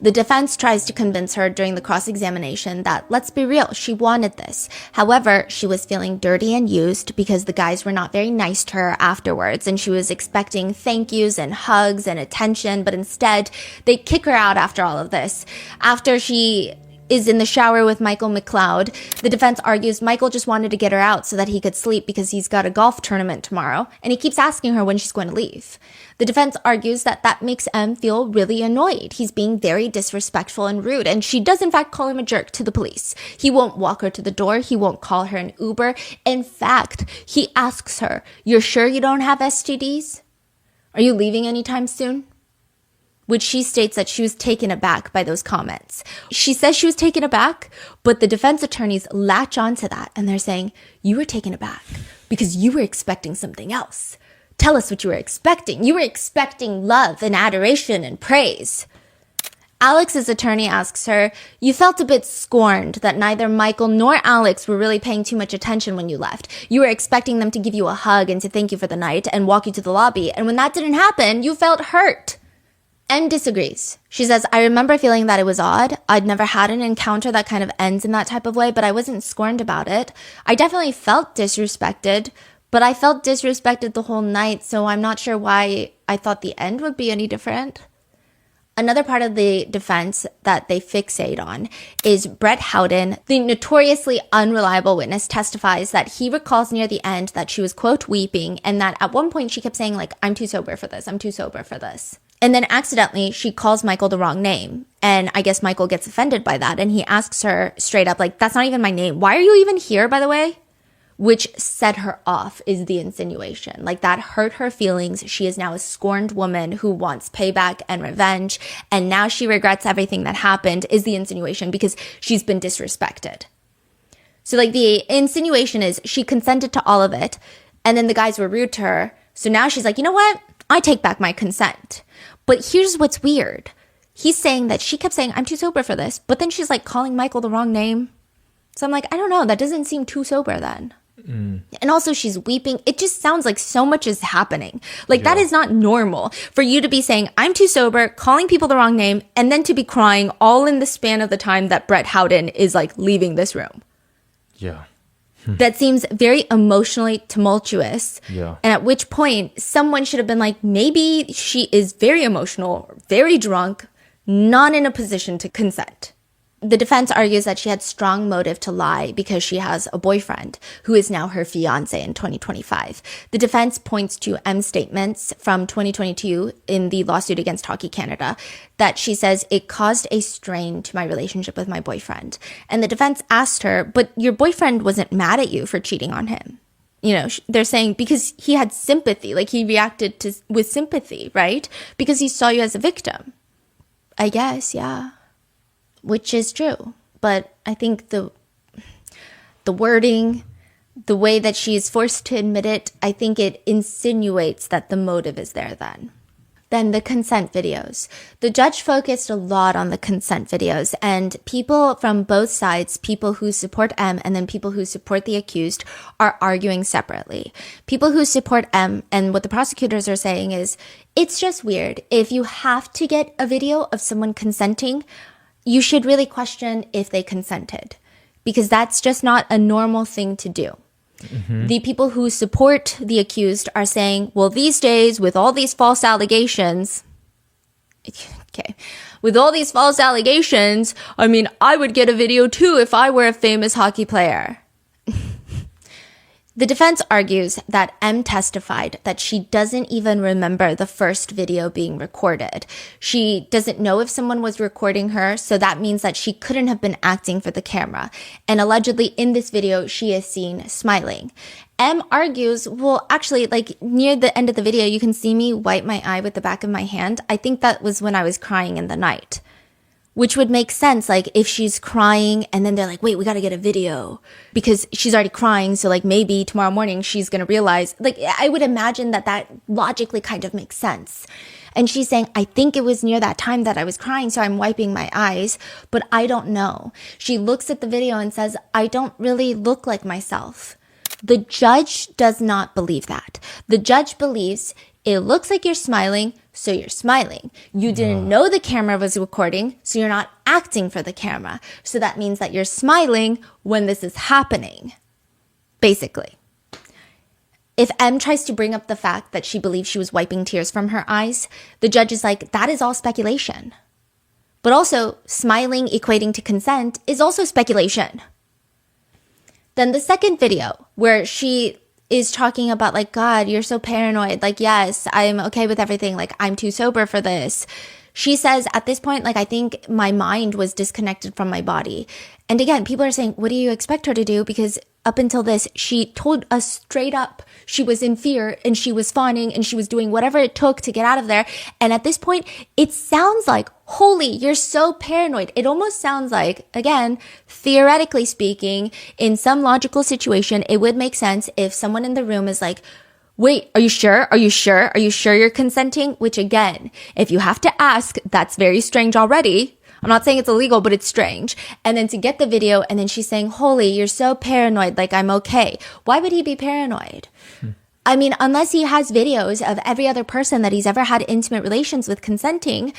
S2: The defense tries to convince her during the cross-examination that, let's be real, she wanted this. However, she was feeling dirty and used because the guys were not very nice to her afterwards, and she was expecting thank yous and hugs and attention, but instead, they kick her out after all of this. After she is in the shower with Michael McLeod, the defense argues Michael just wanted to get her out so that he could sleep because he's got a golf tournament tomorrow, and he keeps asking her when she's going to leave. The defense argues that that makes Em feel really annoyed. He's being very disrespectful and rude, and she does in fact call him a jerk to the police. He won't walk her to the door. He won't call her an Uber. In fact, he asks her, you're sure you don't have STDs? Are you leaving anytime soon? which she states that she was taken aback by those comments. She says she was taken aback, but the defense attorneys latch onto that and they're saying, you were taken aback because you were expecting something else. Tell us what you were expecting. You were expecting love and adoration and praise. Alex's attorney asks her, you felt a bit scorned that neither Michael nor Alex were really paying too much attention when you left. You were expecting them to give you a hug and to thank you for the night and walk you to the lobby. And when that didn't happen, you felt hurt. Em disagrees. She says, I remember feeling that it was odd. I'd never had an encounter that kind of ends in that type of way, but I wasn't scorned about it. I definitely felt disrespected, but I felt disrespected the whole night, so I'm not sure why I thought the end would be any different. Another part of the defense that they fixate on is Brett Howden, the notoriously unreliable witness, testifies that he recalls near the end that she was, quote, weeping, and that at one point she kept saying, like, I'm too sober for this, I'm too sober for this. And then accidentally, she calls Michael the wrong name. And I guess Michael gets offended by that, and he asks her straight up, like, that's not even my name. Why are you even here, by the way? Which set her off is the insinuation. Like, that hurt her feelings. She is now a scorned woman who wants payback and revenge. And now she regrets everything that happened is the insinuation because she's been disrespected. So like the insinuation is she consented to all of it. And then the guys were rude to her. So now she's like, you know what? I take back my consent. But here's what's weird. He's saying that she kept saying, I'm too sober for this. But then she's like calling Michael the wrong name. So I'm like, I don't know. That doesn't seem too sober then. And also she's weeping. It just sounds like so much is happening. Like that is not normal for you to be saying, I'm too sober, calling people the wrong name, and then to be crying all in the span of the time that Brett Howden is like leaving this room.
S1: Yeah.
S2: That seems very emotionally tumultuous.
S1: Yeah.
S2: And at which point someone should have been like, maybe she is very emotional, very drunk, not in a position to consent. The defense argues that she had strong motive to lie because she has a boyfriend who is now her fiance in 2025. The defense points to M's statements from 2022 in the lawsuit against Hockey Canada that she says it caused a strain to my relationship with my boyfriend. And the defense asked her, but your boyfriend wasn't mad at you for cheating on him. You know, they're saying because he had sympathy, like he reacted with sympathy, right? Because he saw you as a victim. I guess, yeah. Which is true. But I think the wording, the way that she is forced to admit it, I think it insinuates that the motive is there then. Then the consent videos. The judge focused a lot on the consent videos, and people from both sides, people who support M and then people who support the accused, are arguing separately. People who support M and what the prosecutors are saying is, it's just weird. If you have to get a video of someone consenting, you should really question if they consented, because that's just not a normal thing to do. Mm-hmm. The people who support the accused are saying, well, these days with all these false allegations, with all these false allegations, I mean, I would get a video too if I were a famous hockey player. The defense argues that M testified that she doesn't even remember the first video being recorded. She doesn't know if someone was recording her, so that means that she couldn't have been acting for the camera. And allegedly in this video, she is seen smiling. M argues, well, actually, like near the end of the video, you can see me wipe my eye with the back of my hand. I think that was when I was crying in the night. Which would make sense, like, if she's crying and then they're like, wait, we gotta get a video because she's already crying, so, like, maybe tomorrow morning she's gonna realize, like, I would imagine that logically kind of makes sense. And she's saying, I think it was near that time that I was crying, so I'm wiping my eyes, but I don't know. She looks at the video and says, I don't really look like myself. The judge does not believe that. The judge believes it looks like you're smiling, so you're smiling. You didn't know the camera was recording, so you're not acting for the camera. So that means that you're smiling when this is happening, basically. If M tries to bring up the fact that she believes she was wiping tears from her eyes, the judge is like, that is all speculation. But also, smiling equating to consent is also speculation. Then the second video, where she is talking about, like, God, you're so paranoid. Like, yes, I'm okay with everything. Like, I'm too sober for this. She says at this point, like, I think my mind was disconnected from my body. And again, people are saying, what do you expect her to do? Because up until this, she told us straight up she was in fear and she was fawning and she was doing whatever it took to get out of there. And at this point, it sounds like, holy, you're so paranoid. It almost sounds like, again, theoretically speaking, in some logical situation, it would make sense if someone in the room is like, wait, are you sure? Are you sure? Are you sure you're consenting? Which again, if you have to ask, that's very strange already. I'm not saying it's illegal, but it's strange. And then to get the video, and then she's saying, holy, you're so paranoid, like I'm okay. Why would he be paranoid? I mean, unless he has videos of every other person that he's ever had intimate relations with consenting,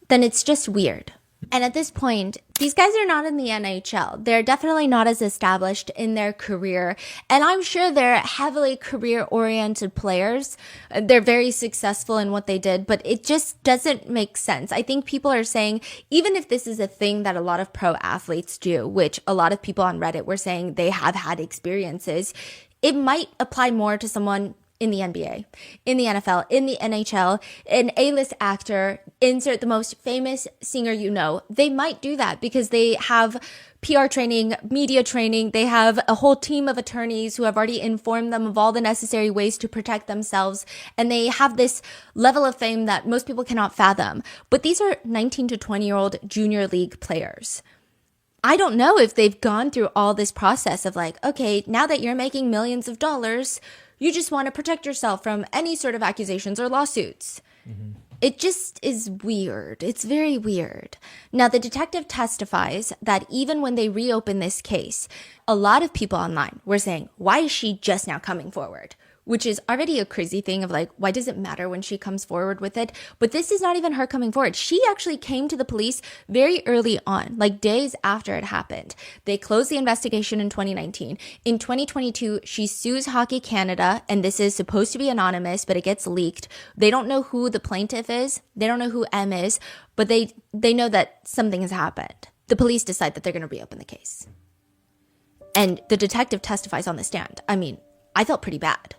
S2: then it's just weird. And at this point, these guys are not in the NHL. They're definitely not as established in their career. And I'm sure they're heavily career-oriented players. They're very successful in what they did, but it just doesn't make sense. I think people are saying, even if this is a thing that a lot of pro athletes do, which a lot of people on Reddit were saying they have had experiences, it might apply more to someone in the NBA, in the NFL, in the NHL, an A-list actor, insert the most famous singer you know. They might do that because they have PR training, media training. They have a whole team of attorneys who have already informed them of all the necessary ways to protect themselves. And they have this level of fame that most people cannot fathom. But these are 19 to 20-year-old junior league players. I don't know if they've gone through all this process of like, okay, now that you're making millions of dollars, you just want to protect yourself from any sort of accusations or lawsuits. It just is weird. It's very weird. Now, the detective testifies that even when they reopen this case, a lot of people online were saying, why is she just now coming forward? Which is already a crazy thing of like, why does it matter when she comes forward with it? But this is not even her coming forward. She actually came to the police very early on, like days after it happened. They closed the investigation in 2019. In 2022, she sues Hockey Canada, and this is supposed to be anonymous, but it gets leaked. They don't know who the plaintiff is. They don't know who M is, but they know that something has happened. The police decide that they're going to reopen the case. And the detective testifies on the stand. I mean, I felt pretty bad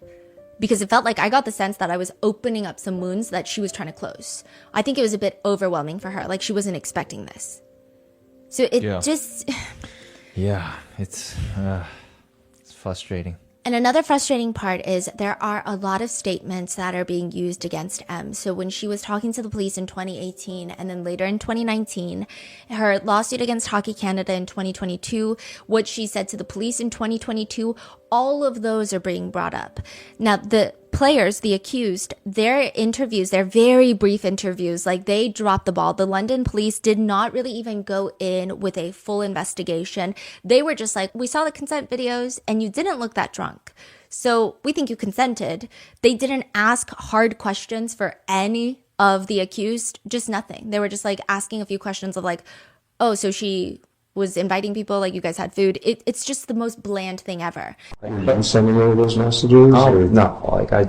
S2: because it felt like I got the sense that I was opening up some wounds that she was trying to close. I think it was a bit overwhelming for her. Like she wasn't expecting this. So it just...
S1: Yeah, it's frustrating.
S2: And another frustrating part is there are a lot of statements that are being used against M. So when she was talking to the police in 2018 and then later in 2019, her lawsuit against Hockey Canada in 2022, what she said to the police in 2022, all of those are being brought up. Now, the players, the accused, their interviews, they're very brief interviews, like they dropped the ball. The London police did not really even go in with a full investigation. They were just like, we saw the consent videos and you didn't look that drunk, so we think you consented. They didn't ask hard questions for any of the accused, just nothing. They were just like asking a few questions of like, oh, so she was inviting people, like you guys had food. It's just the most bland thing ever.
S4: Like, sending over those messages?
S6: No, like I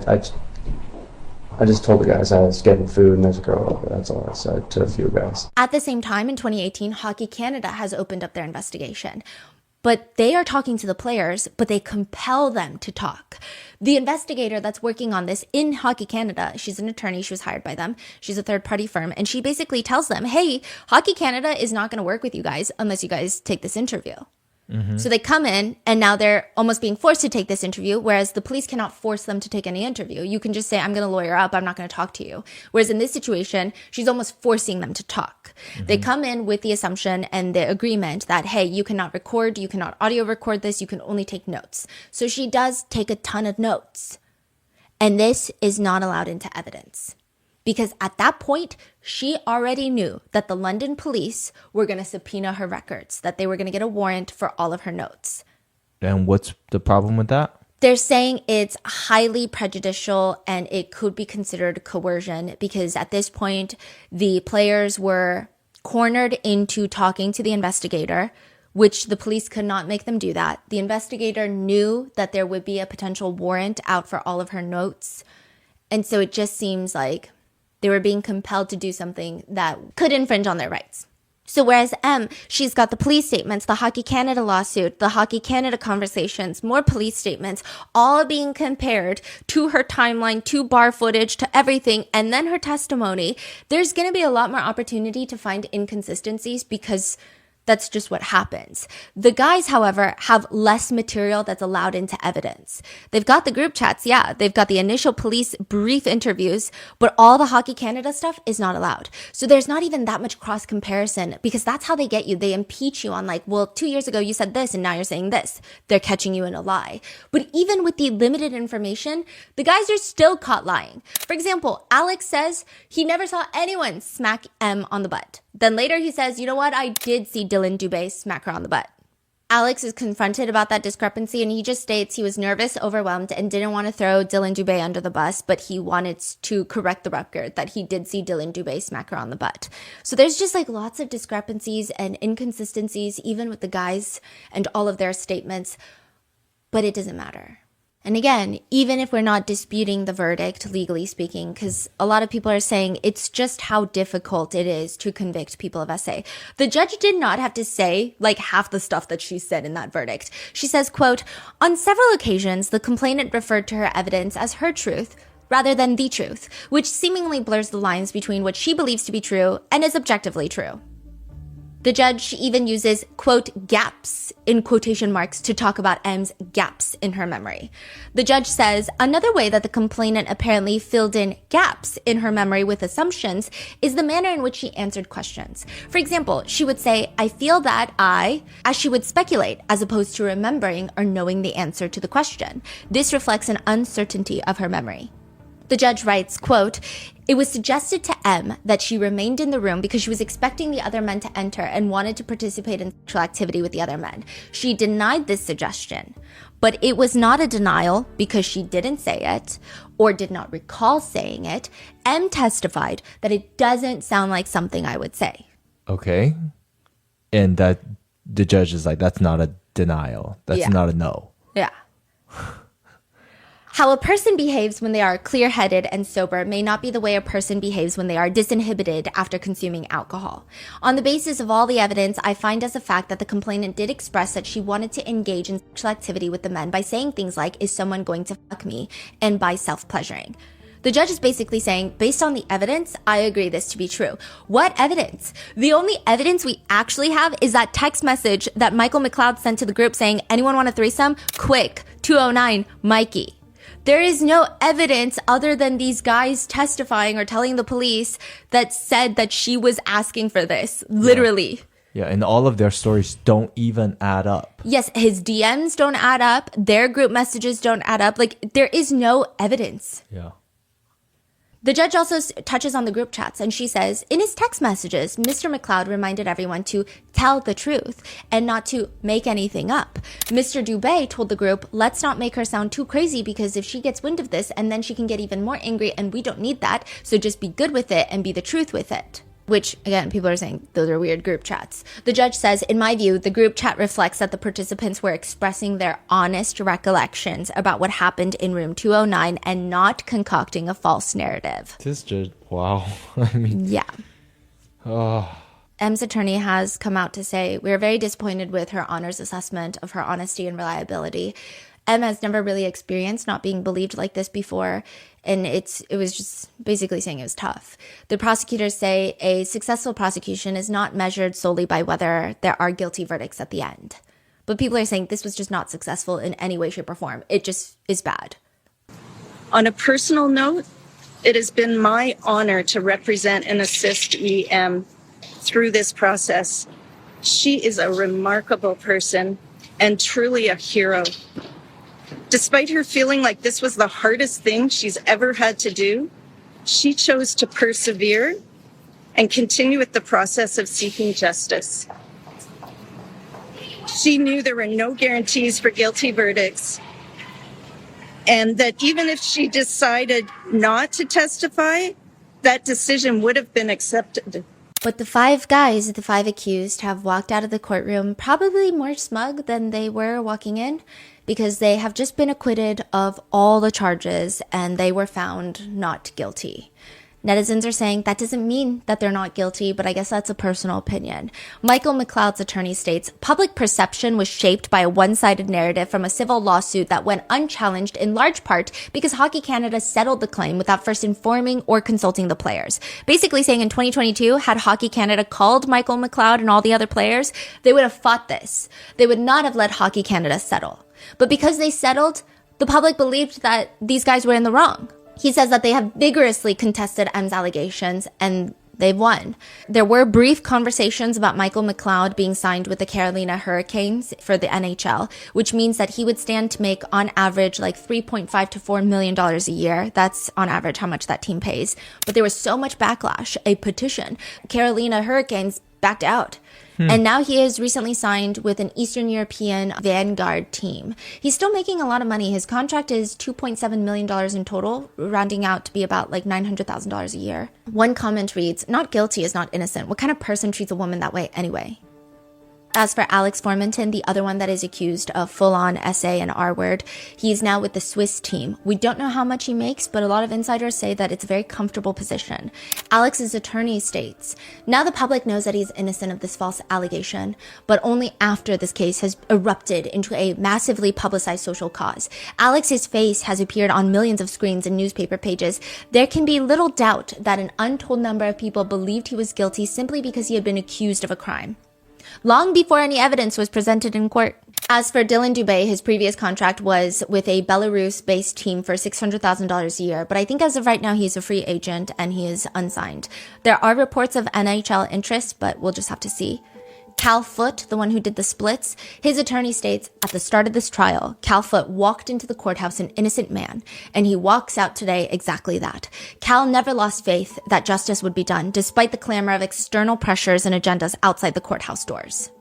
S6: just told the guys I was getting food and there's a girl over. That's all I said to a few guys.
S2: At the same time, in 2018, Hockey Canada has opened up their investigation. But they are talking to the players, but they compel them to talk. The investigator that's working on this in Hockey Canada, she's an attorney, she was hired by them. She's a third-party firm, and she basically tells them, hey, Hockey Canada is not going to work with you guys unless you guys take this interview. So they come in and now they're almost being forced to take this interview, whereas the police cannot force them to take any interview. You can just say, I'm going to lawyer up. I'm not going to talk to you. Whereas in this situation, she's almost forcing them to talk. They come in with the assumption and the agreement that, hey, you cannot record, you cannot audio record this, you can only take notes. So she does take a ton of notes. And this is not allowed into evidence. Because at that point, she already knew that the London police were going to subpoena her records, that they were going to get a warrant for all of her notes.
S1: And what's the problem with that?
S2: They're saying it's highly prejudicial and it could be considered coercion because at this point, the players were cornered into talking to the investigator, which the police could not make them do that. The investigator knew that there would be a potential warrant out for all of her notes. And so it just seems like they were being compelled to do something that could infringe on their rights. So whereas M, she's got the police statements, the Hockey Canada lawsuit, the Hockey Canada conversations, more police statements, all being compared to her timeline, to bar footage, to everything, and then her testimony, there's going to be a lot more opportunity to find inconsistencies because that's just what happens. The guys, however, have less material that's allowed into evidence. They've got the group chats, yeah. They've got the initial police brief interviews, but all the Hockey Canada stuff is not allowed. So there's not even that much cross comparison because that's how they get you. They impeach you on like, well, 2 years ago you said this and now you're saying this. They're catching you in a lie. But even with the limited information, the guys are still caught lying. For example, Alex says he never saw anyone smack M on the butt. Then later he says, you know what? I did see Dylan Dubé smack her on the butt. Alex is confronted about that discrepancy and he just states he was nervous, overwhelmed, and didn't want to throw Dylan Dubé under the bus, but he wanted to correct the record that he did see Dylan Dubé smack her on the butt. So there's just like lots of discrepancies and inconsistencies, even with the guys and all of their statements, but it doesn't matter. And again, even if we're not disputing the verdict, legally speaking, because a lot of people are saying it's just how difficult it is to convict people of SA. The judge did not have to say like half the stuff that she said in that verdict. She says, quote, on several occasions, the complainant referred to her evidence as her truth rather than the truth, which seemingly blurs the lines between what she believes to be true and is objectively true. The judge even uses, quote, gaps in quotation marks to talk about M's gaps in her memory. The judge says another way that the complainant apparently filled in gaps in her memory with assumptions is the manner in which she answered questions. For example, she would say, I feel that as she would speculate, as opposed to remembering or knowing the answer to the question. This reflects an uncertainty of her memory. The judge writes, quote, it was suggested to M that she remained in the room because she was expecting the other men to enter and wanted to participate in sexual activity with the other men. She denied this suggestion, but it was not a denial because she didn't say it or did not recall saying it. M testified that it doesn't sound like something I would say.
S1: Okay. And that the judge is like, that's not a denial. That's not a no.
S2: Yeah. How a person behaves when they are clear-headed and sober may not be the way a person behaves when they are disinhibited after consuming alcohol. On the basis of all the evidence, I find as a fact that the complainant did express that she wanted to engage in sexual activity with the men by saying things like, is someone going to fuck me? And by self-pleasuring. The judge is basically saying, based on the evidence, I agree this to be true. What evidence? The only evidence we actually have is that text message that Michael McLeod sent to the group saying, anyone want a threesome? Quick, 209, Mikey. There is no evidence other than these guys testifying or telling the police that said that she was asking for this, literally.
S1: Yeah, and all of their stories don't even add up.
S2: Yes, his DMs don't add up. Their group messages don't add up. Like, there is no evidence.
S1: Yeah.
S2: The judge also touches on the group chats, and she says, in his text messages, Mr. McLeod reminded everyone to tell the truth and not to make anything up. Mr. Dubé told the group, let's not make her sound too crazy because if she gets wind of this and then she can get even more angry and we don't need that, so just be good with it and be the truth with it. Which, again, people are saying those are weird group chats. The judge says, in my view, the group chat reflects that the participants were expressing their honest recollections about what happened in room 209 and not concocting a false narrative.
S1: This judge, wow. I mean,
S2: yeah.
S1: Oh.
S2: M's attorney has come out to say, we are very disappointed with her honors assessment of her honesty and reliability. M has never really experienced not being believed like this before, and it was just basically saying it was tough. The prosecutors say a successful prosecution is not measured solely by whether there are guilty verdicts at the end. But people are saying this was just not successful in any way, shape, or form. It just is bad.
S7: On a personal note, it has been my honor to represent and assist EM through this process. She is a remarkable person and truly a hero. Despite her feeling like this was the hardest thing she's ever had to do, she chose to persevere and continue with the process of seeking justice. She knew there were no guarantees for guilty verdicts, and that even if she decided not to testify, that decision would have been accepted.
S2: But the five guys, the five accused, have walked out of the courtroom probably more smug than they were walking in, because they have just been acquitted of all the charges and they were found not guilty. Netizens are saying that doesn't mean that they're not guilty, but I guess that's a personal opinion. Michael McLeod's attorney states, public perception was shaped by a one-sided narrative from a civil lawsuit that went unchallenged in large part because Hockey Canada settled the claim without first informing or consulting the players. Basically saying in 2022, had Hockey Canada called Michael McLeod and all the other players, they would have fought this. They would not have let Hockey Canada settle. But because they settled, the public believed that these guys were in the wrong. He says that they have vigorously contested M's allegations and they've won. There were brief conversations about Michael McLeod being signed with the Carolina Hurricanes for the NHL, which means that he would stand to make on average like $3.5 to $4 million a year. That's on average how much that team pays. But there was so much backlash, a petition. Carolina Hurricanes backed out. And now he has recently signed with an Eastern European Vanguard team. He's still making a lot of money. His contract is $2.7 million in total, rounding out to be about like $900,000 a year. One comment reads, not guilty is not innocent. What kind of person treats a woman that way anyway? As for Alex Formenton, the other one that is accused of full-on SA and R-word, he's now with the Swiss team. We don't know how much he makes, but a lot of insiders say that it's a very comfortable position. Alex's attorney states, now the public knows that he's innocent of this false allegation, but only after this case has erupted into a massively publicized social cause. Alex's face has appeared on millions of screens and newspaper pages. There can be little doubt that an untold number of people believed he was guilty simply because he had been accused of a crime, long before any evidence was presented in court. As for Dylan Dubé, his previous contract was with a Belarus-based team for $600,000 a year, but I think as of right now, he's a free agent and he is unsigned. There are reports of NHL interest, but we'll just have to see. Cal Foote, the one who did the splits, his attorney states, at the start of this trial, Cal Foote walked into the courthouse an innocent man, and he walks out today exactly that. Cal never lost faith that justice would be done, despite the clamor of external pressures and agendas outside the courthouse doors.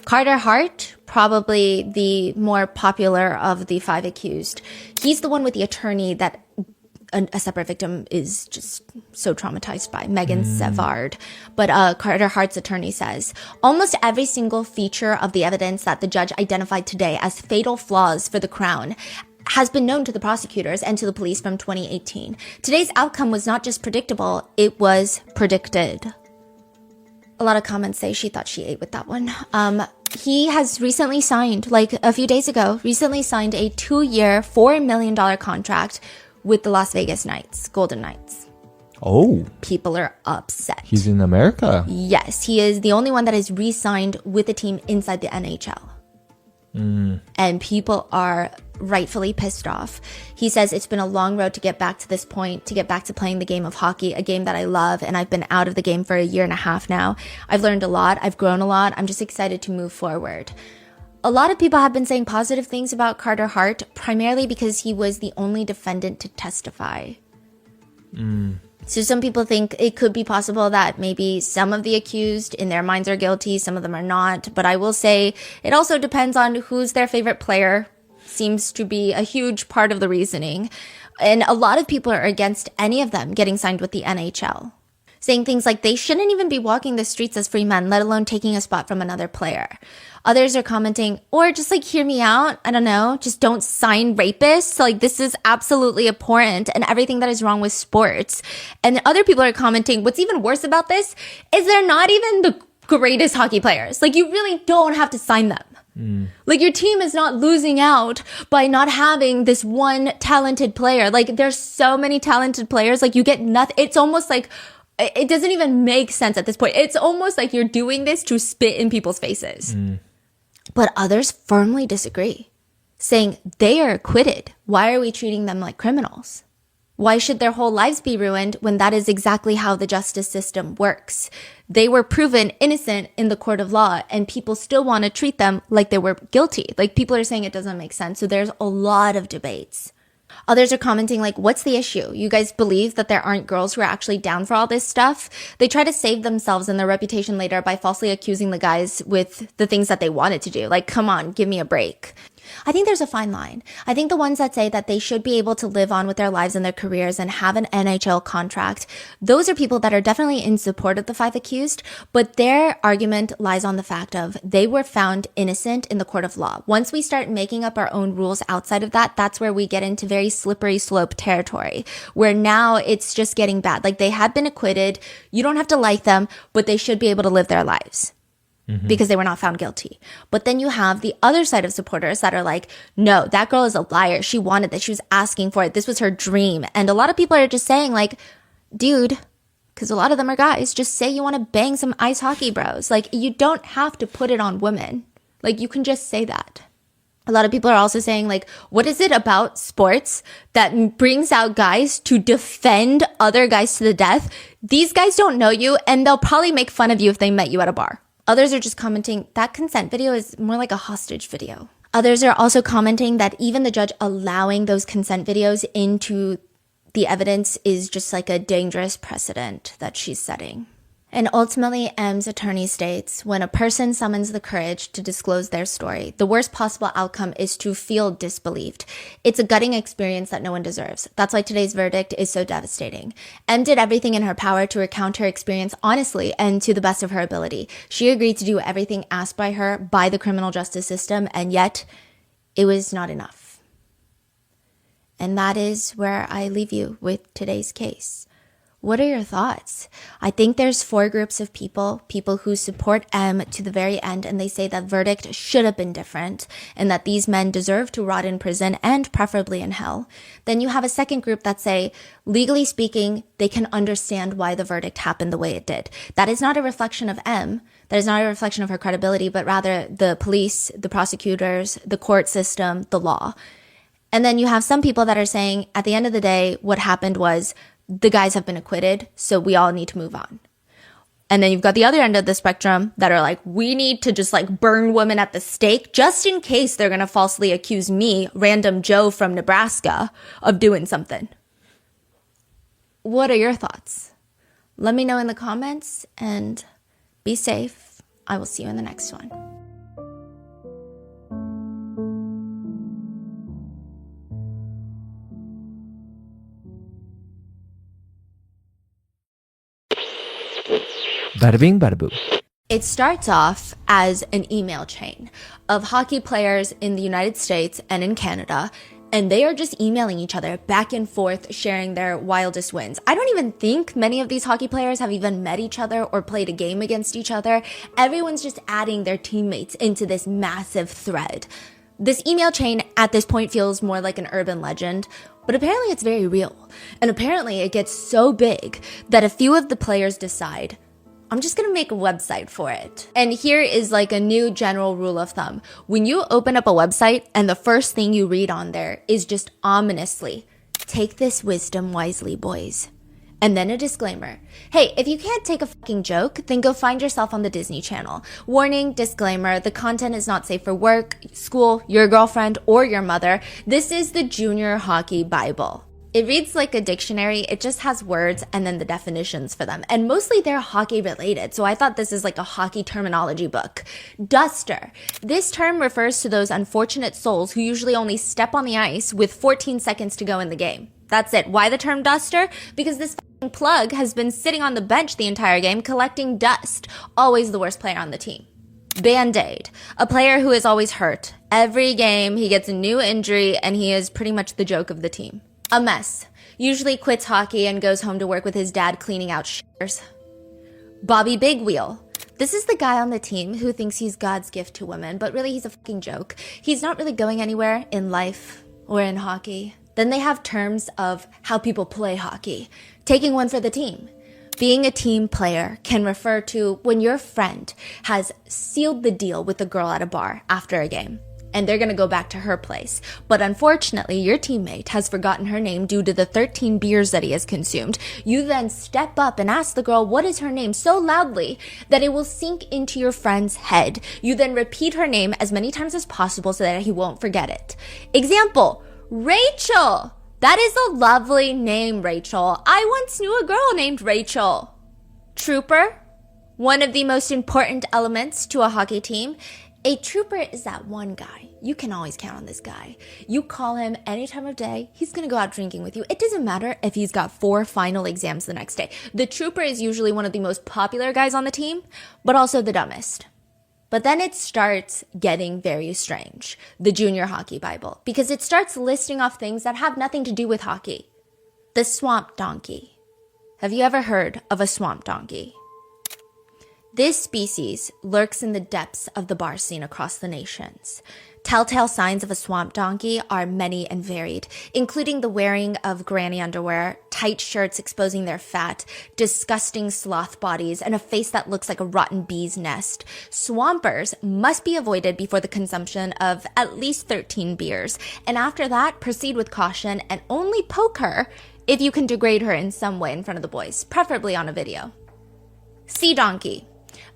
S2: Carter Hart, probably the more popular of the 5 accused. He's the one with the attorney that a separate victim is just so traumatized by, Megan Savard. But Carter Hart's attorney says, almost every single feature of the evidence that the judge identified today as fatal flaws for the Crown has been known to the prosecutors and to the police from 2018. Today's outcome was not just predictable, it was predicted. A lot of comments say she thought she ate with that one. He has recently signed, like a few days ago, a 2-year, $4 million contract with the Las Vegas Knights, Golden Knights.
S1: Oh.
S2: People are upset.
S1: He's in America.
S2: Yes, he is the only one that is re-signed with a team inside the NHL. And people are rightfully pissed off. He says it's been a long road to get back to this point, to get back to playing the game of hockey, a game that I love, and I've been out of the game for 1.5 years now. I've learned a lot. I've grown a lot. I'm just excited to move forward. A lot of people have been saying positive things about Carter Hart, primarily because he was the only defendant to testify. So some people think it could be possible that maybe some of the accused in their minds are guilty, some of them are not. But I will say it also depends on who's their favorite player. Seems to be a huge part of the reasoning. And a lot of people are against any of them getting signed with the NHL, saying things like they shouldn't even be walking the streets as free men, let alone taking a spot from another player. Others are commenting, or just like, hear me out. I don't know. Just don't sign rapists. Like, this is absolutely abhorrent and everything that is wrong with sports. And other people are commenting, what's even worse about this is they're not even the greatest hockey players. Like, you really don't have to sign them. Like, your team is not losing out by not having this one talented player. Like, there's so many talented players. Like, you get nothing. It's almost like, it doesn't even make sense at this point. It's almost like you're doing this to spit in people's faces. But others firmly disagree, saying they are acquitted. Why are we treating them like criminals? Why should their whole lives be ruined when that is exactly how the justice system works? They were proven innocent in the court of law, and people still want to treat them like they were guilty. Like, people are saying it doesn't make sense. So there's a lot of debates. Others are commenting like, what's the issue? You guys believe that there aren't girls who are actually down for all this stuff? They try to save themselves and their reputation later by falsely accusing the guys with the things that they wanted to do. Like, come on, give me a break. I think there's a fine line. I think the ones that say that they should be able to live on with their lives and their careers and have an NHL contract, those are people that are definitely in support of the 5 accused, but their argument lies on the fact of they were found innocent in the court of law. Once we start making up our own rules outside of that, that's where we get into very slippery slope territory, where now it's just getting bad. Like, they had been acquitted. You don't have to like them, but they should be able to live their lives. Because they were not found guilty. But then you have the other side of supporters that are like, no, that girl is a liar. She wanted this. She was asking for it. This was her dream. And a lot of people are just saying like, dude, because a lot of them are guys, just say you want to bang some ice hockey bros. Like, you don't have to put it on women. Like, you can just say that. A lot of people are also saying like, what is it about sports that brings out guys to defend other guys to the death? These guys don't know you, and they'll probably make fun of you if they met you at a bar. Others are just commenting, that consent video is more like a hostage video. Others are also commenting that even the judge allowing those consent videos into the evidence is just like a dangerous precedent that she's setting. And ultimately, M's attorney states, when a person summons the courage to disclose their story, the worst possible outcome is to feel disbelieved. It's a gutting experience that no one deserves. That's why today's verdict is so devastating. M did everything in her power to recount her experience honestly and to the best of her ability. She agreed to do everything asked by her by the criminal justice system, and yet it was not enough. And that is where I leave you with today's case. What are your thoughts? I think there's 4 groups of people who support M to the very end, and they say that verdict should have been different and that these men deserve to rot in prison and preferably in hell. Then you have a second group that say, legally speaking, they can understand why the verdict happened the way it did. That is not a reflection of M. That is not a reflection of her credibility, but rather the police, the prosecutors, the court system, the law. And then you have some people that are saying, at the end of the day, what happened was the guys have been acquitted, so we all need to move on. And then you've got the other end of the spectrum that are like, we need to just like burn women at the stake just in case they're going to falsely accuse me, random Joe from Nebraska, of doing something. What are your thoughts? Let me know in the comments, and be safe. I will see you in the next one.
S1: Bada bing, bada boo.
S2: It starts off as an email chain of hockey players in the United States and in Canada, and they are just emailing each other back and forth, sharing their wildest wins. I don't even think many of these hockey players have even met each other or played a game against each other. Everyone's just adding their teammates into this massive thread. This email chain at this point feels more like an urban legend, but apparently it's very real. And apparently it gets so big that a few of the players decide, I'm just going to make a website for it. And here is like a new general rule of thumb. When you open up a website and the first thing you read on there is just ominously, take this wisdom wisely, boys. And then a disclaimer. Hey, if you can't take a fucking joke, then go find yourself on the Disney Channel. Warning, disclaimer, the content is not safe for work, school, your girlfriend, or your mother. This is the Junior Hockey Bible. It reads like a dictionary. It just has words and then the definitions for them. And mostly they're hockey related. So I thought this is like a hockey terminology book. Duster. This term refers to those unfortunate souls who usually only step on the ice with 14 seconds to go in the game. That's it. Why the term duster? Because this plug has been sitting on the bench the entire game collecting dust. Always the worst player on the team. Band-Aid. A player who is always hurt. Every game he gets a new injury and he is pretty much the joke of the team. A mess. Usually quits hockey and goes home to work with his dad cleaning out shitters. Bobby Big Wheel. This is the guy on the team who thinks he's God's gift to women, but really he's a fucking joke. He's not really going anywhere in life or in hockey. Then they have terms of how people play hockey. Taking one for the team. Being a team player can refer to when your friend has sealed the deal with a girl at a bar after a game, and they're going to go back to her place. But unfortunately, your teammate has forgotten her name due to the 13 beers that he has consumed. You then step up and ask the girl, what is her name, so loudly that it will sink into your friend's head. You then repeat her name as many times as possible so that he won't forget it. Example, Rachel. That is a lovely name, Rachel. I once knew a girl named Rachel. Trooper. One of the most important elements to a hockey team A trooper is that one guy. You can always count on this guy. You call him any time of day, he's gonna go out drinking with you. It doesn't matter if he's got 4 final exams the next day. The trooper is usually one of the most popular guys on the team, but also the dumbest. But then it starts getting very strange, the Junior Hockey Bible, because it starts listing off things that have nothing to do with hockey. The swamp donkey. Have you ever heard of a swamp donkey? This species lurks in the depths of the bar scene across the nations. Telltale signs of a swamp donkey are many and varied, including the wearing of granny underwear, tight shirts exposing their fat, disgusting sloth bodies, and a face that looks like a rotten bee's nest. Swampers must be avoided before the consumption of at least 13 beers, and after that, proceed with caution and only poke her if you can degrade her in some way in front of the boys, preferably on a video. Sea donkey.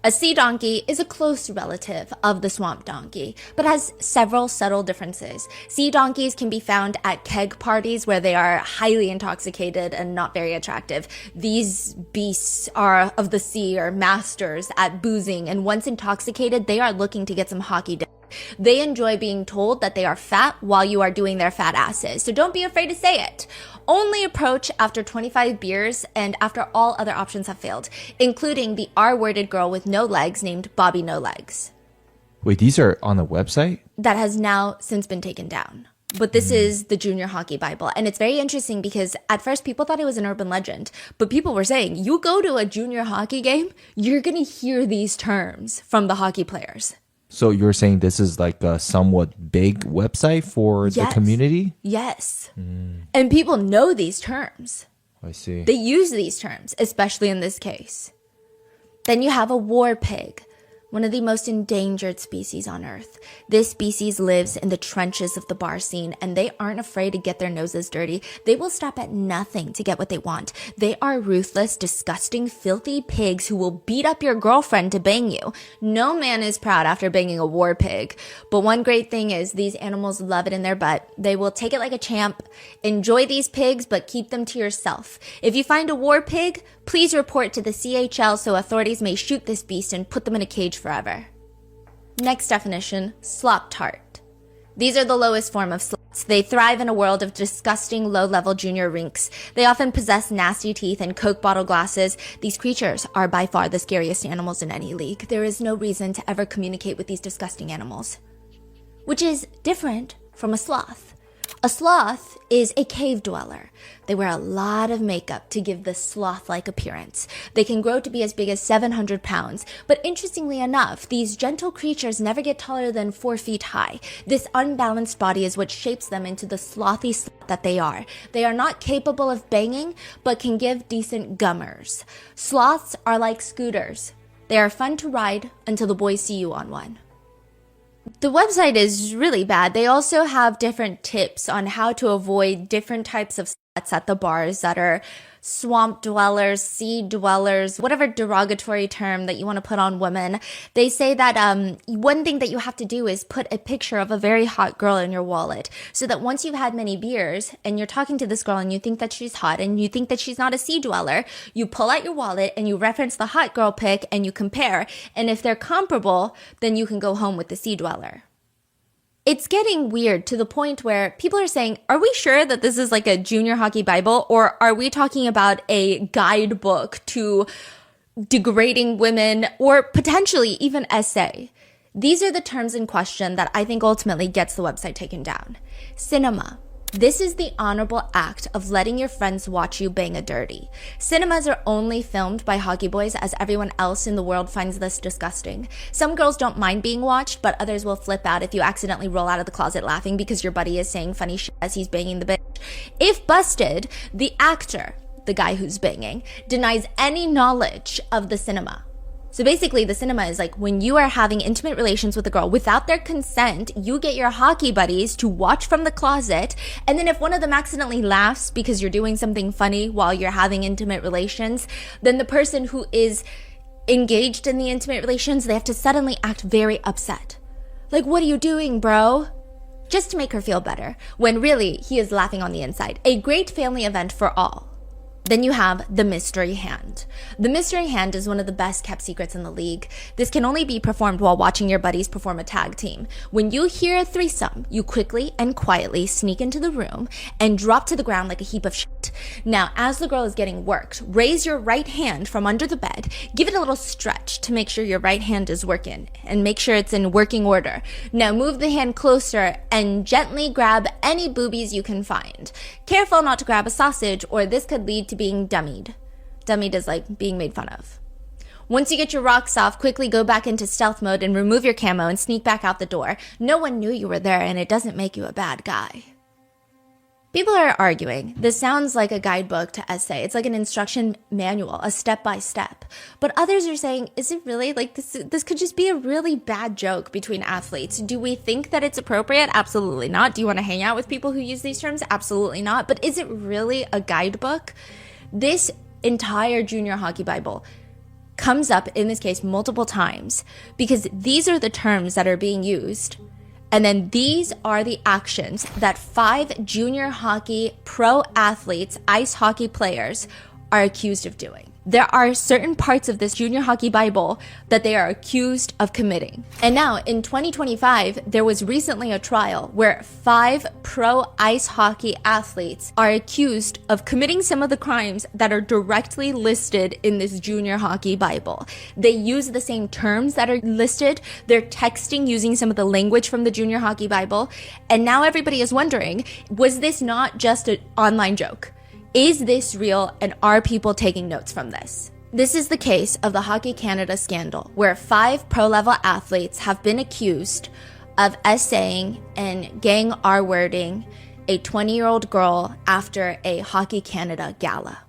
S2: A sea donkey is a close relative of the swamp donkey, but has several subtle differences. Sea donkeys can be found at keg parties where they are highly intoxicated and not very attractive. These beasts are of the sea or masters at boozing, and once intoxicated, they are looking to get some hockey dick. They enjoy being told that they are fat while you are doing their fat asses, so don't be afraid to say it. Only approach after 25 beers and after all other options have failed, including the R-worded girl with no legs named Bobby No Legs.
S1: Wait, these are on the website?
S2: That has now since been taken down. But this is the Junior Hockey Bible. And it's very interesting because at first people thought it was an urban legend. But people were saying, you go to a junior hockey game, you're going to hear these terms from the hockey players.
S1: So you're saying this is like a somewhat big website for the community?
S2: Yes. And people know these terms.
S1: I see.
S2: They use these terms, especially in this case. Then you have a war pig, one of the most endangered species on Earth. This species lives in the trenches of the bar scene, and they aren't afraid to get their noses dirty. They will stop at nothing to get what they want. They are ruthless, disgusting, filthy pigs who will beat up your girlfriend to bang you. No man is proud after banging a war pig. But one great thing is these animals love it in their butt. They will take it like a champ. Enjoy these pigs, but keep them to yourself. If you find a war pig, please report to the CHL so authorities may shoot this beast and put them in a cage forever. Next definition, slop tart. These are the lowest form of sluts. They thrive in a world of disgusting low-level junior rinks. They often possess nasty teeth and Coke bottle glasses. These creatures are by far the scariest animals in any league. There is no reason to ever communicate with these disgusting animals, which is different from a sloth. A sloth is a cave dweller. They wear a lot of makeup to give the sloth-like appearance. They can grow to be as big as 700 pounds, but interestingly enough, these gentle creatures never get taller than 4 feet high. This unbalanced body is what shapes them into the slothy slut that they are. They are not capable of banging, but can give decent gummers. Sloths are like scooters. They are fun to ride until the boys see you on one. The website is really bad. They also have different tips on how to avoid different types of sluts at the bars that are swamp dwellers, sea dwellers, whatever derogatory term that you want to put on women. They say that one thing that you have to do is put a picture of a very hot girl in your wallet so that once you've had many beers and you're talking to this girl and you think that she's hot and you think that she's not a sea dweller, you pull out your wallet and you reference the hot girl pic and you compare. And if they're comparable, then you can go home with the sea dweller. It's getting weird to the point where people are saying, are we sure that this is like a junior hockey Bible, or are we talking about a guidebook to degrading women or potentially even essay? These are the terms in question that I think ultimately gets the website taken down. Cinema. This is the honorable act of letting your friends watch you bang a dirty. Cinemas are only filmed by hockey boys as everyone else in the world finds this disgusting. Some girls don't mind being watched, but others will flip out if you accidentally roll out of the closet laughing because your buddy is saying funny shit as he's banging the bitch. If busted, the actor, the guy who's banging, denies any knowledge of the cinema. So basically, the cinema is like when you are having intimate relations with a girl without their consent, you get your hockey buddies to watch from the closet. And then if one of them accidentally laughs because you're doing something funny while you're having intimate relations, then the person who is engaged in the intimate relations, they have to suddenly act very upset. Like, what are you doing, bro? Just to make her feel better, when really he is laughing on the inside. A great family event for all. Then you have the mystery hand. The mystery hand is one of the best kept secrets in the league. This can only be performed while watching your buddies perform a tag team. When you hear a threesome, you quickly and quietly sneak into the room and drop to the ground like a heap of shit. Now, as the girl is getting worked, raise your right hand from under the bed, give it a little stretch to make sure your right hand is working and make sure it's in working order. Now move the hand closer and gently grab any boobies you can find. Careful not to grab a sausage or this could lead to being dummied. Dummied is like being made fun of. Once you get your rocks off, quickly go back into stealth mode and remove your camo and sneak back out the door. No one knew you were there and it doesn't make you a bad guy. People are arguing. This sounds like a guidebook to essay. It's like an instruction manual, a step-by-step. But others are saying, is it really? Like this could just be a really bad joke between athletes. Do we think that it's appropriate? Absolutely not. Do you want to hang out with people who use these terms? Absolutely not. But is it really a guidebook? This entire junior hockey Bible comes up in this case multiple times because these are the terms that are being used. And then these are the actions that 5 junior hockey pro athletes, ice hockey players, are accused of doing. There are certain parts of this junior hockey Bible that they are accused of committing. And now in 2025, there was recently a trial where 5 pro ice hockey athletes are accused of committing some of the crimes that are directly listed in this junior hockey Bible. They use the same terms that are listed. They're texting using some of the language from the junior hockey Bible. And now everybody is wondering, was this not just an online joke? Is this real and are people taking notes from this? This is the case of the Hockey Canada scandal, where 5 pro-level athletes have been accused of essaying and gang R-wording a 20-year-old girl after a Hockey Canada gala.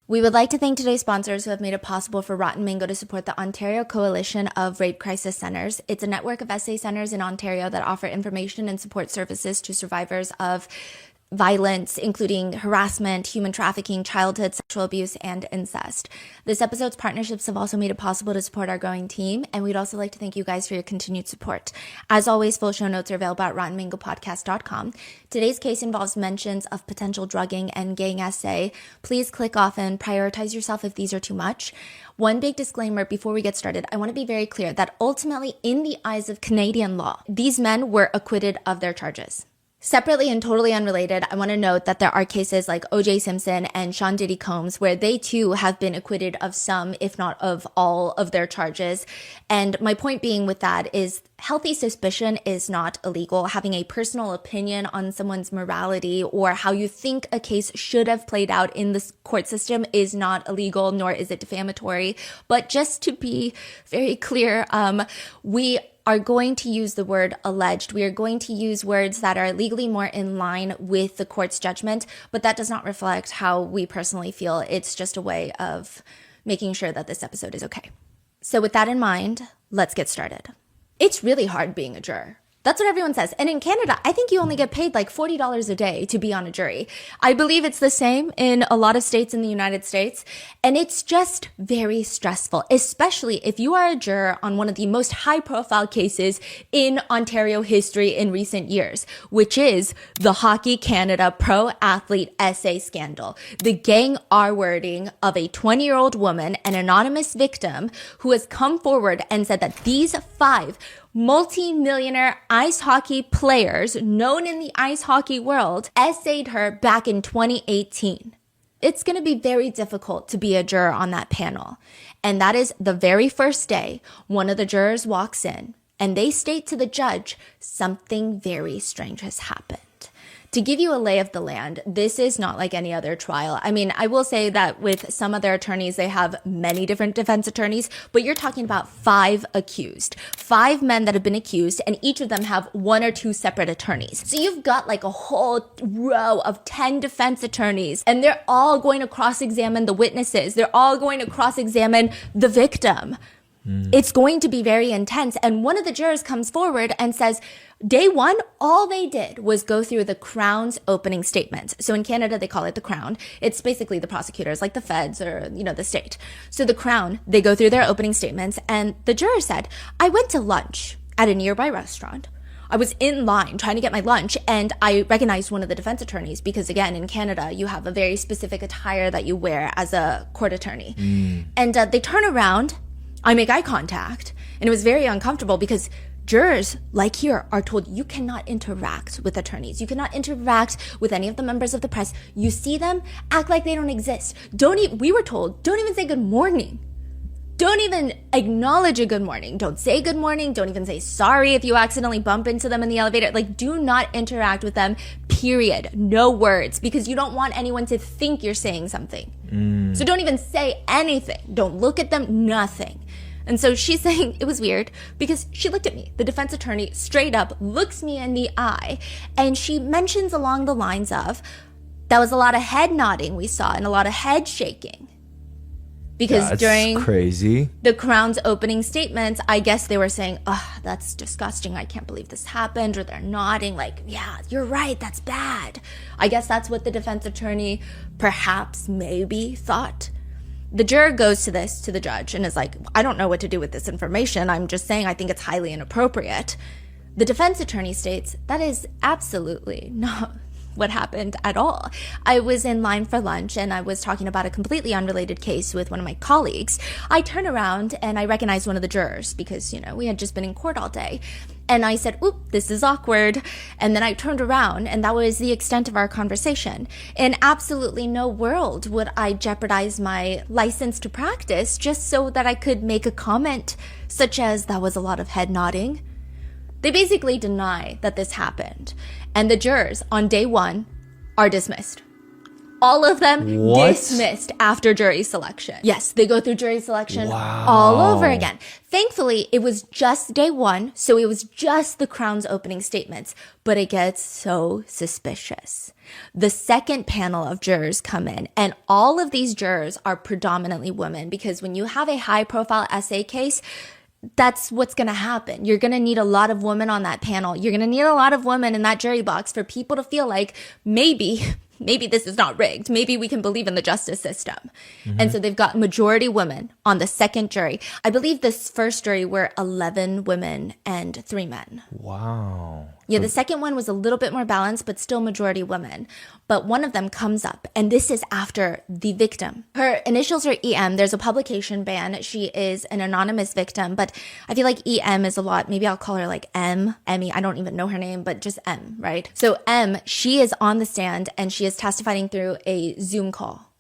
S2: We would like to thank today's sponsors who have made it possible for Rotten Mango to support the Ontario Coalition of Rape Crisis Centers. It's a network of SA centers in Ontario that offer information and support services to survivors of violence, including harassment, human trafficking, childhood sexual abuse, and incest. This episode's partnerships have also made it possible to support our growing team, and we'd also like to thank you guys for your continued support. As always, full show notes are available at rottenmangopodcast.com. Today's case involves mentions of potential drugging and gang essay. Please click off and prioritize yourself if these are too much. One big disclaimer before we get started, I want to be very clear that ultimately, in the eyes of Canadian law, these men were acquitted of their charges. Separately and totally unrelated, I want to note that there are cases like O.J. Simpson and Sean Diddy Combs where they too have been acquitted of some, if not of all, of their charges. And my point being with that is healthy suspicion is not illegal. Having a personal opinion on someone's morality or how you think a case should have played out in the court system is not illegal, nor is it defamatory. But just to be very clear, we are going to use the word alleged. We are going to use words that are legally more in line with the court's judgment, but that does not reflect how we personally feel. It's just a way of making sure that this episode is okay. So with that in mind, let's get started. It's really hard being a juror. That's what everyone says. And in Canada, I think you only get paid like $40 a day to be on a jury. I believe it's the same in a lot of states in the United States. And it's just very stressful, especially if you are a juror on one of the most high-profile cases in Ontario history in recent years, which is the Hockey Canada pro athlete essay scandal. The gang R-wording of a 20-year-old woman, an anonymous victim, who has come forward and said that these 5 multi-millionaire ice hockey players known in the ice hockey world essayed her back in 2018. It's going to be very difficult to be a juror on that panel. And that is the very first day one of the jurors walks in and they state to the judge, something very strange has happened. To give you a lay of the land, this is not like any other trial. I mean, I will say that with some of their attorneys, they have many different defense attorneys, but you're talking about 5 accused, 5 men that have been accused, and each of them have 1 or 2 separate attorneys. So you've got like a whole row of 10 defense attorneys, and they're all going to cross-examine the witnesses. They're all going to cross-examine the victim. It's going to be very intense. And one of the jurors comes forward and says, day one, all they did was go through the Crown's opening statement. So in Canada, they call it the Crown. It's basically the prosecutors, like the feds or, the state. So the Crown, they go through their opening statements. And the juror said, I went to lunch at a nearby restaurant. I was in line trying to get my lunch, and I recognized one of the defense attorneys because, again, in Canada, you have a very specific attire that you wear as a court attorney. And they turn around, I make eye contact, and it was very uncomfortable because jurors, like here, are told you cannot interact with attorneys. You cannot interact with any of the members of the press. You see them, act like they don't exist. We were told, don't even say good morning. Don't even acknowledge a good morning. Don't say good morning. Don't even say sorry if you accidentally bump into them in the elevator. Like, do not interact with them, period. No words, because you don't want anyone to think you're saying something. So don't even say anything. Don't look at them, nothing. And so she's saying it was weird because she looked at me. The defense attorney straight up looks me in the eye, and she mentions along the lines of, that was a lot of head nodding we saw and a lot of head shaking. Because during
S1: crazy.
S2: The Crown's opening statements, I guess they were saying, oh, that's disgusting. I can't believe this happened. Or they're nodding like, yeah, you're right. That's bad. I guess that's what the defense attorney perhaps maybe thought. The juror goes to the judge and is like, I don't know what to do with this information. I'm just saying I think it's highly inappropriate. The defense attorney states that is absolutely not what happened at all. I was in line for lunch and I was talking about a completely unrelated case with one of my colleagues. I turn around and I recognize one of the jurors because, we had just been in court all day. And I said, oop, this is awkward. And then I turned around and that was the extent of our conversation. In absolutely no world would I jeopardize my license to practice just so that I could make a comment such as that was a lot of head nodding. They basically deny that this happened. And the jurors on day one are dismissed. All of them dismissed after jury selection. Yes, they go through jury selection all over again. Thankfully, it was just day one, so it was just the Crown's opening statements. But it gets so suspicious. The second panel of jurors come in, and all of these jurors are predominantly women because when you have a high-profile essay case, that's what's going to happen. You're going to need a lot of women on that panel. You're going to need a lot of women in that jury box for people to feel like maybe this is not rigged. Maybe we can believe in the justice system. And so they've got majority women on the second jury. I believe this first jury were 11 women and 3 men.
S1: Wow.
S2: Yeah, the second one was a little bit more balanced, but still majority women. But one of them comes up, and this is after the victim. Her initials are EM. There's a publication ban. She is an anonymous victim, but I feel like EM is a lot. Maybe I'll call her like Emmy. I don't even know her name, but just M, right? So M, she is on the stand, and she is testifying through a Zoom call.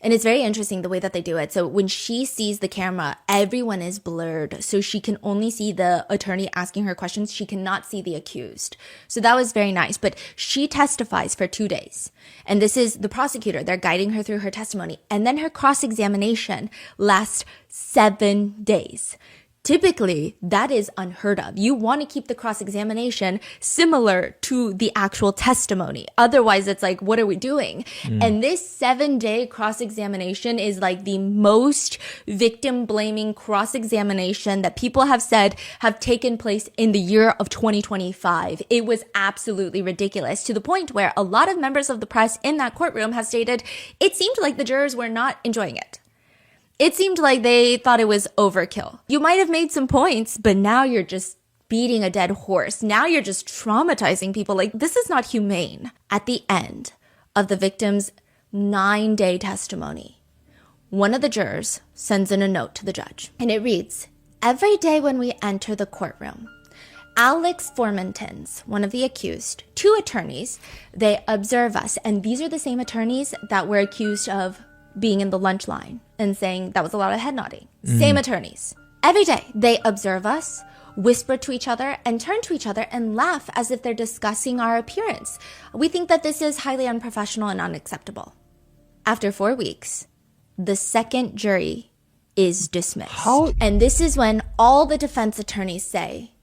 S2: And it's very interesting the way that they do it. So when she sees the camera, everyone is blurred. So she can only see the attorney asking her questions. She cannot see the accused. So that was very nice. But she testifies for 2 days. And this is the prosecutor. They're guiding her through her testimony. And then her cross-examination lasts 7 days. Typically, that is unheard of. You want to keep the cross-examination similar to the actual testimony. Otherwise, it's like, what are we doing? And this 7-day cross-examination is like the most victim-blaming cross-examination that people have said have taken place in the year of 2025. It was absolutely ridiculous to the point where a lot of members of the press in that courtroom have stated it seemed like the jurors were not enjoying it. It seemed like they thought it was overkill. You might have made some points, but now you're just beating a dead horse. Now you're just traumatizing people. Like, this is not humane. At the end of the victim's 9-day testimony, one of the jurors sends in a note to the judge, and it reads, every day when we enter the courtroom, Alex Formentons, one of the accused, 2 attorneys, they observe us. And these are the same attorneys that were accused of being in the lunch line and saying that was a lot of head nodding. Same attorneys. Every day they observe us, whisper to each other, and turn to each other and laugh as if they're discussing our appearance. We think that this is highly unprofessional and unacceptable. After 4 weeks, the second jury is dismissed. And this is when all the defense attorneys say,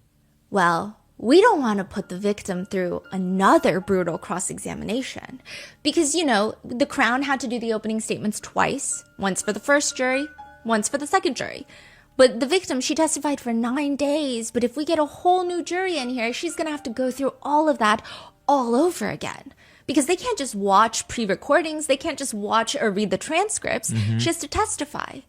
S2: well, we don't want to put the victim through another brutal cross-examination because, the Crown had to do the opening statements twice, once for the first jury, once for the second jury. But the victim, she testified for 9 days. But if we get a whole new jury in here, she's going to have to go through all of that all over again. Because they can't just watch pre-recordings. They can't just watch or read the transcripts. She has to testify.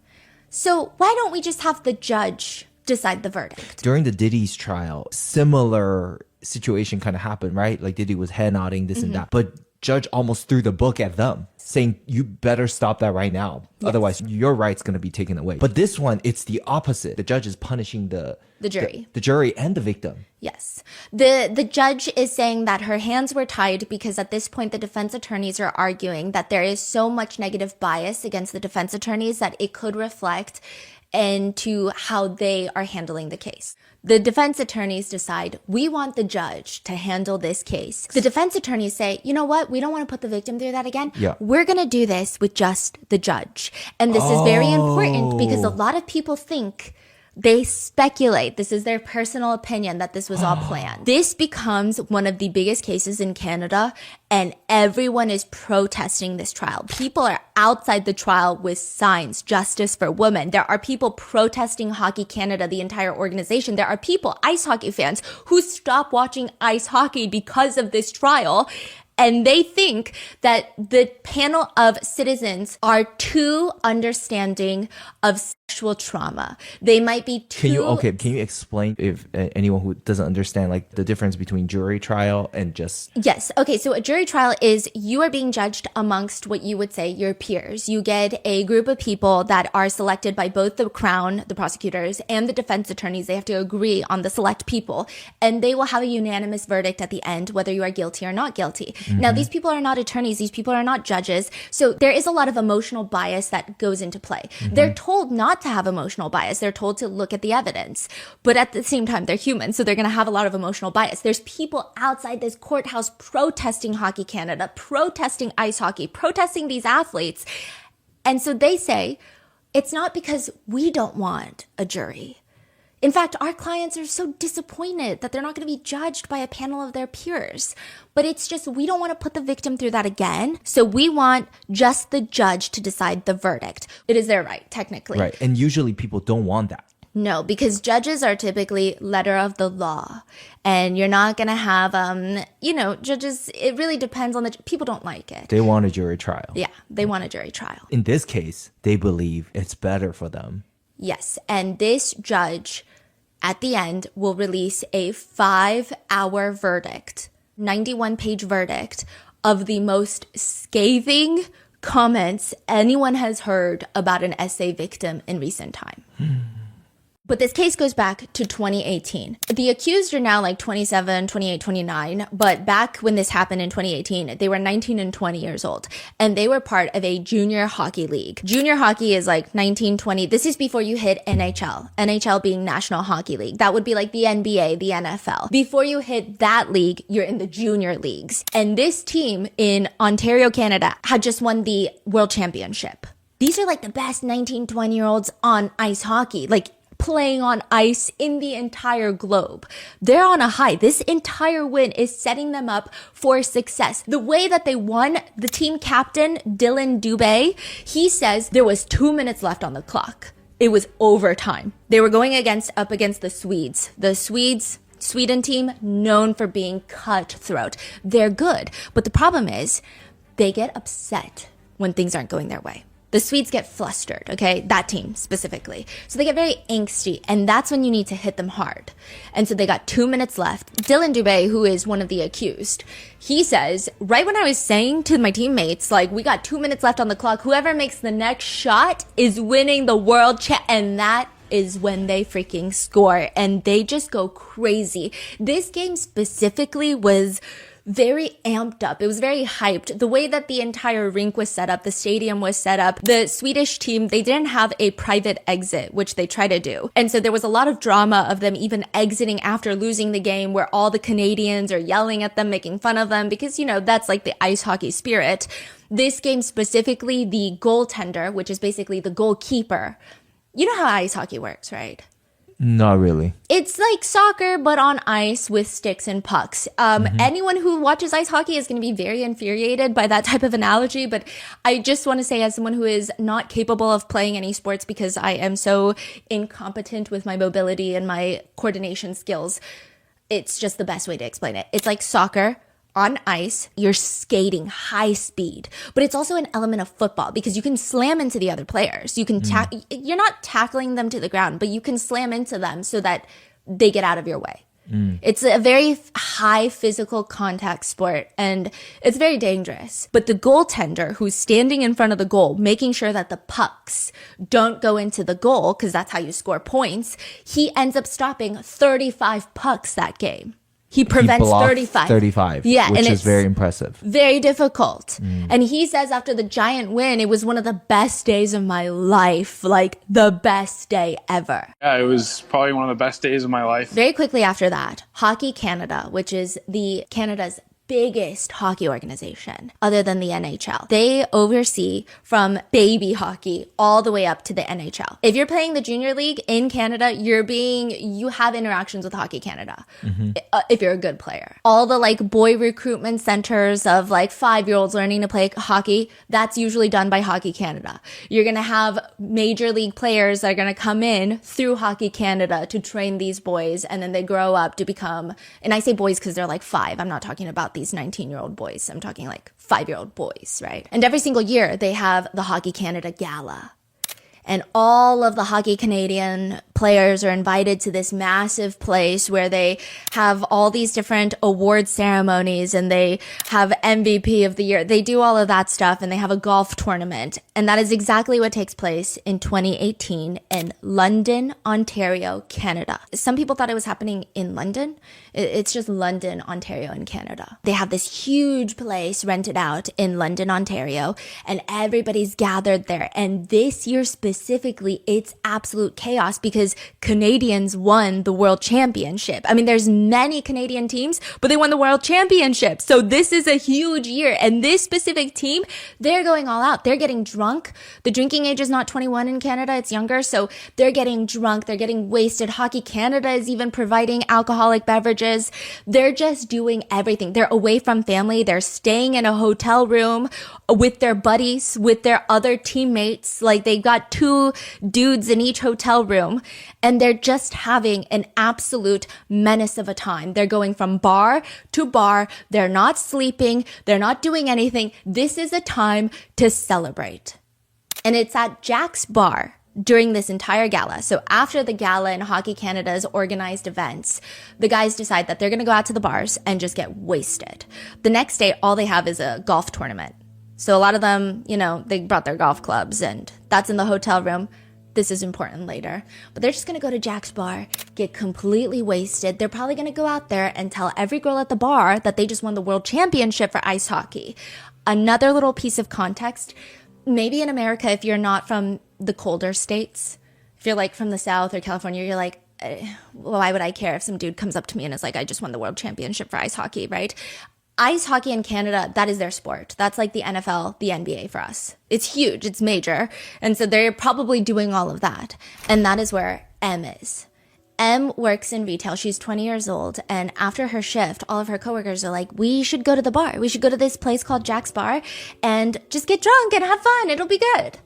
S2: So why don't we just have the judge decide the verdict?
S1: During the Diddy's trial, similar situation kind of happened, right? Like Diddy was head nodding, this and that. But judge almost threw the book at them, saying, you better stop that right now. Yes. Otherwise, your right's going to be taken away. But this one, it's the opposite. The judge is punishing the jury. The jury and the victim.
S2: Yes. The judge is saying that her hands were tied because at this point, the defense attorneys are arguing that there is so much negative bias against the defense attorneys that it could reflect into how they are handling the case. The defense attorneys decide, we want the judge to handle this case. The defense attorneys say, you know what? We don't want to put the victim through that again. Yeah. We're going to do this with just the judge. And this is very important because a lot of people think, they speculate, this is their personal opinion, that this was all planned. This becomes one of the biggest cases in Canada, and everyone is protesting this trial. People are outside the trial with signs, justice for women. There are people protesting Hockey Canada, the entire organization. There are people, ice hockey fans, who stop watching ice hockey because of this trial. And they think that the panel of citizens are too understanding of sexual trauma. They might be too...
S1: Can you explain, if anyone who doesn't understand, like the difference between jury trial and just...
S2: Yes. Okay. So a jury trial is you are being judged amongst what you would say your peers. You get a group of people that are selected by both the Crown, the prosecutors, and the defense attorneys. They have to agree on the select people, and they will have a unanimous verdict at the end, whether you are guilty or not guilty. Now, these people are not attorneys. These people are not judges. So there is a lot of emotional bias that goes into play. They're told not to have emotional bias. They're told to look at the evidence. But at the same time, they're human. So they're going to have a lot of emotional bias. There's people outside this courthouse protesting Hockey Canada, protesting ice hockey, protesting these athletes. And so they say, it's not because we don't want a jury. In fact, our clients are so disappointed that they're not going to be judged by a panel of their peers. But it's just, we don't want to put the victim through that again. So we want just the judge to decide the verdict. It is their right, technically.
S1: Right. And usually people don't want that.
S2: No, because judges are typically letter of the law. And you're not going to have, judges, it really depends on people don't like it.
S1: They want a jury trial.
S2: Yeah, they want a jury trial.
S1: In this case, they believe it's better for them.
S2: Yes, and this judge at the end will release a 5-hour verdict, 91-page verdict of the most scathing comments anyone has heard about an SA victim in recent time. But this case goes back to 2018. The accused are now like 27, 28, 29. But back when this happened in 2018, they were 19 and 20 years old. And they were part of a junior hockey league. Junior hockey is like 19, 20. This is before you hit NHL. NHL being National Hockey League. That would be like the NBA, the NFL. Before you hit that league, you're in the junior leagues. And this team in Ontario, Canada had just won the World Championship. These are like the best 19, 20-year-olds on ice hockey. Like, playing on ice in the entire globe. They're on a high. This entire win is setting them up for success. The way that they won, the team captain, Dylan Dubé, he says there was 2 minutes left on the clock. It was overtime. They were going up against the Swedes. The Sweden team, known for being cutthroat. They're good. But the problem is they get upset when things aren't going their way. The Swedes get flustered, okay? That team specifically. So they get very angsty, and that's when you need to hit them hard. And so they got 2 minutes left. Dylan Dubé, who is one of the accused, he says, right when I was saying to my teammates, like, we got 2 minutes left on the clock, whoever makes the next shot is winning the world and that is when they freaking score, and they just go crazy. This game specifically was very amped up. It was very hyped. The way that the entire rink was set up, the stadium was set up, the Swedish team, they didn't have a private exit, which they try to do. And so there was a lot of drama of them even exiting after losing the game, where all the Canadians are yelling at them, making fun of them, because, that's like the ice hockey spirit. This game specifically, the goaltender, which is basically the goalkeeper. You know how ice hockey works, right?
S1: Not really.
S2: It's like soccer, but on ice with sticks and pucks. Anyone who watches ice hockey is going to be very infuriated by that type of analogy. But I just want to say, as someone who is not capable of playing any sports because I am so incompetent with my mobility and my coordination skills, it's just the best way to explain it. It's like soccer on ice, you're skating high speed, but it's also an element of football because you can slam into the other players. You can you're not tackling them to the ground, but you can slam into them so that they get out of your way. It's a very high physical contact sport and it's very dangerous. But the goaltender who's standing in front of the goal, making sure that the pucks don't go into the goal, because that's how you score points, he ends up stopping 35 pucks that game. He prevents 35.
S1: 35.
S2: Yeah,
S1: which
S2: and
S1: is
S2: it's
S1: very impressive.
S2: Very difficult. And he says after the giant win, it was one of the best days of my life, like the best day ever.
S8: Yeah, it was probably one of the best days of my life.
S2: Very quickly after that, Hockey Canada, which is the Canada's biggest hockey organization other than the NHL. They oversee from baby hockey all the way up to the NHL. If you're playing the junior league in Canada, you have interactions with Hockey Canada. If you're a good player. All the like boy recruitment centers of like 5-year-olds learning to play hockey, that's usually done by Hockey Canada. You're going to have major league players that are going to come in through Hockey Canada to train these boys, and then they grow up to become, and I say boys because they're like 5. I'm not talking about these 19-year-old boys. I'm talking like 5-year-old boys, right? And every single year they have the Hockey Canada Gala. And all of the Hockey Canadian players are invited to this massive place where they have all these different award ceremonies and they have MVP of the year. They do all of that stuff and they have a golf tournament. And that is exactly what takes place in 2018 in London, Ontario, Canada. Some people thought it was happening in London. It's just London, Ontario, in Canada. They have this huge place rented out in London, Ontario, and everybody's gathered there. And this year specifically, it's absolute chaos because Canadians won the world championship. I mean, there's many Canadian teams, but they won the world championship. So this is a huge year. And this specific team, they're going all out. They're getting drunk. The drinking age is not 21 in Canada. It's younger. So they're getting drunk. They're getting wasted. Hockey Canada is even providing alcoholic beverages. They're just doing everything. They're away from family. They're staying in a hotel room with their buddies, with their other teammates. Like they've got 2 dudes in each hotel room and they're just having an absolute menace of a time. They're going from bar to bar. They're not sleeping. They're not doing anything. This is a time to celebrate. And it's at Jack's Bar during this entire gala. So after the gala and Hockey Canada's organized events, the guys decide that they're going to go out to the bars and just get wasted. The next day, all they have is a golf tournament. So a lot of them, they brought their golf clubs and that's in the hotel room. This is important later. But they're just going to go to Jack's Bar, get completely wasted. They're probably going to go out there and tell every girl at the bar that they just won the world championship for ice hockey. Another little piece of context, maybe in America, if you're not from the colder states, if you're like from the South or California, you're like, why would I care if some dude comes up to me and is like, I just won the world championship for ice hockey, right? Ice hockey in Canada, that is their sport. That's like the NFL, the NBA for us. It's huge, it's major. And so they're probably doing all of that. And that is where Em is. Em works in retail. She's 20 years old. And after her shift, all of her coworkers are like, we should go to the bar. We should go to this place called Jack's Bar and just get drunk and have fun. It'll be good.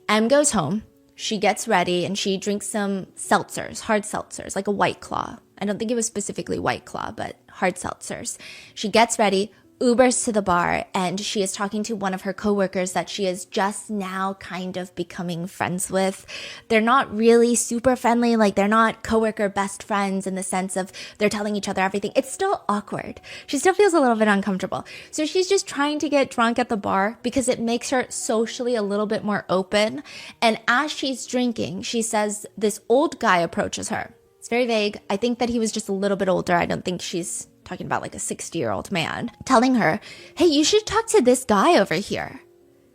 S2: Em goes home. She gets ready and she drinks some seltzers, hard seltzers, like a White Claw. I don't think it was specifically White Claw, but hard seltzers. She gets ready, Ubers to the bar, and she is talking to one of her coworkers that she is just now kind of becoming friends with. They're not really super friendly, like they're not coworker best friends in the sense of they're telling each other everything. It's still awkward. She still feels a little bit uncomfortable. So she's just trying to get drunk at the bar because it makes her socially a little bit more open. And as she's drinking, she says this old guy approaches her. It's very vague. I think that he was just a little bit older. I don't think she's talking about like a 60-year-old man, telling her, hey, you should talk to this guy over here.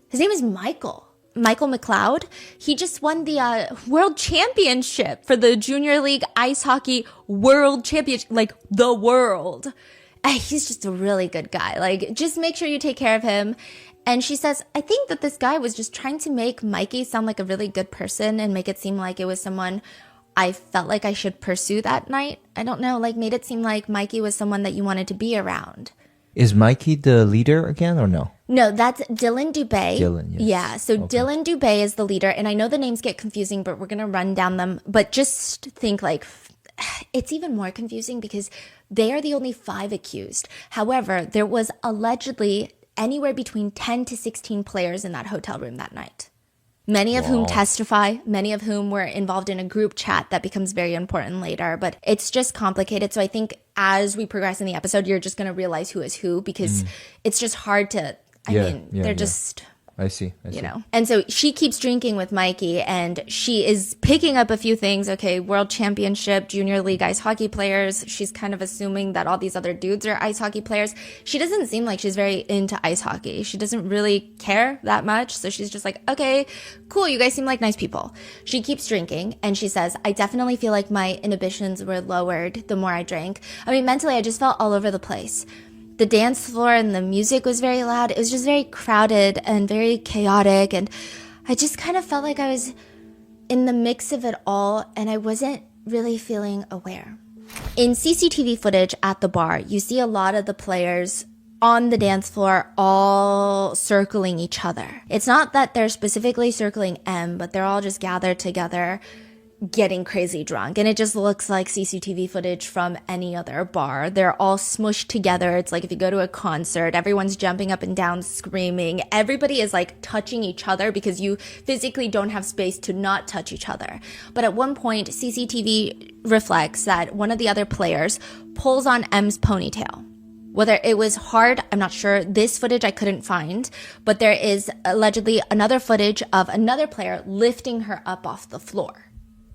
S2: His name is Michael McLeod. He just won the world championship for the Junior League Ice Hockey World Championship, like the world. He's just a really good guy. Like, just make sure you take care of him. And she says, I think that this guy was just trying to make Mikey sound like a really good person and make it seem like it was someone I felt like I should pursue that night. I don't know, like made it seem like Mikey was someone that you wanted to be around.
S1: Is Mikey the leader again or no?
S2: No, that's Dylan Dubé.
S1: Dylan, yes.
S2: Yeah, so okay. Dylan Dubé is the leader, and I know the names get confusing, but we're going to run down them. But just think like, it's even more confusing because they are the only 5 accused. However, there was allegedly anywhere between 10 to 16 players in that hotel room that night. Many of whom testify, many of whom were involved in a group chat that becomes very important later. But it's just complicated. So I think as we progress in the episode, you're just going to realize who is who because it's just hard to, they're just...
S1: I see.
S2: You know, and so she keeps drinking with Mikey and she is picking up a few things. Okay, world championship, junior league ice hockey players. She's kind of assuming that all these other dudes are ice hockey players. She doesn't seem like she's very into ice hockey. She doesn't really care that much. So she's just like, okay, cool. You guys seem like nice people. She keeps drinking and she says, I definitely feel like my inhibitions were lowered the more I drank. I mean, mentally, I just felt all over the place. The dance floor and the music was very loud. It was just very crowded and very chaotic. And I just kind of felt like I was in the mix of it all and I wasn't really feeling aware. In CCTV footage at the bar, you see a lot of the players on the dance floor all circling each other. It's not that they're specifically circling M, but they're all just gathered together getting crazy drunk, and it just looks like CCTV footage from any other bar. They're all smushed together. It's like if you go to a concert, everyone's jumping up and down screaming. Everybody is like touching each other because you physically don't have space to not touch each other. But at one point, CCTV reflects that one of the other players pulls on M's ponytail. Whether it was hard, I'm not sure. This footage I couldn't find, but there is allegedly another footage of another player lifting her up off the floor.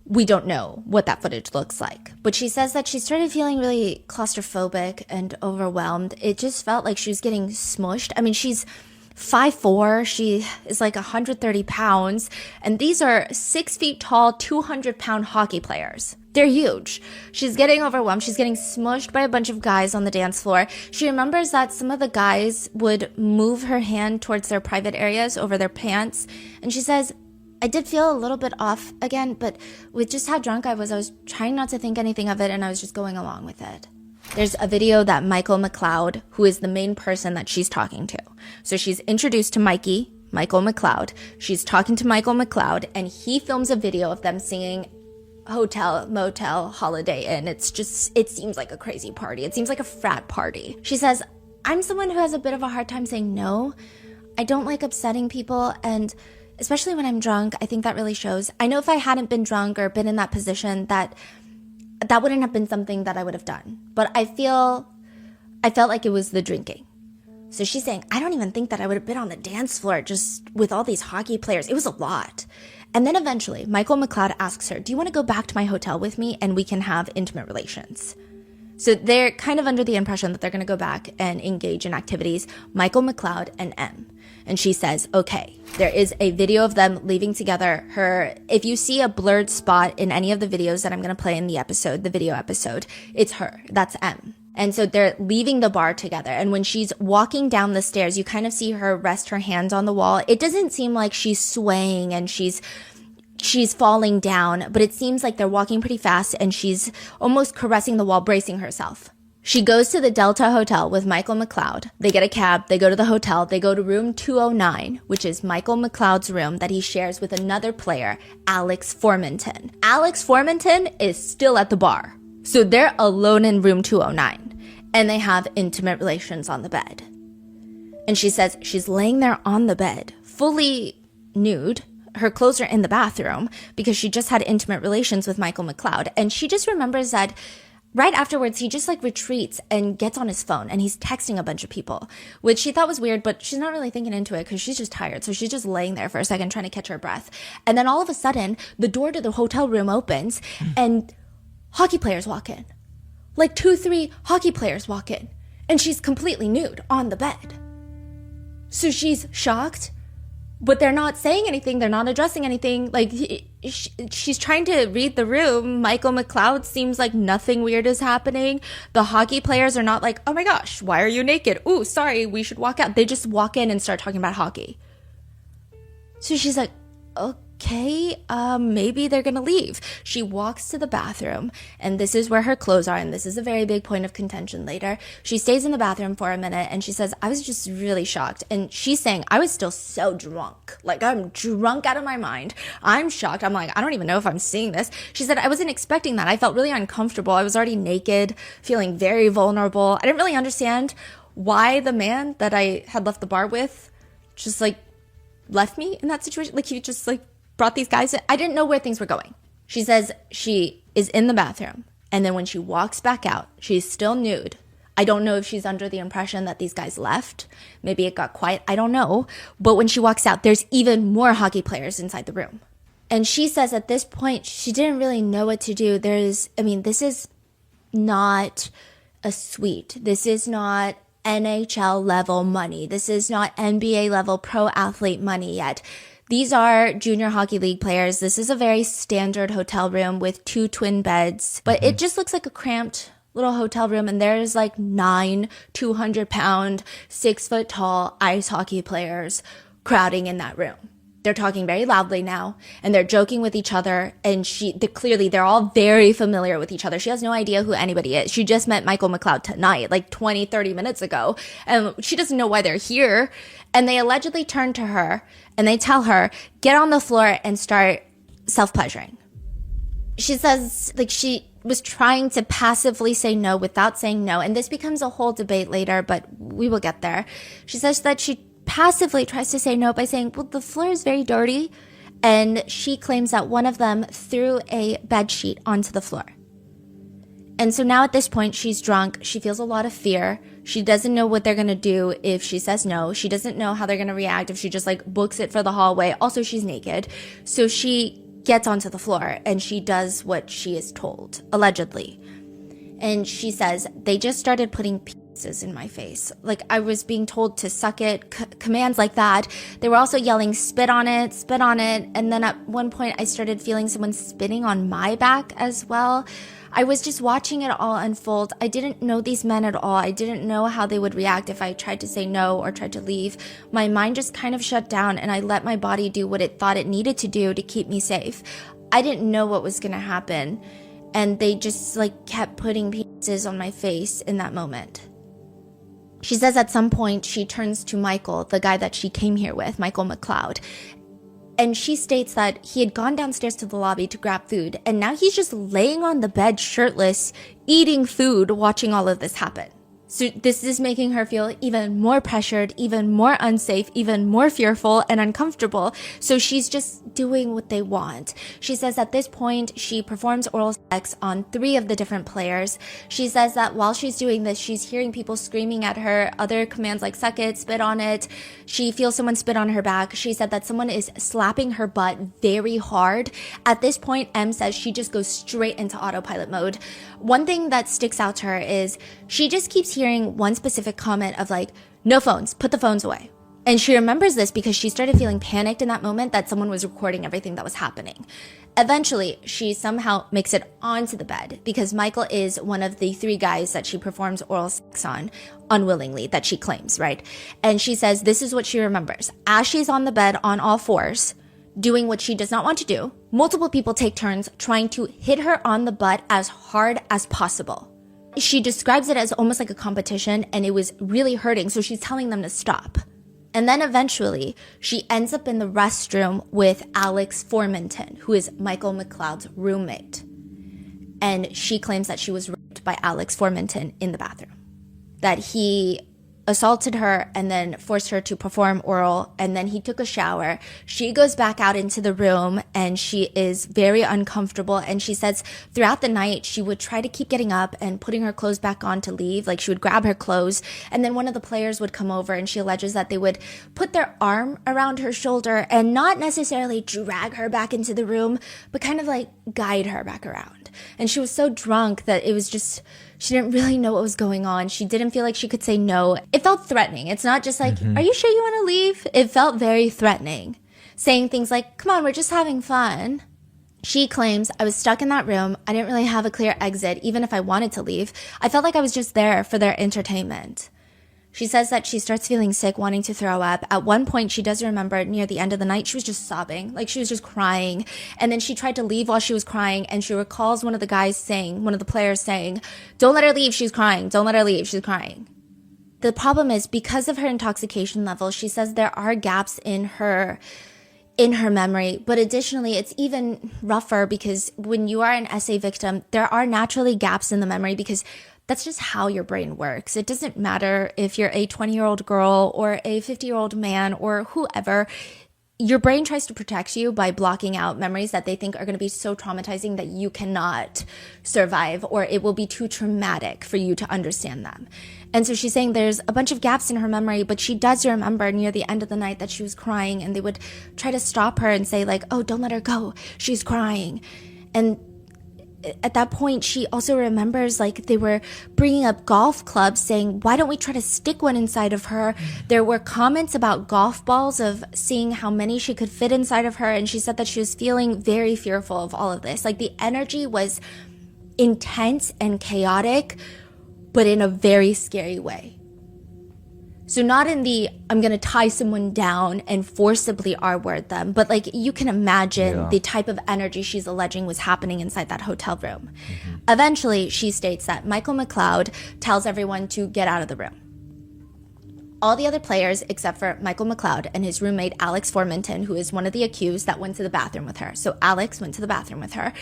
S2: We don't know what that footage looks like. But she says that she started feeling really claustrophobic and overwhelmed. It just felt like she was getting smushed. I mean, she's 5'4". She is like 130 pounds. And these are 6 feet tall, 200-pound hockey players. They're huge. She's getting overwhelmed. She's getting smushed by a bunch of guys on the dance floor. She remembers that some of the guys would move her hand towards their private areas over their pants. And she says, I did feel a little bit off again, but with just how drunk I was trying not to think anything of it, and I was just going along with it. There's a video that Michael McLeod, who is the main person that she's talking to. So she's introduced to Michael McLeod. She's talking to Michael McLeod, and he films a video of them singing Hotel, Motel, Holiday Inn. It seems like a crazy party. It seems like a frat party. She says, I'm someone who has a bit of a hard time saying no. I don't like upsetting people, and especially when I'm drunk, I think that really shows. I know if I hadn't been drunk or been in that position, that wouldn't have been something that I would have done. But I felt like it was the drinking. So she's saying, I don't even think that I would have been on the dance floor just with all these hockey players. It was a lot. And then eventually, Michael McLeod asks her, do you want to go back to my hotel with me and we can have intimate relations? So they're kind of under the impression that they're going to go back and engage in activities, Michael McLeod and M. And she says, okay, there is a video of them leaving together. If you see a blurred spot in any of the videos that I'm going to play in the video episode, it's her. That's M. And so they're leaving the bar together. And when she's walking down the stairs, you kind of see her rest her hands on the wall. It doesn't seem like she's swaying and she's falling down, but it seems like they're walking pretty fast and she's almost caressing the wall, bracing herself. She goes to the Delta Hotel with Michael McLeod. They get a cab, they go to the hotel, they go to room 209, which is Michael McLeod's room that he shares with another player, Alex Formanton. Alex Formanton is still at the bar. So they're alone in room 209, and they have intimate relations on the bed. And she says she's laying there on the bed, fully nude. Her clothes are in the bathroom because she just had intimate relations with Michael McLeod. And she just remembers that right afterwards, he just like retreats and gets on his phone and he's texting a bunch of people, which she thought was weird, but she's not really thinking into it because she's just tired. So she's just laying there for a second trying to catch her breath. And then all of a sudden, the door to the hotel room opens and hockey players walk in. Like 2-3 hockey players walk in and she's completely nude on the bed. So she's shocked, but they're not saying anything. They're not addressing anything. Like, she's trying to read the room. Michael McLeod seems like nothing weird is happening. The hockey players are not like, oh my gosh, why are you naked? Ooh, sorry, we should walk out. They just walk in and start talking about hockey. So she's like, okay, maybe they're gonna leave. She walks to the bathroom, and this is where her clothes are, and this is a very big point of contention later. She stays in the bathroom for a minute, and she says, I was just really shocked. And she's saying, I was still so drunk. Like, I'm drunk out of my mind. I'm shocked. I'm like, I don't even know if I'm seeing this. She said, I wasn't expecting that. I felt really uncomfortable. I was already naked, feeling very vulnerable. I didn't really understand why the man that I had left the bar with just, like, left me in that situation. Like, he just, like, brought these guys in. I didn't know where things were going. She says she is in the bathroom, and then when she walks back out, she's still nude. I don't know if she's under the impression that these guys left. Maybe it got quiet. I don't know. But when she walks out, there's even more hockey players inside the room. And she says at this point, she didn't really know what to do. This is not a suite. This is not NHL level money. This is not NBA level pro athlete money yet. These are junior hockey league players. This is a very standard hotel room with 2 twin beds, but it just looks like a cramped little hotel room. And there's like 9 200-pound, 6-foot-tall ice hockey players crowding in that room. They're talking very loudly now, and they're joking with each other, and clearly they're all very familiar with each other. She has no idea who anybody is. She just met Michael McLeod tonight, like 20, 30 minutes ago, and she doesn't know why they're here. And they allegedly turn to her, and they tell her, get on the floor and start self-pleasuring. She says, like, she was trying to passively say no without saying no, and this becomes a whole debate later, but we will get there. She says that she passively tries to say no by saying, well, the floor is very dirty. And she claims that one of them threw a bed sheet onto the floor. And so now at this point, she's drunk. She feels a lot of fear. She doesn't know what they're going to do if she says no. She doesn't know how they're going to react if she just like books it for the hallway. Also, she's naked. So she gets onto the floor and she does what she is told, allegedly. And she says, they just started putting pieces in my face. Like, I was being told to suck it, commands like that. They were also yelling, spit on it, spit on it. And then at one point I started feeling someone spitting on my back as well. I was just watching it all unfold. I didn't know these men at all. I didn't know how they would react if I tried to say no or tried to leave. My mind just kind of shut down, and I let my body do what it thought it needed to do to keep me safe. I didn't know what was going to happen. And they just like kept putting pieces on my face in that moment. She says at some point she turns to Michael, the guy that she came here with, Michael McLeod. And she states that he had gone downstairs to the lobby to grab food, and now he's just laying on the bed shirtless, eating food, watching all of this happen. So this is making her feel even more pressured, even more unsafe, even more fearful and uncomfortable. So she's just doing what they want. She says at this point, she performs oral sex on 3 of the different players. She says that while she's doing this, she's hearing people screaming at her, other commands like suck it, spit on it. She feels someone spit on her back. She said that someone is slapping her butt very hard. At this point, M says she just goes straight into autopilot mode. One thing that sticks out to her is she just keeps hearing one specific comment of like, no phones, put the phones away. And she remembers this because she started feeling panicked in that moment that someone was recording everything that was happening. Eventually, she somehow makes it onto the bed because Michael is one of the 3 guys that she performs oral sex on unwillingly, that she claims, right? And she says this is what she remembers. As she's on the bed on all fours, doing what she does not want to do, multiple people take turns trying to hit her on the butt as hard as possible. She describes it as almost like a competition, and it was really hurting, so she's telling them to stop. And then eventually, she ends up in the restroom with Alex Formenton, who is Michael McLeod's roommate. And she claims that she was raped by Alex Formenton in the bathroom. That he assaulted her and then forced her to perform oral, and then he took a shower. She goes back out into the room and she is very uncomfortable, and she says throughout the night she would try to keep getting up and putting her clothes back on to leave. Like, she would grab her clothes, and then one of the players would come over, and she alleges that they would put their arm around her shoulder and not necessarily drag her back into the room, but kind of like guide her back around. And she was so drunk that it was just, she didn't really know what was going on. She didn't feel like she could say no. It felt threatening. It's not just like, are you sure you want to leave? It felt very threatening. Saying things like, come on, we're just having fun. She claims, I was stuck in that room. I didn't really have a clear exit, even if I wanted to leave. I felt like I was just there for their entertainment. She says that she starts feeling sick, wanting to throw up. At one point, she does remember near the end of the night, she was just sobbing, like she was just crying. And then she tried to leave while she was crying, and she recalls one of the players saying, "Don't let her leave, she's crying. Don't let her leave, she's crying." The problem is, because of her intoxication level, she says there are gaps in her memory. But additionally, it's even rougher because when you are an SA victim, there are naturally gaps in the memory because that's just how your brain works. It doesn't matter if you're a 20-year-old girl or a 50-year-old man or whoever. Your brain tries to protect you by blocking out memories that they think are going to be so traumatizing that you cannot survive, or it will be too traumatic for you to understand them. And so she's saying there's a bunch of gaps in her memory, but she does remember near the end of the night that she was crying, and they would try to stop her and say like, "Oh, don't let her go. She's crying." And at that point, she also remembers like they were bringing up golf clubs saying, "Why don't we try to stick one inside of her?" There were comments about golf balls of seeing how many she could fit inside of her. And she said that she was feeling very fearful of all of this. Like the energy was intense and chaotic, but in a very scary way. So not in the, I'm going to tie someone down and forcibly R-word them, but like you can imagine the type of energy she's alleging was happening inside that hotel room. Mm-hmm. Eventually, she states that Michael McLeod tells everyone to get out of the room. All the other players, except for Michael McLeod and his roommate Alex Formanton, who is one of the accused that went to the bathroom with her. So Alex went to the bathroom with her.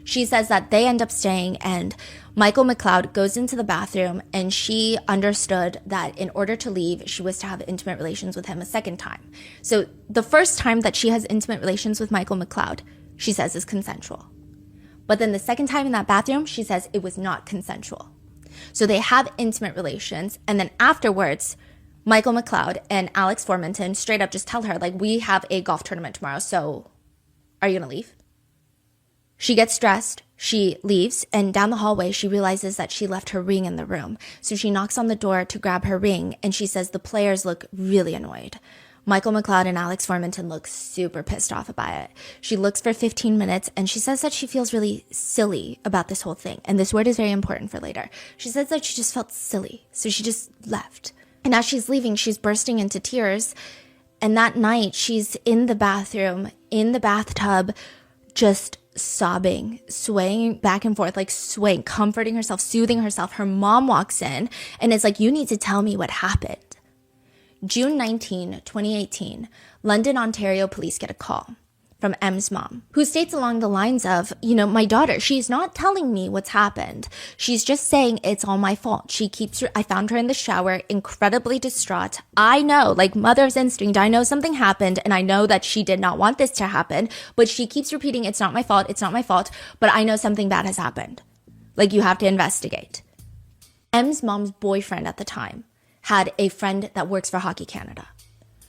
S2: She says that they end up staying, and Michael McLeod goes into the bathroom, and she understood that in order to leave, she was to have intimate relations with him a second time. So the first time that she has intimate relations with Michael McLeod, she says is consensual. But then the second time in that bathroom, she says it was not consensual. So they have intimate relations, and then afterwards, Michael McLeod and Alex Formanton straight up just tell her, like, we have a golf tournament tomorrow, so are you going to leave? She gets dressed, she leaves, and down the hallway, she realizes that she left her ring in the room. So she knocks on the door to grab her ring, and she says the players look really annoyed. Michael McLeod and Alex Formanton look super pissed off about it. She looks for 15 minutes, and she says that she feels really silly about this whole thing. And this word is very important for later. She says that she just felt silly, so she just left. And as she's leaving, she's bursting into tears. And that night, she's in the bathroom, in the bathtub, just sobbing, swaying back and forth, like swaying, comforting herself, soothing herself. Her mom walks in and is like, "You need to tell me what happened." June 19, 2018, London, Ontario police get a call from M's mom, who states along the lines of, my daughter, she's not telling me what's happened. She's just saying it's all my fault. I found her in the shower, incredibly distraught. I know, like mother's instinct, I know something happened, and I know that she did not want this to happen, but she keeps repeating, it's not my fault, but I know something bad has happened. Like, you have to investigate. M's mom's boyfriend at the time had a friend that works for Hockey Canada.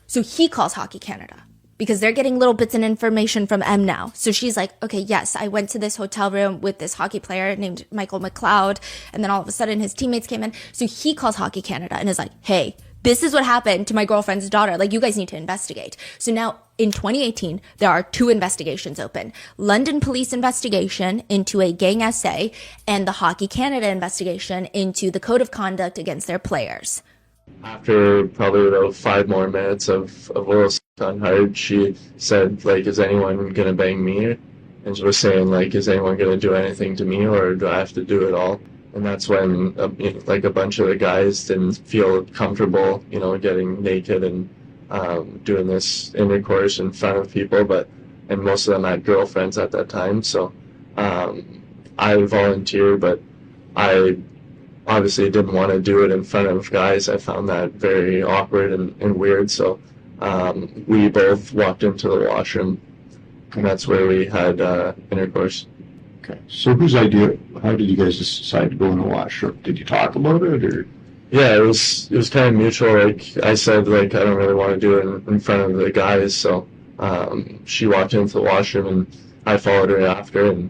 S2: So he calls Hockey Canada, because they're getting little bits of information from M now. So she's like, okay, yes, I went to this hotel room with this hockey player named Michael McLeod. And then all of a sudden his teammates came in. So he calls Hockey Canada and is like, hey, this is what happened to my girlfriend's daughter. Like, you guys need to investigate. So now in 2018, there are 2 investigations open. London police investigation into a gang SA, and the Hockey Canada investigation into the code of conduct against their players.
S3: After probably about 5 more minutes of oral sex on Hart, she said, like, is anyone going to bang me? And she was saying, like, is anyone going to do anything to me, or do I have to do it all? And that's when, like, a bunch of the guys didn't feel comfortable, getting naked and doing this intercourse in front of people, and most of them had girlfriends at that time. So I volunteered, but I obviously didn't want to do it in front of guys. I found that very awkward and weird. So we both walked into the washroom, and that's where we had intercourse.
S4: Okay. So whose idea, how did you guys decide to go in the washroom? Did you talk about it, or?
S3: Yeah, it was kind of mutual. Like, I said, like, I don't really want to do it in front of the guys. So she walked into the washroom, and I followed her after, and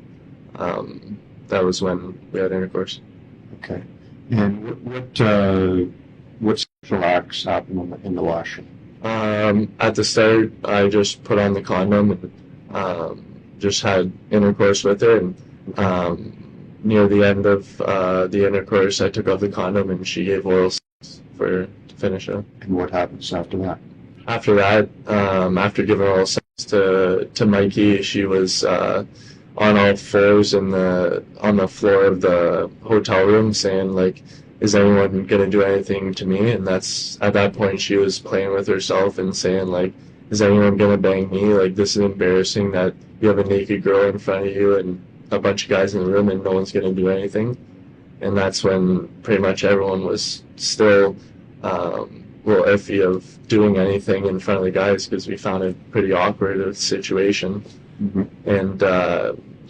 S3: that was when we had intercourse.
S4: Okay. And what sexual acts happened in the washroom?
S3: At the start, I just put on the condom and just had intercourse with her. And near the end of the intercourse, I took off the condom and she gave oral sex. to finish it.
S4: And what happens after that?
S3: After that, after giving oral sex to Mikey, she was on all fours on the floor of the hotel room, saying like, "Is anyone gonna do anything to me?" And that's at that point she was playing with herself and saying like, "Is anyone gonna bang me? Like, this is embarrassing that you have a naked girl in front of you and a bunch of guys in the room and no one's gonna do anything." And that's when pretty much everyone was still a little iffy of doing anything in front of the guys because we found it pretty awkward a situation. Mm-hmm. And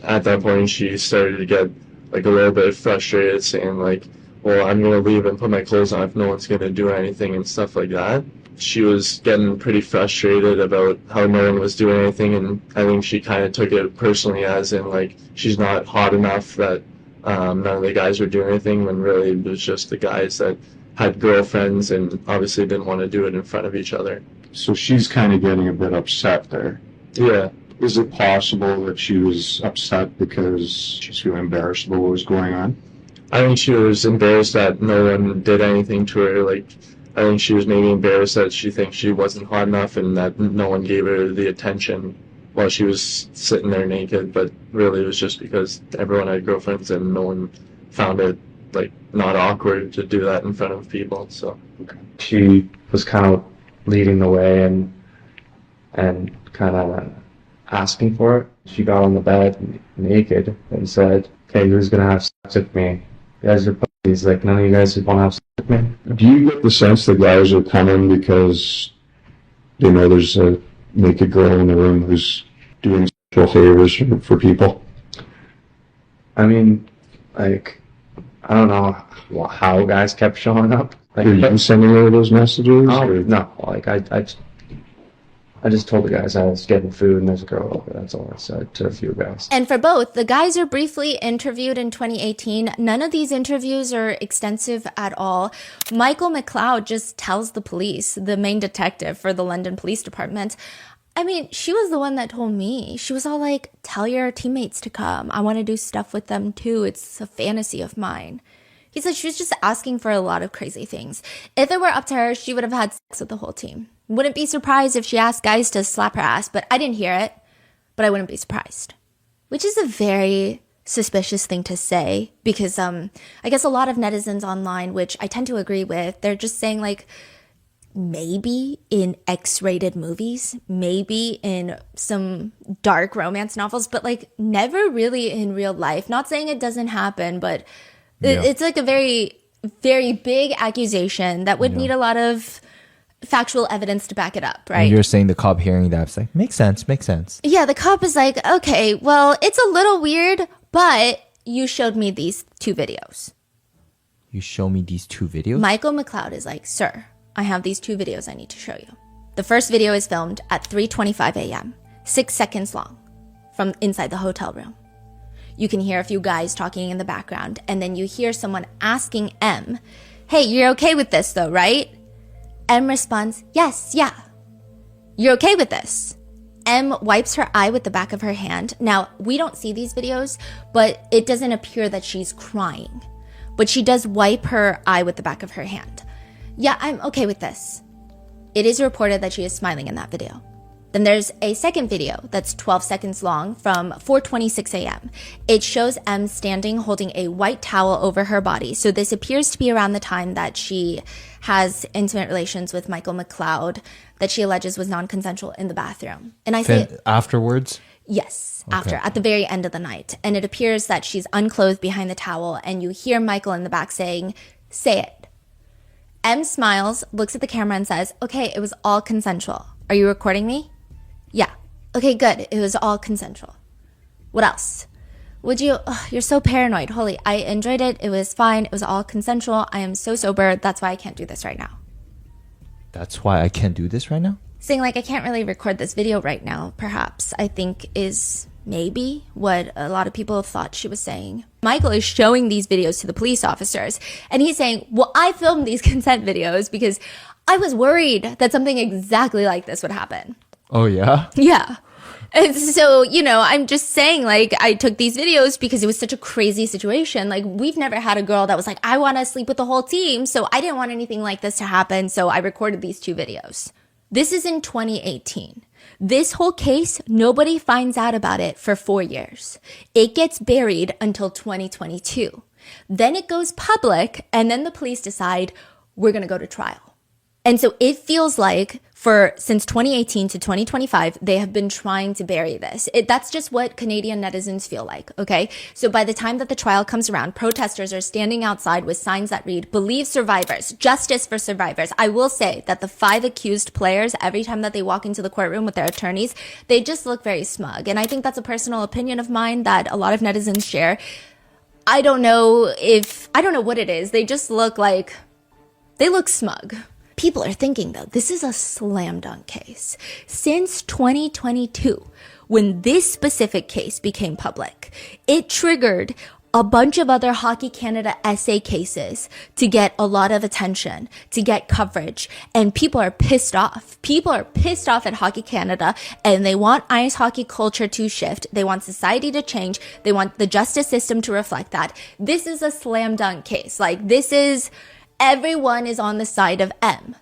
S3: at that point she started to get like a little bit frustrated, saying like, "Well, I'm gonna leave and put my clothes on if no one's gonna do anything," and stuff like that. She was getting pretty frustrated about how no one was doing anything, and I think she kind of took it personally as in like she's not hot enough that none of the guys were doing anything, when really it was just the guys that had girlfriends and obviously didn't want to do it in front of each other.
S4: So she's kind of getting a bit upset there.
S3: Yeah.
S4: Is it possible that she was upset because she's feeling embarrassed about what was going on?
S3: I think she was embarrassed that no one did anything to her. Like, I think she was maybe embarrassed that she thinks she wasn't hot enough and that no one gave her the attention while she was sitting there naked. But really it was just because everyone had girlfriends and no one found it like not awkward to do that in front of people. So
S6: she was kind of leading the way and kind of asking for it. She got on the bed naked and said, "Okay, who's gonna have sex with me? You guys are pussies. Like, none of you guys want to have sex with me."
S4: Do you get the sense the guys are coming because they know there's a naked girl in the room who's doing sexual favors for people?
S6: I mean, like, I don't know how guys kept showing up. Like,
S4: Were you sending her those messages?
S6: No, like I just told the guys I was getting food and there's a girl over. That's all I said to a few guys.
S2: And for both, the guys are briefly interviewed in 2018. None of these interviews are extensive at all. Michael McLeod just tells the police, the main detective for the London Police Department, I mean, she was the one that told me. She was all like, "Tell your teammates to come. I want to do stuff with them too. It's a fantasy of mine." He said she was just asking for a lot of crazy things. If it were up to her, she would have had sex with the whole team. Wouldn't be surprised if she asked guys to slap her ass, but I didn't hear it. But I wouldn't be surprised. Which is a very suspicious thing to say because I guess a lot of netizens online, which I tend to agree with, they're just saying like, maybe in X-rated movies, maybe in some dark romance novels, but like never really in real life. Not saying it doesn't happen, but it's like a very, very big accusation that would need a lot of factual evidence to back it up, right?
S1: And you're saying the cop hearing that, it's like, makes sense.
S2: Yeah, the cop is like, okay, well, it's a little weird, but you showed me these 2 videos.
S1: You show me these 2 videos?
S2: Michael McLeod is like, "Sir, I have these 2 videos I need to show you." The first video is filmed at 3:25 a.m., 6 seconds long, from inside the hotel room. You can hear a few guys talking in the background, and then you hear someone asking M, "Hey, you're okay with this though, right?" M responds, "Yes, yeah." "You're okay with this?" M wipes her eye with the back of her hand. Now, we don't see these videos, but it doesn't appear that she's crying. But she does wipe her eye with the back of her hand. "Yeah, I'm okay with this." It is reported that she is smiling in that video. Then there's a second video that's 12 seconds long from 4:26 a.m. It shows M standing holding a white towel over her body. So this appears to be around the time that she has intimate relations with Michael McLeod that she alleges was non-consensual in the bathroom. And I say
S1: afterwards?
S2: Yes, after, at the very end of the night. And it appears that she's unclothed behind the towel and you hear Michael in the back saying, "Say it." M smiles, looks at the camera and says, "Okay, it was all consensual. Are you recording me?" "Yeah." "Okay, good. It was all consensual. What else?" "Would you, you're so paranoid. Holy, I enjoyed it. It was fine. It was all consensual. I am so sober. That's why I can't do this right now."
S1: That's why I can't do this right now?
S2: Saying like, I can't really record this video right now, perhaps, I think is maybe what a lot of people have thought she was saying. Michael is showing these videos to the police officers and he's saying, "Well, I filmed these consent videos because I was worried that something exactly like this would happen."
S1: Oh, yeah?
S2: Yeah. And so, you know, I'm just saying, like, I took these videos because it was such a crazy situation. Like, we've never had a girl that was like, I want to sleep with the whole team. So I didn't want anything like this to happen. So I recorded these 2 videos. This is in 2018. This whole case, nobody finds out about it for 4 years. It gets buried until 2022. Then it goes public, and then the police decide we're going to go to trial. And so it feels like since 2018 to 2025, they have been trying to bury this. That's just what Canadian netizens feel like, okay? So by the time that the trial comes around, protesters are standing outside with signs that read, "Believe survivors, justice for survivors." I will say that the 5 accused players, every time that they walk into the courtroom with their attorneys, they just look very smug. And I think that's a personal opinion of mine that a lot of netizens share. I don't know what it is. They just look smug. People are thinking, though, this is a slam dunk case. Since 2022, when this specific case became public, it triggered a bunch of other Hockey Canada SA cases to get a lot of attention, to get coverage, and people are pissed off. People are pissed off at Hockey Canada, and they want ice hockey culture to shift. They want society to change. They want the justice system to reflect that. This is a slam dunk case. Everyone is on the side of M.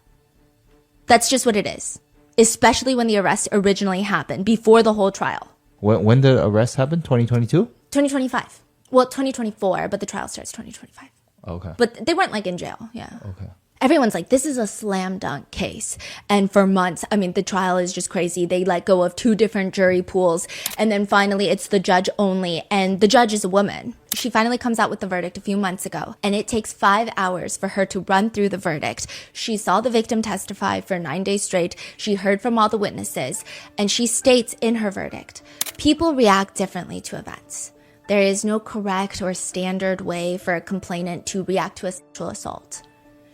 S2: That's just what it is, especially when the arrest originally happened, before the whole trial.
S1: When did the arrest happen? 2022?
S2: 2025. Well, 2024, but the trial starts 2025.
S1: Okay.
S2: But they weren't in jail, yeah.
S1: Okay.
S2: Everyone's like, this is a slam dunk case. And for months, the trial is just crazy. They let go of 2 different jury pools. And then finally, it's the judge only. And the judge is a woman. She finally comes out with the verdict a few months ago. And it takes 5 hours for her to run through the verdict. She saw the victim testify for 9 days straight. She heard from all the witnesses. And she states in her verdict, people react differently to events. There is no correct or standard way for a complainant to react to a sexual assault.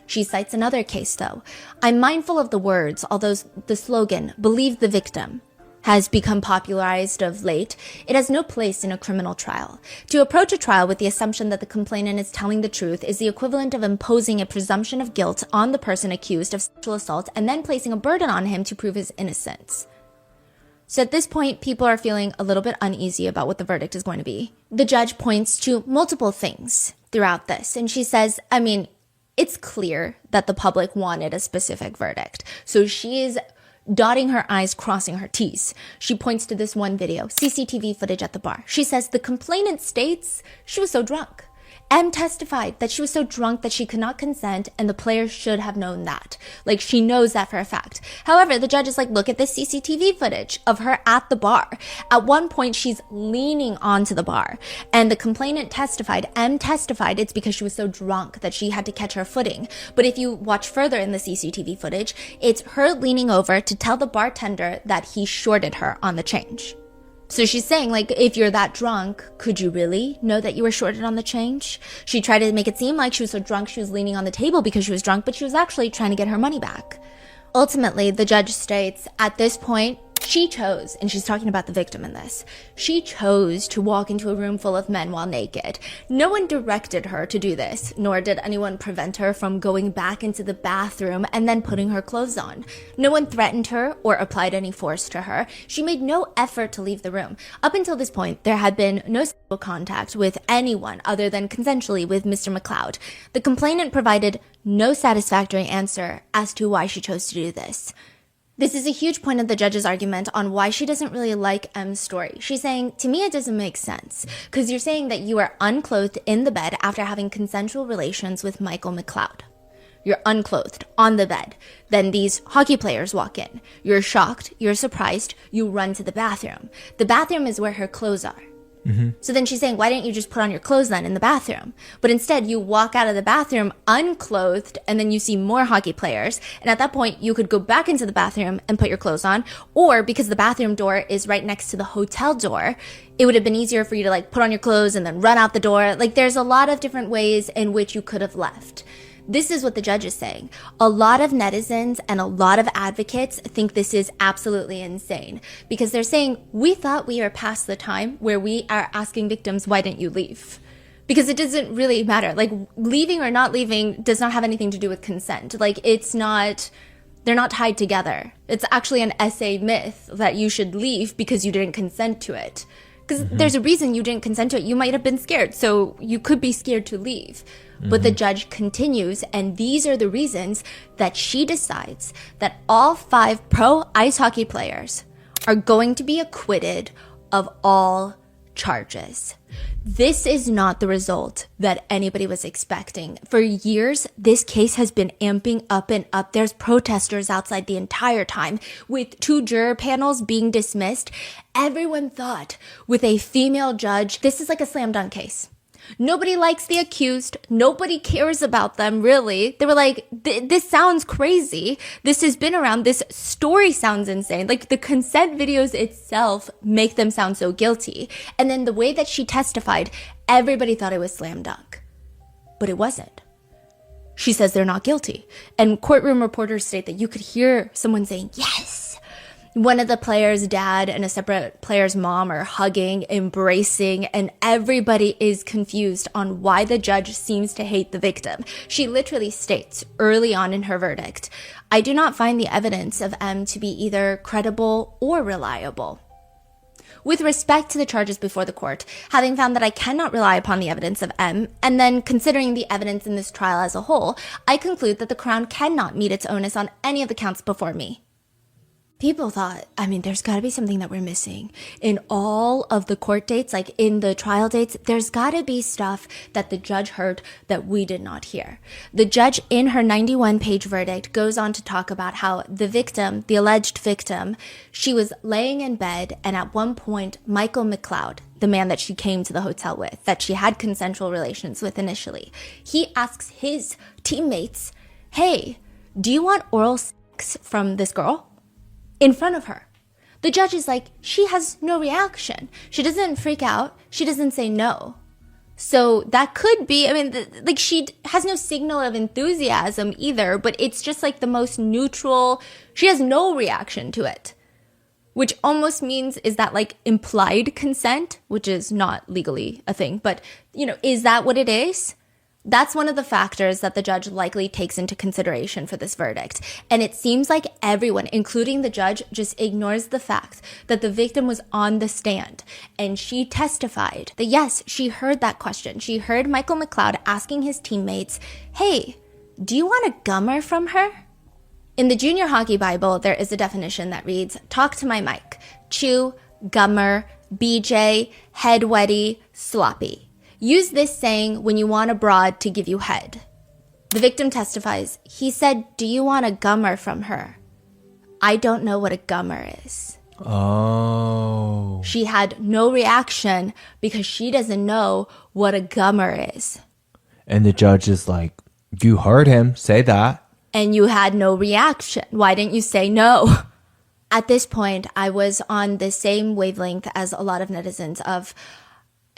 S2: She cites another case, though. I'm mindful of the words, although the slogan, "Believe the victim," has become popularized of late. It has no place in a criminal trial. To approach a trial with the assumption that the complainant is telling the truth is the equivalent of imposing a presumption of guilt on the person accused of sexual assault and then placing a burden on him to prove his innocence. So at this point, people are feeling a little bit uneasy about what the verdict is going to be. The judge points to multiple things throughout this, and she says, it's clear that the public wanted a specific verdict. So she is dotting her I's, crossing her T's. She points to this one video, CCTV footage at the bar. She says the complainant states she was so drunk. M testified that she was so drunk that she could not consent, and the players should have known that. She knows that for a fact. However, the judge is like, look at this CCTV footage of her at the bar. At one point, she's leaning onto the bar, and the complainant testified, M testified, it's because she was so drunk that she had to catch her footing. But if you watch further in the CCTV footage, it's her leaning over to tell the bartender that he shorted her on the change. So she's saying, if you're that drunk, could you really know that you were shorted on the change? She tried to make it seem like she was so drunk she was leaning on the table because she was drunk, but she was actually trying to get her money back. Ultimately, the judge states, at this point, she chose, and she's talking about the victim in this, she chose to walk into a room full of men while naked. No one directed her to do this, nor did anyone prevent her from going back into the bathroom and then putting her clothes on. No one threatened her or applied any force to her. She made no effort to leave the room. Up until this point, there had been no sexual contact with anyone other than consensually with Mr. McLeod. The complainant provided no satisfactory answer as to why she chose to do this. This is a huge point of the judge's argument on why she doesn't really like M's story. She's saying, to me, it doesn't make sense, because you're saying that you were unclothed in the bed after having consensual relations with Michael McLeod. You're unclothed on the bed. Then these hockey players walk in. You're shocked. You're surprised. You run to the bathroom. The bathroom is where her clothes are. Mm-hmm. So then she's saying, why didn't you just put on your clothes then in the bathroom? But instead, you walk out of the bathroom unclothed, and then you see more hockey players. And at that point, you could go back into the bathroom and put your clothes on. Or because the bathroom door is right next to the hotel door, it would have been easier for you to put on your clothes and then run out the door. There's a lot of different ways in which you could have left. This is what the judge is saying. A lot of netizens and a lot of advocates think this is absolutely insane because they're saying, we thought we are past the time where we are asking victims, why didn't you leave? Because it doesn't really matter. Leaving or not leaving does not have anything to do with consent. They're They're not tied together. It's actually an essay myth that you should leave because you didn't consent to it. Because there's a reason you didn't consent to it. You might have been scared, so you could be scared to leave. But the judge continues, and these are the reasons that she decides that all 5 pro ice hockey players are going to be acquitted of all charges. This is not the result that anybody was expecting. For years, this case has been amping up and up. There's protesters outside the entire time, with 2 juror panels being dismissed. Everyone thought with a female judge, this is like a slam dunk case. Nobody likes the accused. Nobody cares about them, really. They were like, this sounds crazy. This has been around. This story sounds insane. Like, the consent videos itself make them sound so guilty. And then the way that she testified, everybody thought it was slam dunk. But it wasn't. She says they're not guilty. And courtroom reporters state that you could hear someone saying, yes. One of the player's dad and a separate player's mom are hugging, embracing, and everybody is confused on why the judge seems to hate the victim. She literally states early on in her verdict, I do not find the evidence of M to be either credible or reliable. With respect to the charges before the court, having found that I cannot rely upon the evidence of M, and then considering the evidence in this trial as a whole, I conclude that the Crown cannot meet its onus on any of the counts before me. People thought, there's got to be something that we're missing. In all of the court dates, like in the trial dates, there's got to be stuff that the judge heard that we did not hear. The judge, in her 91-page verdict, goes on to talk about how the victim, the alleged victim, she was laying in bed, and at one point, Michael McLeod, the man that she came to the hotel with, that she had consensual relations with initially, he asks his teammates, hey, do you want oral sex from this girl? In front of her. The judge is like, she has no reaction. She doesn't freak out. She doesn't say no. So that could be, she has no signal of enthusiasm either, but it's just like the most neutral. She has no reaction to it, which almost means, is that like implied consent, which is not legally a thing, but is that what it is? That's one of the factors that the judge likely takes into consideration for this verdict. And it seems like everyone, including the judge, just ignores the fact that the victim was on the stand and she testified that yes, she heard that question. She heard Michael McLeod asking his teammates, hey, do you want a gummer from her? In the Junior Hockey Bible, there is a definition that reads, talk to my mic, chew, gummer, BJ, head wetty, sloppy. Use this saying when you want a broad to give you head. The victim testifies, he said, do you want a gummer from her? I don't know what a gummer is.
S1: Oh.
S2: She had no reaction because she doesn't know what a gummer is.
S1: And the judge is like, you heard him say that.
S2: And you had no reaction. Why didn't you say no? At this point, I was on the same wavelength as a lot of netizens of,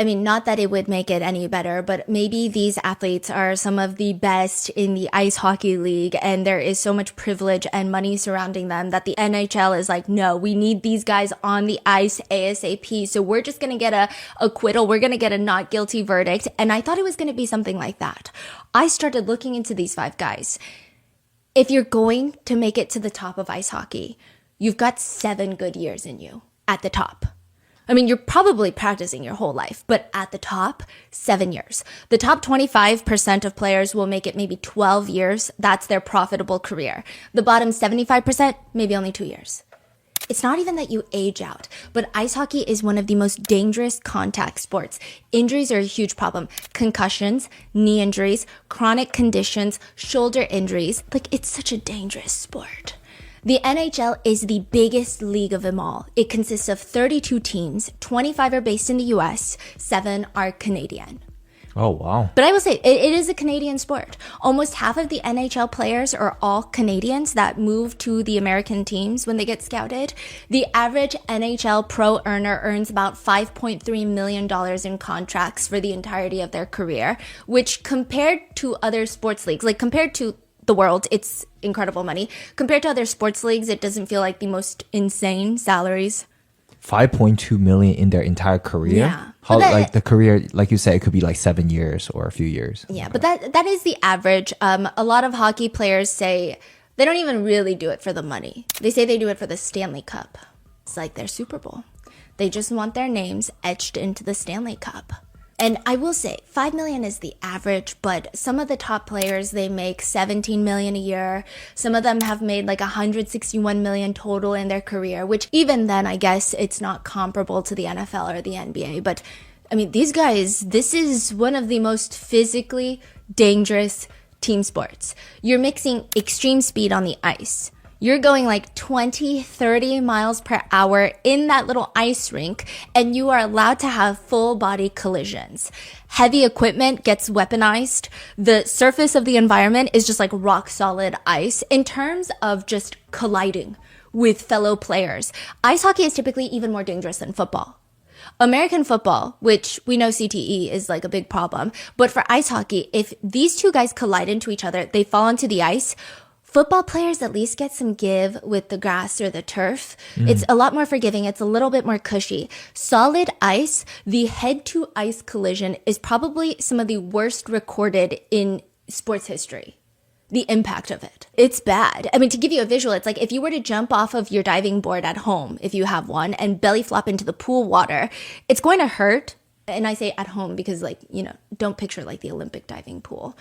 S2: not that it would make it any better, but maybe these athletes are some of the best in the ice hockey league and there is so much privilege and money surrounding them that the NHL is like, no, we need these guys on the ice ASAP. So we're just going to get a acquittal. We're going to get a not guilty verdict. And I thought it was going to be something like that. I started looking into these 5 guys. If you're going to make it to the top of ice hockey, you've got 7 good years in you at the top. You're probably practicing your whole life, but at the top, 7 years. The top 25% of players will make it maybe 12 years. That's their profitable career. The bottom 75%, maybe only 2 years. It's not even that you age out, but ice hockey is one of the most dangerous contact sports. Injuries are a huge problem. Concussions, knee injuries, chronic conditions, shoulder injuries. It's such a dangerous sport. The NHL is the biggest league of them all. It consists of 32 teams, 25 are based in the US, 7 are Canadian.
S1: Oh, wow.
S2: But I will say, it is a Canadian sport. Almost half of the NHL players are all Canadians that move to the American teams when they get scouted. The average NHL pro earner earns about $5.3 million in contracts for the entirety of their career, which compared to other sports leagues, compared to the world, it's incredible money. Compared to other sports leagues, it doesn't feel like the most insane salaries.
S1: 5.2 million in their entire career?
S2: Yeah.
S1: How, the career, like you said, it could be 7 years or a few years.
S2: Yeah, but that is the average. A lot of hockey players say They don't even really do it for the money. They say they do it for the Stanley Cup. It's like their Super Bowl. They just want their names etched into the Stanley Cup. And I will say, 5 million is the average, but some of the top players, they make 17 million a year. Some of them have made like 161 million total in their career, which even then, I guess it's not comparable to the NFL or the NBA. But I mean, these guys, this is one of the most physically dangerous team sports. You're mixing extreme speed on the ice. You're going like 20, 30 miles per hour in that little ice rink, and you are allowed to have full body collisions. Heavy equipment gets weaponized. The surface of the environment is just like rock solid ice in terms of just colliding with fellow players. Ice hockey is typically even more dangerous than football. American football, which we know CTE is like a big problem, but for ice hockey, if these two guys collide into each other, they fall onto the ice. Football players at least get some give with the grass or the turf. It's a lot more forgiving. It's a little bit more cushy. Solid ice, the head-to-ice collision is probably some of the worst recorded in sports history. The impact of it. It's bad. I mean, to give you a visual, it's like if you were to jump off of your diving board at home, if you have one, and belly flop into the pool water, it's going to hurt. And I say at home because, like, you know, don't picture like the Olympic diving pool.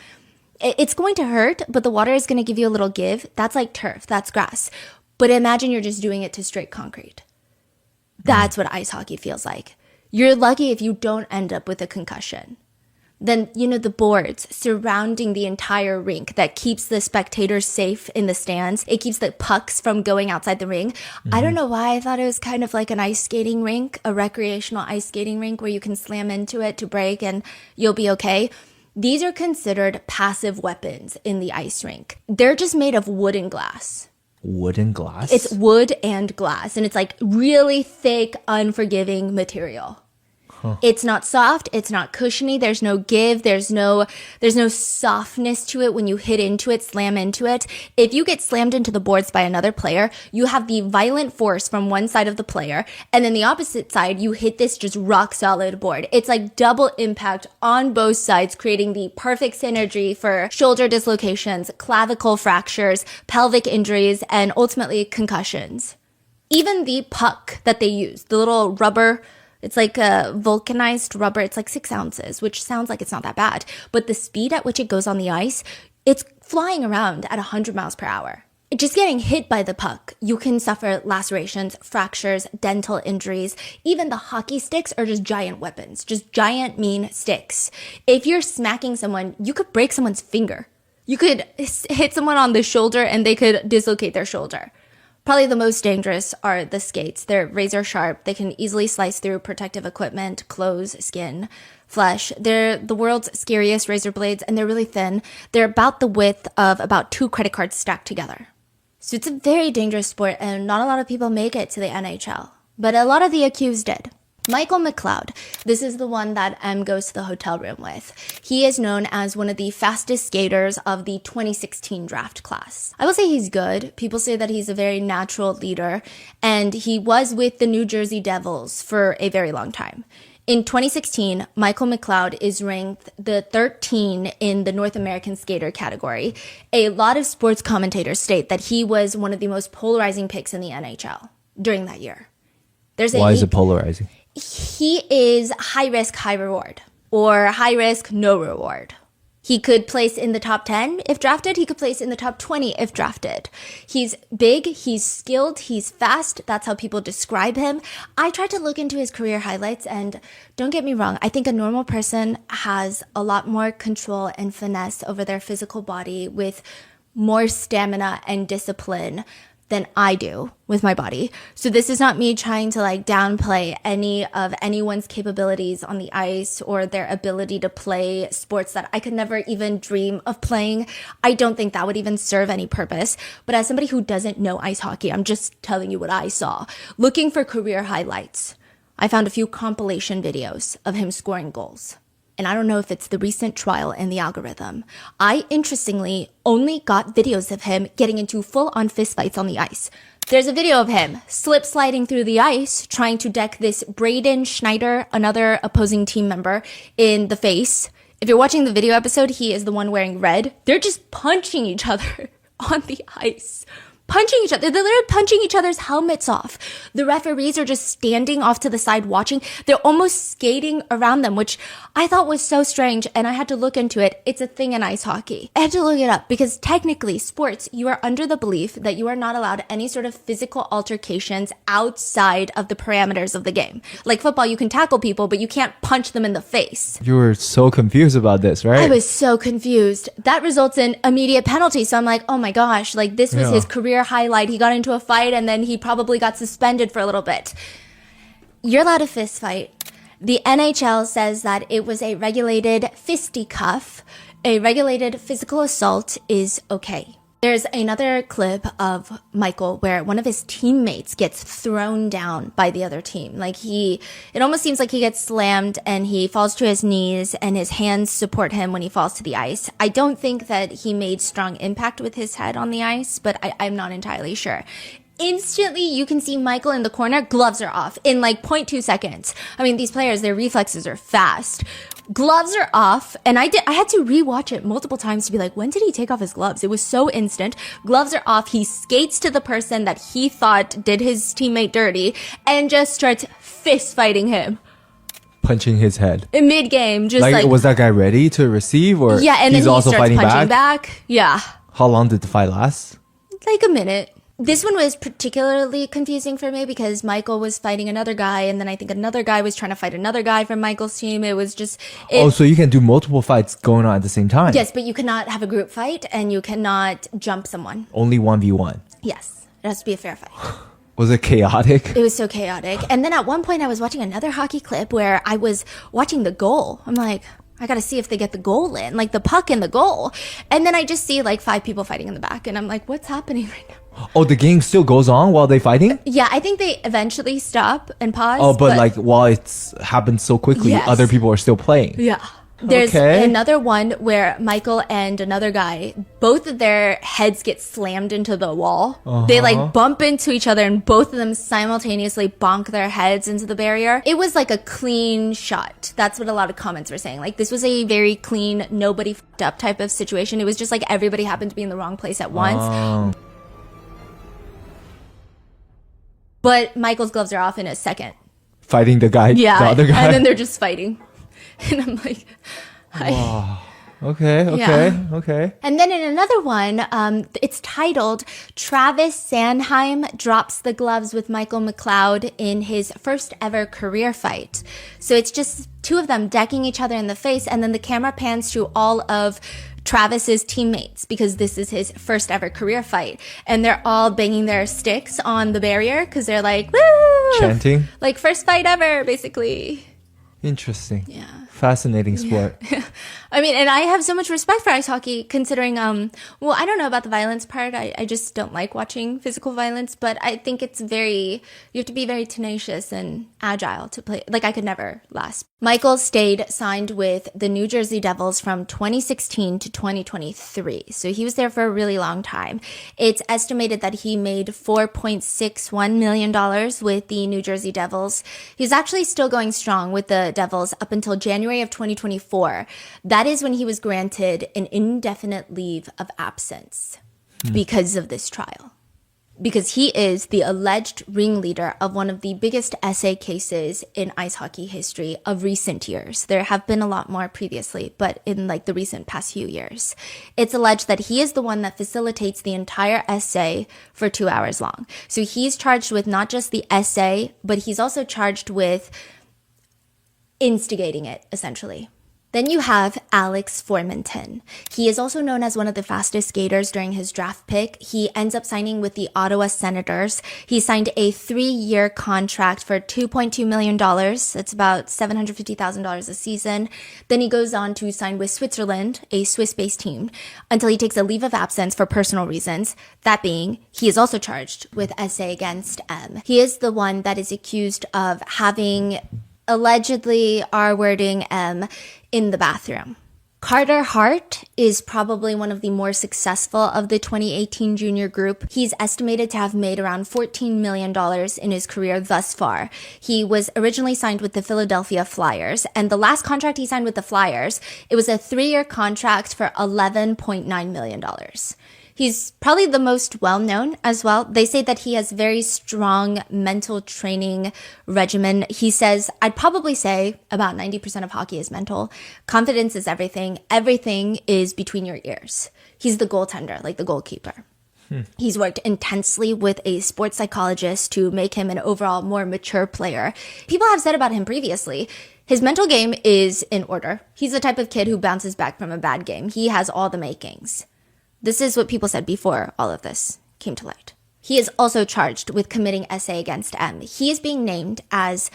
S2: It's going to hurt, but the water is going to give you a little give. That's like turf. That's grass. But imagine you're just doing it to straight concrete. That's what ice hockey feels like. You're lucky if you don't end up with a concussion. Then, you know, the boards surrounding the entire rink that keeps the spectators safe in the stands. It keeps the pucks from going outside the ring. I don't know why I thought it was kind of like an ice skating rink, a recreational ice skating rink where you can slam into it to break and you'll be okay. These are considered passive weapons in the ice rink. They're just made of wood and glass.
S1: Wood and glass?
S2: It's wood and glass, and it's like really thick, unforgiving material. It's not soft. It's not cushiony. There's no give. There's no softness to it when you hit into it, slam into it. If you get slammed into the boards by another player, you have the violent force from one side of the player, and then the opposite side, you hit this just rock solid board. It's like double impact on both sides, creating the perfect synergy for shoulder dislocations, clavicle fractures, pelvic injuries, and ultimately concussions. Even the puck that they use, the little rubber, it's like a vulcanized rubber. It's like 6 ounces, which sounds like it's not that bad. But the speed at which it goes on the ice, it's flying around at 100 miles per hour. Just getting hit by the puck, you can suffer lacerations, fractures, dental injuries. Even the hockey sticks are just giant weapons, just giant mean sticks. If you're smacking someone, you could break someone's finger. You could hit someone on the shoulder and they could dislocate their shoulder. Probably the most dangerous are the skates. They're razor sharp. They can easily slice through protective equipment, clothes, skin, flesh. They're the world's scariest razor blades, and they're really thin. They're about the width of about 2 credit cards stacked together. So it's a very dangerous sport, and not a lot of people make it to the NHL. But a lot of the accused did. Michael McLeod, this is the one that M goes to the hotel room with. He is known as one of the fastest skaters of the 2016 draft class. I will say he's good. People say that he's a very natural leader, and he was with the New Jersey Devils for a very long time. In 2016, Michael McLeod is ranked the 13 in the North American skater category. A lot of sports commentators state that he was one of the most polarizing picks in the NHL during that year.
S1: Why is it polarizing?
S2: He is high risk, high reward, or high risk, no reward. He could place in the top 10 if drafted. He could place in the top 20 if drafted. He's big, he's skilled, he's fast. That's how people describe him. I tried to look into his career highlights, and don't get me wrong, I think a normal person has a lot more control and finesse over their physical body with more stamina and discipline than I do with my body. So this is not me trying to like downplay any of anyone's capabilities on the ice or their ability to play sports that I could never even dream of playing. I don't think that would even serve any purpose. But as somebody who doesn't know ice hockey, I'm just telling you what I saw. Looking for career highlights, I found a few compilation videos of him scoring goals. And I don't know if it's the recent trial in the algorithm. I, interestingly, only got videos of him getting into full-on fistfights on the ice. There's a video of him slip-sliding through the ice, trying to deck this Braden Schneider, another opposing team member, in the face. If you're watching the video episode, he is the one wearing red. They're just punching each other on the ice. Punching each other. They're literally punching each other's helmets off. The referees are just standing off to the side watching. They're almost skating around them, which I thought was so strange, and I had to look into it. It's a thing in ice hockey. I had to look it up because technically, sports, you are under the belief that you are not allowed any sort of physical altercations outside of the parameters of the game. Like football, you can tackle people, but you can't punch them in the face.
S1: You were so confused about this, right?
S2: I was so confused. That results in immediate penalty. So I'm like, oh my gosh, like this was his career highlight. He got into a fight and then he probably got suspended for a little bit. You're allowed a fist fight. The NHL says that it was a regulated fisticuff. A regulated physical assault is okay. There's another clip of Michael where one of his teammates gets thrown down by the other team. Like it almost seems like he gets slammed and he falls to his knees and his hands support him when he falls to the ice. I don't think that he made strong impact with his head on the ice, but I'm not entirely sure. Instantly, you can see Michael in the corner, gloves are off in like 0.2 seconds. I mean, these players, their reflexes are fast. Gloves are off, and I had to rewatch it multiple times to be like, when did he take off his gloves? It was so instant. Gloves are off. He skates to the person that he thought did his teammate dirty and just starts fist fighting him.
S1: Punching his head.
S2: In mid-game, just like...
S1: Was that guy ready to receive, or
S2: yeah, and
S1: he's
S2: then he
S1: also
S2: starts
S1: fighting
S2: punching
S1: back?
S2: Yeah.
S1: How long did the fight last?
S2: Like a minute. This one was particularly confusing for me because Michael was fighting another guy, and then I think another guy was trying to fight another guy from Michael's team. It was just...
S1: so you can do multiple fights going on at the same time?
S2: Yes, but you cannot have a group fight, and you cannot jump someone.
S1: Only 1v1?
S2: Yes. It has to be a fair fight.
S1: Was it chaotic?
S2: It was so chaotic. And then at one point I was watching another hockey clip where I was watching the goal. I'm like, I gotta see if they get the goal in, like the puck in the goal. And then I just see like 5 people fighting in the back, and I'm like, what's happening right now?
S1: Oh, the game still goes on while they fighting?
S2: Yeah, I think they eventually stop and pause.
S1: Oh, but like while it's happened so quickly,
S2: yes.
S1: Other people are still playing.
S2: Yeah. There's another one where Michael and another guy, both of their heads get slammed into the wall. They like bump into each other and both of them simultaneously bonk their heads into the barrier. It was like a clean shot. That's what a lot of comments were saying. Like this was a very clean, nobody fucked up type of situation. It was just like everybody happened to be in the wrong place at once. But Michael's gloves are off in a second.
S1: Fighting the other guy?
S2: And then they're just fighting. And I'm like,
S1: wow. Okay.
S2: And then in another one, it's titled, Travis Sanheim drops the gloves with Michael McLeod in his first ever career fight. So it's just 2 of them decking each other in the face, and then the camera pans to all of Travis's teammates because this is his first ever career fight. And they're all banging their sticks on the barrier because they're like, woo!
S1: Chanting?
S2: Like first fight ever, basically.
S1: Interesting.
S2: Yeah.
S1: Fascinating sport.
S2: Yeah. I mean, and I have so much respect for ice hockey considering, well, I don't know about the violence part. I just don't like watching physical violence, but I think it's you have to be very tenacious and agile to play. Like I could never last. Michael stayed signed with the New Jersey Devils from 2016 to 2023. So he was there for a really long time. It's estimated that he made $4.61 million with the New Jersey Devils. He's actually still going strong with the Devils up until January of 2024. That is when he was granted an indefinite leave of absence because of this trial. Because he is the alleged ringleader of one of the biggest essay cases in ice hockey history of recent years. There have been a lot more previously, but in like the recent past few years. It's alleged that he is the one that facilitates the entire essay for 2 hours long. So he's charged with not just the essay, but he's also charged with instigating it, essentially. Then you have Alex Formenton. He is also known as one of the fastest skaters during his draft pick. He ends up signing with the Ottawa Senators. He signed a 3-year contract for $2.2 million. That's about $750,000 a season. Then he goes on to sign with Switzerland, a Swiss-based team, until he takes a leave of absence for personal reasons. That being, he is also charged with essay against M. He is the one that is accused of having allegedly R-wording M in the bathroom. Carter Hart is probably one of the more successful of the 2018 junior group. He's estimated to have made around $14 million in his career thus far. He was originally signed with the Philadelphia Flyers, and the last contract he signed with the Flyers, it was a 3-year contract for $11.9 million. He's probably the most well-known as well. They say that he has very strong mental training regimen. He says, I'd probably say about 90% of hockey is mental. Confidence is everything. Everything is between your ears. He's the goaltender, like the goalkeeper. He's worked intensely with a sports psychologist to make him an overall more mature player. People have said about him previously, his mental game is in order. He's the type of kid who bounces back from a bad game. He has all the makings. This is what people said before all of this came to light. He is also charged with committing SA against M. He is being named as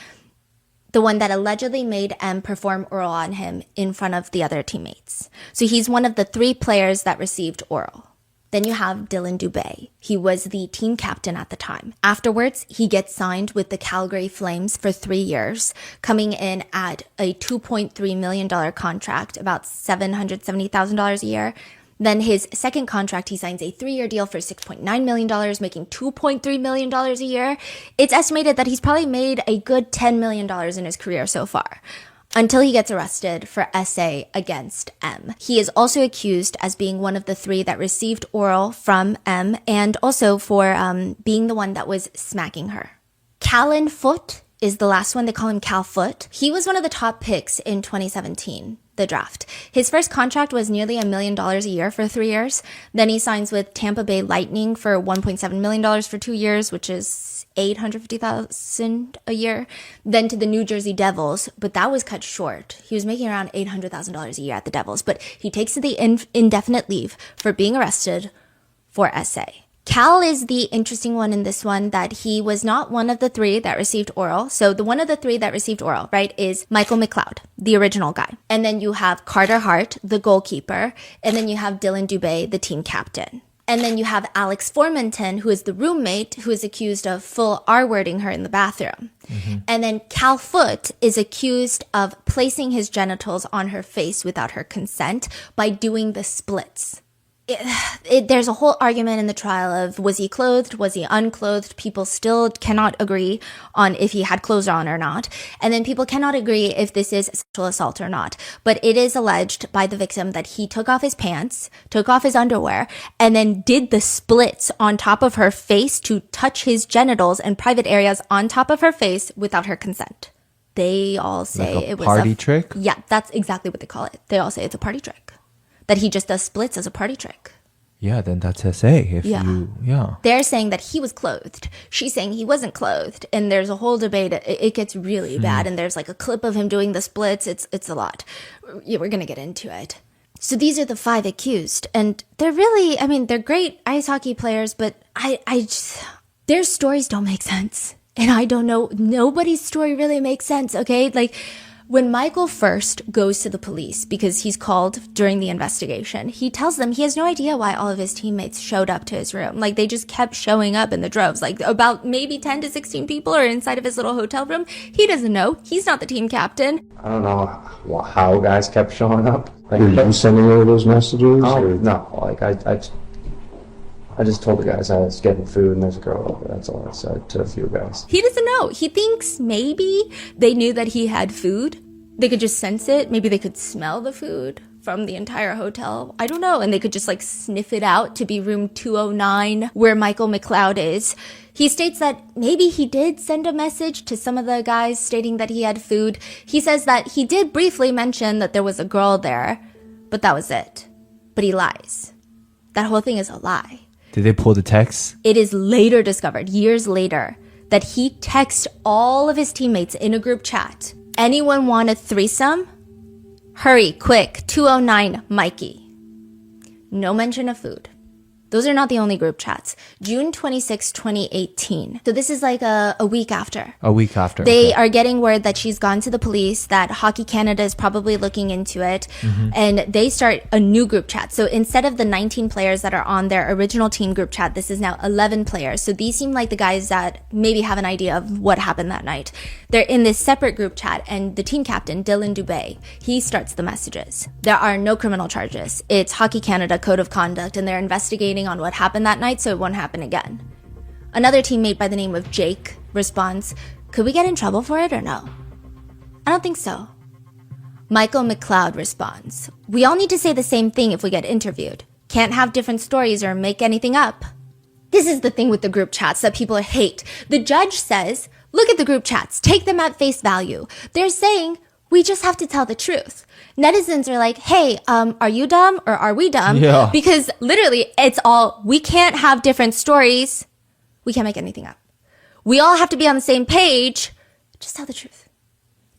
S2: the one that allegedly made M perform oral on him in front of the other teammates. So he's one of the 3 players that received oral. Then you have Dylan Dubé. He was the team captain at the time. Afterwards, he gets signed with the Calgary Flames for 3 years, coming in at a $2.3 million contract, about $770,000 a year. Then his second contract, he signs a 3-year deal for $6.9 million, making $2.3 million a year. It's estimated that he's probably made a good $10 million in his career so far, until he gets arrested for SA against M. He is also accused as being one of the 3 that received oral from M, and also for being the one that was smacking her. Callan Foote is the last one. They call him Cal Foote. He was one of the top picks in 2017, the draft. His first contract was nearly $1 million a year for 3 years. Then he signs with Tampa Bay Lightning for $1.7 million for 2 years, which is $850,000 a year. Then to the New Jersey Devils, but that was cut short. He was making around $800,000 a year at the Devils, but he takes the indefinite leave for being arrested for SA. Cal is the interesting one in this one, that he was not one of the 3 that received oral. So the one of the 3 that received oral, right, is Michael McLeod, the original guy. And then you have Carter Hart, the goalkeeper. And then you have Dylan Dubé, the team captain. And then you have Alex Formanton, who is the roommate, who is accused of full R-wording her in the bathroom. And then Cal Foote is accused of placing his genitals on her face without her consent by doing the splits. There's a whole argument in the trial of, was he clothed? Was he unclothed? People still cannot agree on if he had clothes on or not. And then people cannot agree if this is sexual assault or not. But it is alleged by the victim that he took off his pants, took off his underwear, and then did the splits on top of her face to touch his genitals and private areas on top of her face without her consent. They all say
S1: like
S2: it was
S1: party trick?
S2: Yeah, that's exactly what they call it. They all say it's a party trick. That he just does splits as a party trick.
S1: Yeah, then that's SA. They're saying that he was clothed. She's saying he wasn't clothed. And there's a whole debate. It gets really bad. And there's like a clip of him doing the splits. It's a lot. Yeah, we're going to get into it. So these are the 5 accused. And they're really, I mean, they're great ice hockey players, but their stories don't make sense. And I don't know, nobody's story really makes sense, okay? Like, when Michael first goes to the police because he's called during the investigation, he tells them he has no idea why all of his teammates showed up to his room. Like, they just kept showing up in the droves. Like, about maybe 10 to 16 people are inside of his little hotel room. He doesn't know. He's not the team captain.
S6: I don't know how guys kept showing up. Like,
S4: Were you sending her those messages?
S6: No, like I just told the guys I was getting food and there's a girl over. That's all I said to a few guys.
S2: He doesn't know. He thinks maybe they knew that he had food. They could just sense it. Maybe they could smell the food from the entire hotel. I don't know. And they could just like sniff it out to be room 209 where Michael McLeod is. He states that maybe he did send a message to some of the guys stating that he had food. He says that he did briefly mention that there was a girl there, but that was it. But he lies. That whole thing is a lie.
S1: Did they pull the text?
S2: It is later discovered, years later, that he texted all of his teammates in a group chat. Anyone want a threesome? Hurry, quick, 209 Mikey. No mention of food. Those are not the only group chats. June 26, 2018. So this is like a week after.
S1: A week after.
S2: They are getting word that she's gone to the police, that Hockey Canada is probably looking into it, and they start a new group chat. So instead of the 19 players that are on their original team group chat, this is now 11 players. So these seem like the guys that maybe have an idea of what happened that night. They're in this separate group chat, and the team captain, Dylan Dubé, he starts the messages. There are no criminal charges. It's Hockey Canada Code of Conduct, and they're investigating on what happened that night so it won't happen again. Another teammate by the name of Jake responds, "Could we get in trouble for it or no?" I don't think so. Michael McLeod responds, "We all need to say the same thing if we get interviewed. can't have different stories or make anything up. This is the thing with the group chats that people hate. The judge says, look at the group chats, take them at face value. They're saying, we just have to tell the truth. Netizens are like, hey, are you dumb or are we dumb?
S1: Yeah.
S2: Because literally it's all, we can't have different stories. We can't make anything up. We all have to be on the same page. Just tell the truth.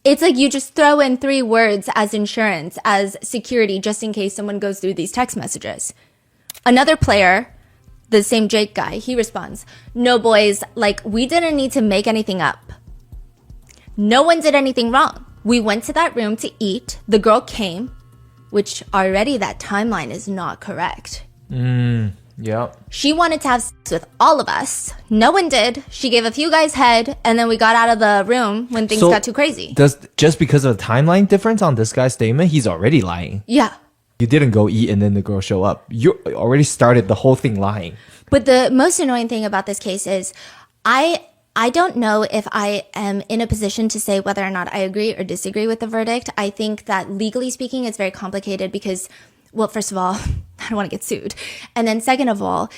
S2: It's like you just throw in 3 words as insurance, as security, just in case someone goes through these text messages. Another player, the same Jake guy, he responds, no boys, like we didn't need to make anything up. No one did anything wrong. We went to that room to eat. The girl came, which already that timeline is not correct.
S1: Yep.
S2: She wanted to have sex with all of us. No one did. She gave a few guys head, and then we got out of the room when things got too crazy.
S1: Just because of the timeline difference on this guy's statement, he's already lying.
S2: Yeah.
S1: You didn't go eat and then the girl show up. You already started the whole thing lying.
S2: But the most annoying thing about this case is I don't know if I am in a position to say whether or not I agree or disagree with the verdict. I think that legally speaking, it's very complicated because, well, first of all, I don't want to get sued. And then second of all,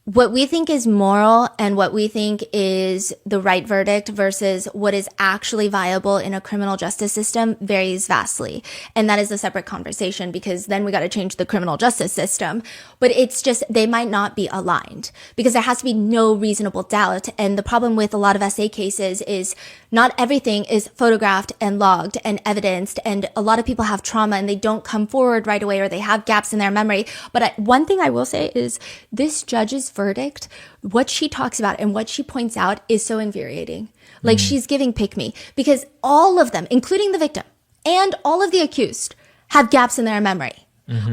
S2: what we think is moral and what we think is the right verdict versus what is actually viable in a criminal justice system varies vastly. And that is a separate conversation because then we got to change the criminal justice system. But it's just, they might not be aligned because there has to be no reasonable doubt. And the problem with a lot of SA cases is not everything is photographed and logged and evidenced. And a lot of people have trauma and they don't come forward right away or they have gaps in their memory. But one thing I will say is this judge's verdict, what she talks about and what she points out is so infuriating. Like she's giving pick me because all of them, including the victim and all of the accused, have gaps in their memory.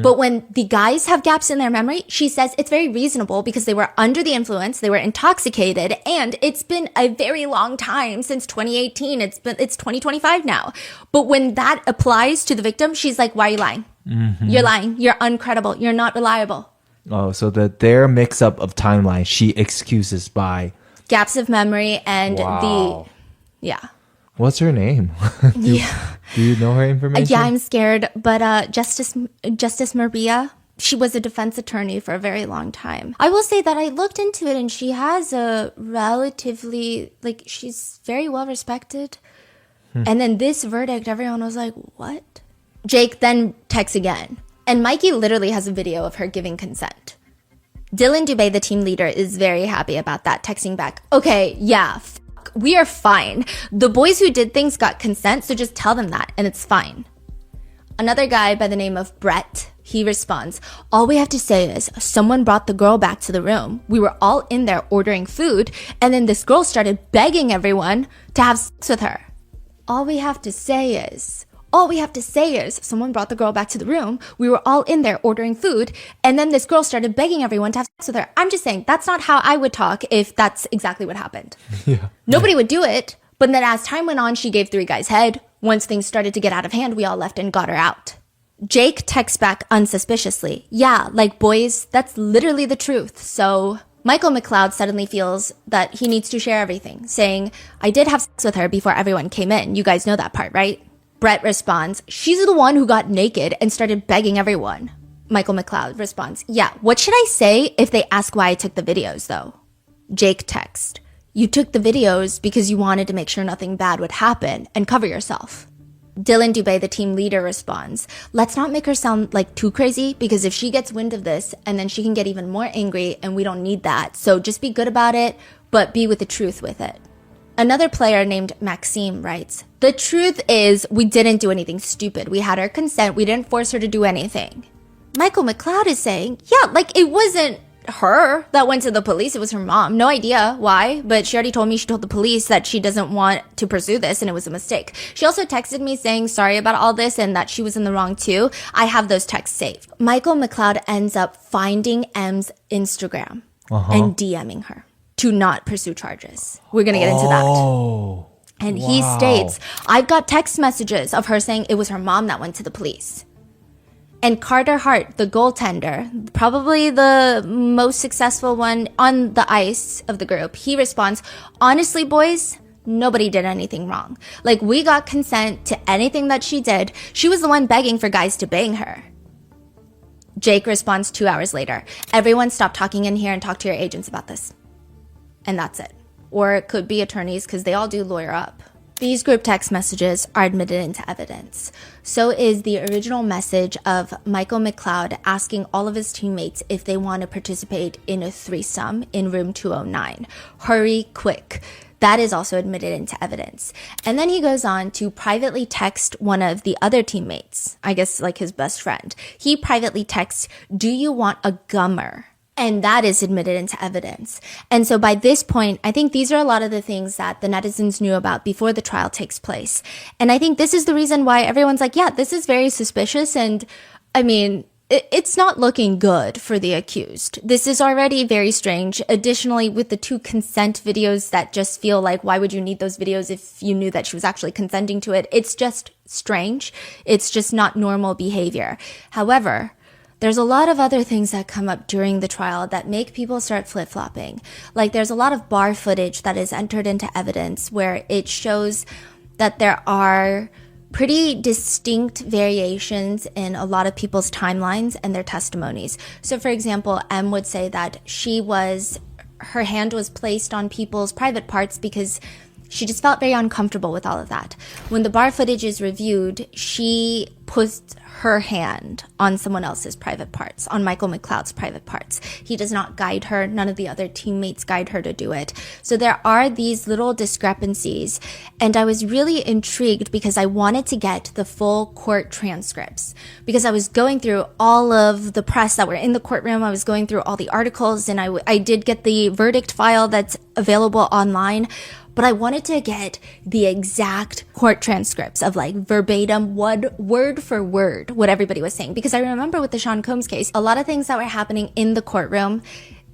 S2: But when the guys have gaps in their memory, she says it's very reasonable because they were under the influence, they were intoxicated, and it's been a very long time since 2018. It's 2025 now. But when that applies to the victim, she's like, why are you lying? You're lying. You're uncredible. You're not reliable.
S1: Oh, so their mix-up of timeline, she excuses by
S2: gaps of memory and yeah.
S1: What's her name? Do you know her information?
S2: Yeah, I'm scared. But Justice Maria, she was a defense attorney for a very long time. I will say that I looked into it and she has a relatively, like, she's very well respected. And then this verdict, everyone was like, what? Jake then texts again. And Mikey literally has a video of her giving consent. Dylan Dubé, the team leader, is very happy about that, texting back, okay, yeah, we are fine. The boys who did things got consent, so just tell them that, and it's fine. Another guy by the name of Brett, he responds, all we have to say is someone brought the girl back to the room. We were all in there ordering food, and then this girl started begging everyone to have sex with her. All we have to say is someone brought the girl back to the room. We were all in there ordering food. And then this girl started begging everyone to have sex with her. I'm just saying, that's not how I would talk if that's exactly what happened. Yeah. Nobody would do it. But then as time went on, she gave 3 guys head. Once things started to get out of hand, we all left and got her out. Jake texts back unsuspiciously. Yeah, like boys, that's literally the truth. So Michael McLeod suddenly feels that he needs to share everything, saying, I did have sex with her before everyone came in. You guys know that part, right? Brett responds, she's the one who got naked and started begging everyone. Michael McLeod responds, yeah, what should I say if they ask why I took the videos, though? Jake texts, you took the videos because you wanted to make sure nothing bad would happen and cover yourself. Dylan Dubé, the team leader, responds, let's not make her sound like too crazy because if she gets wind of this and then she can get even more angry and we don't need that. So just be good about it, but be with the truth with it. Another player named Maxime writes, the truth is we didn't do anything stupid. We had her consent. We didn't force her to do anything. Michael McLeod is saying, yeah, like it wasn't her that went to the police. It was her mom. No idea why, but she already told me she told the police that she doesn't want to pursue this and it was a mistake. She also texted me saying sorry about all this and that she was in the wrong too. I have those texts saved. Michael McLeod ends up finding M's Instagram and DMing her to not pursue charges. We're going to get into that. And he states, I've got text messages of her saying it was her mom that went to the police. And Carter Hart, the goaltender, probably the most successful one on the ice of the group, he responds, honestly, boys, nobody did anything wrong. Like, we got consent to anything that she did. She was the one begging for guys to bang her. Jake responds 2 hours later. Everyone stop talking in here and talk to your agents about this. And that's it. Or it could be attorneys because they all do lawyer up. These group text messages are admitted into evidence. So is the original message of Michael McLeod asking all of his teammates if they want to participate in a threesome in room 209. Hurry, quick. That is also admitted into evidence. And then he goes on to privately text one of the other teammates, I guess like his best friend. He privately texts, "Do you want a gummer?" And that is admitted into evidence. And so by this point, I think these are a lot of the things that the netizens knew about before the trial takes place. And I think this is the reason why everyone's like, yeah, this is very suspicious. And I mean, it's not looking good for the accused. This is already very strange. Additionally, with the 2 consent videos that just feel like, why would you need those videos if you knew that she was actually consenting to it? It's just strange. It's just not normal behavior. However, there's a lot of other things that come up during the trial that make people start flip-flopping. Like there's a lot of bar footage that is entered into evidence where it shows that there are pretty distinct variations in a lot of people's timelines and their testimonies. So for example, M would say that her hand was placed on people's private parts because she just felt very uncomfortable with all of that. When the bar footage is reviewed, she puts her hand on someone else's private parts, on Michael McLeod's private parts. He does not guide her. None of the other teammates guide her to do it. So there are these little discrepancies. And I was really intrigued because I wanted to get the full court transcripts because I was going through all of the press that were in the courtroom. I was going through all the articles and I did get the verdict file that's available online. But I wanted to get the exact court transcripts of like verbatim, word for word, what everybody was saying. Because I remember with the Sean Combs case, a lot of things that were happening in the courtroom,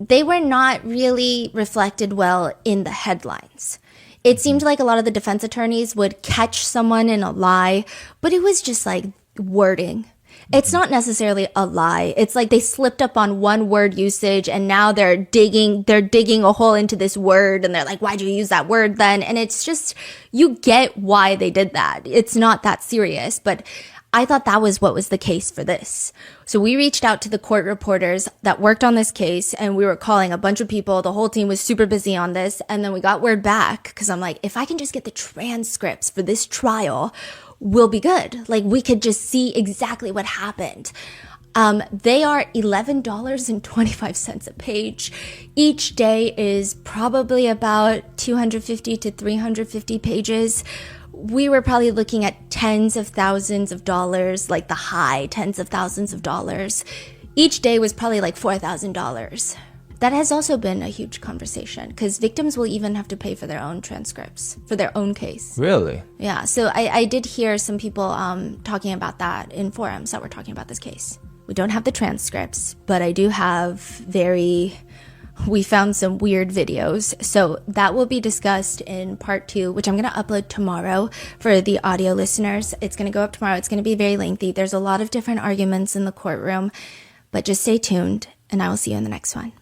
S2: they were not really reflected well in the headlines. It seemed like a lot of the defense attorneys would catch someone in a lie, but it was just like wording. It's not necessarily a lie. It's like they slipped up on one word usage and now they're digging a hole into this word and they're like, why'd you use that word then? And it's just, you get why they did that. It's not that serious, but I thought that was what was the case for this. So we reached out to the court reporters that worked on this case and we were calling a bunch of people. The whole team was super busy on this. And then we got word back because I'm like, if I can just get the transcripts for this trial, we'll be good. Like we could just see exactly what happened. They are $11.25 a page. Each day is probably about 250 to 350 pages. We were probably looking at tens of thousands of dollars, like the high tens of thousands of dollars. Each day was probably like $4,000. That has also been a huge conversation because victims will even have to pay for their own transcripts for their own case.
S1: Really?
S2: Yeah. So I did hear some people talking about that in forums that were talking about this case. We don't have the transcripts, but I do have we found some weird videos. So that will be discussed in part 2, which I'm going to upload tomorrow for the audio listeners. It's going to go up tomorrow. It's going to be very lengthy. There's a lot of different arguments in the courtroom, but just stay tuned and I will see you in the next one.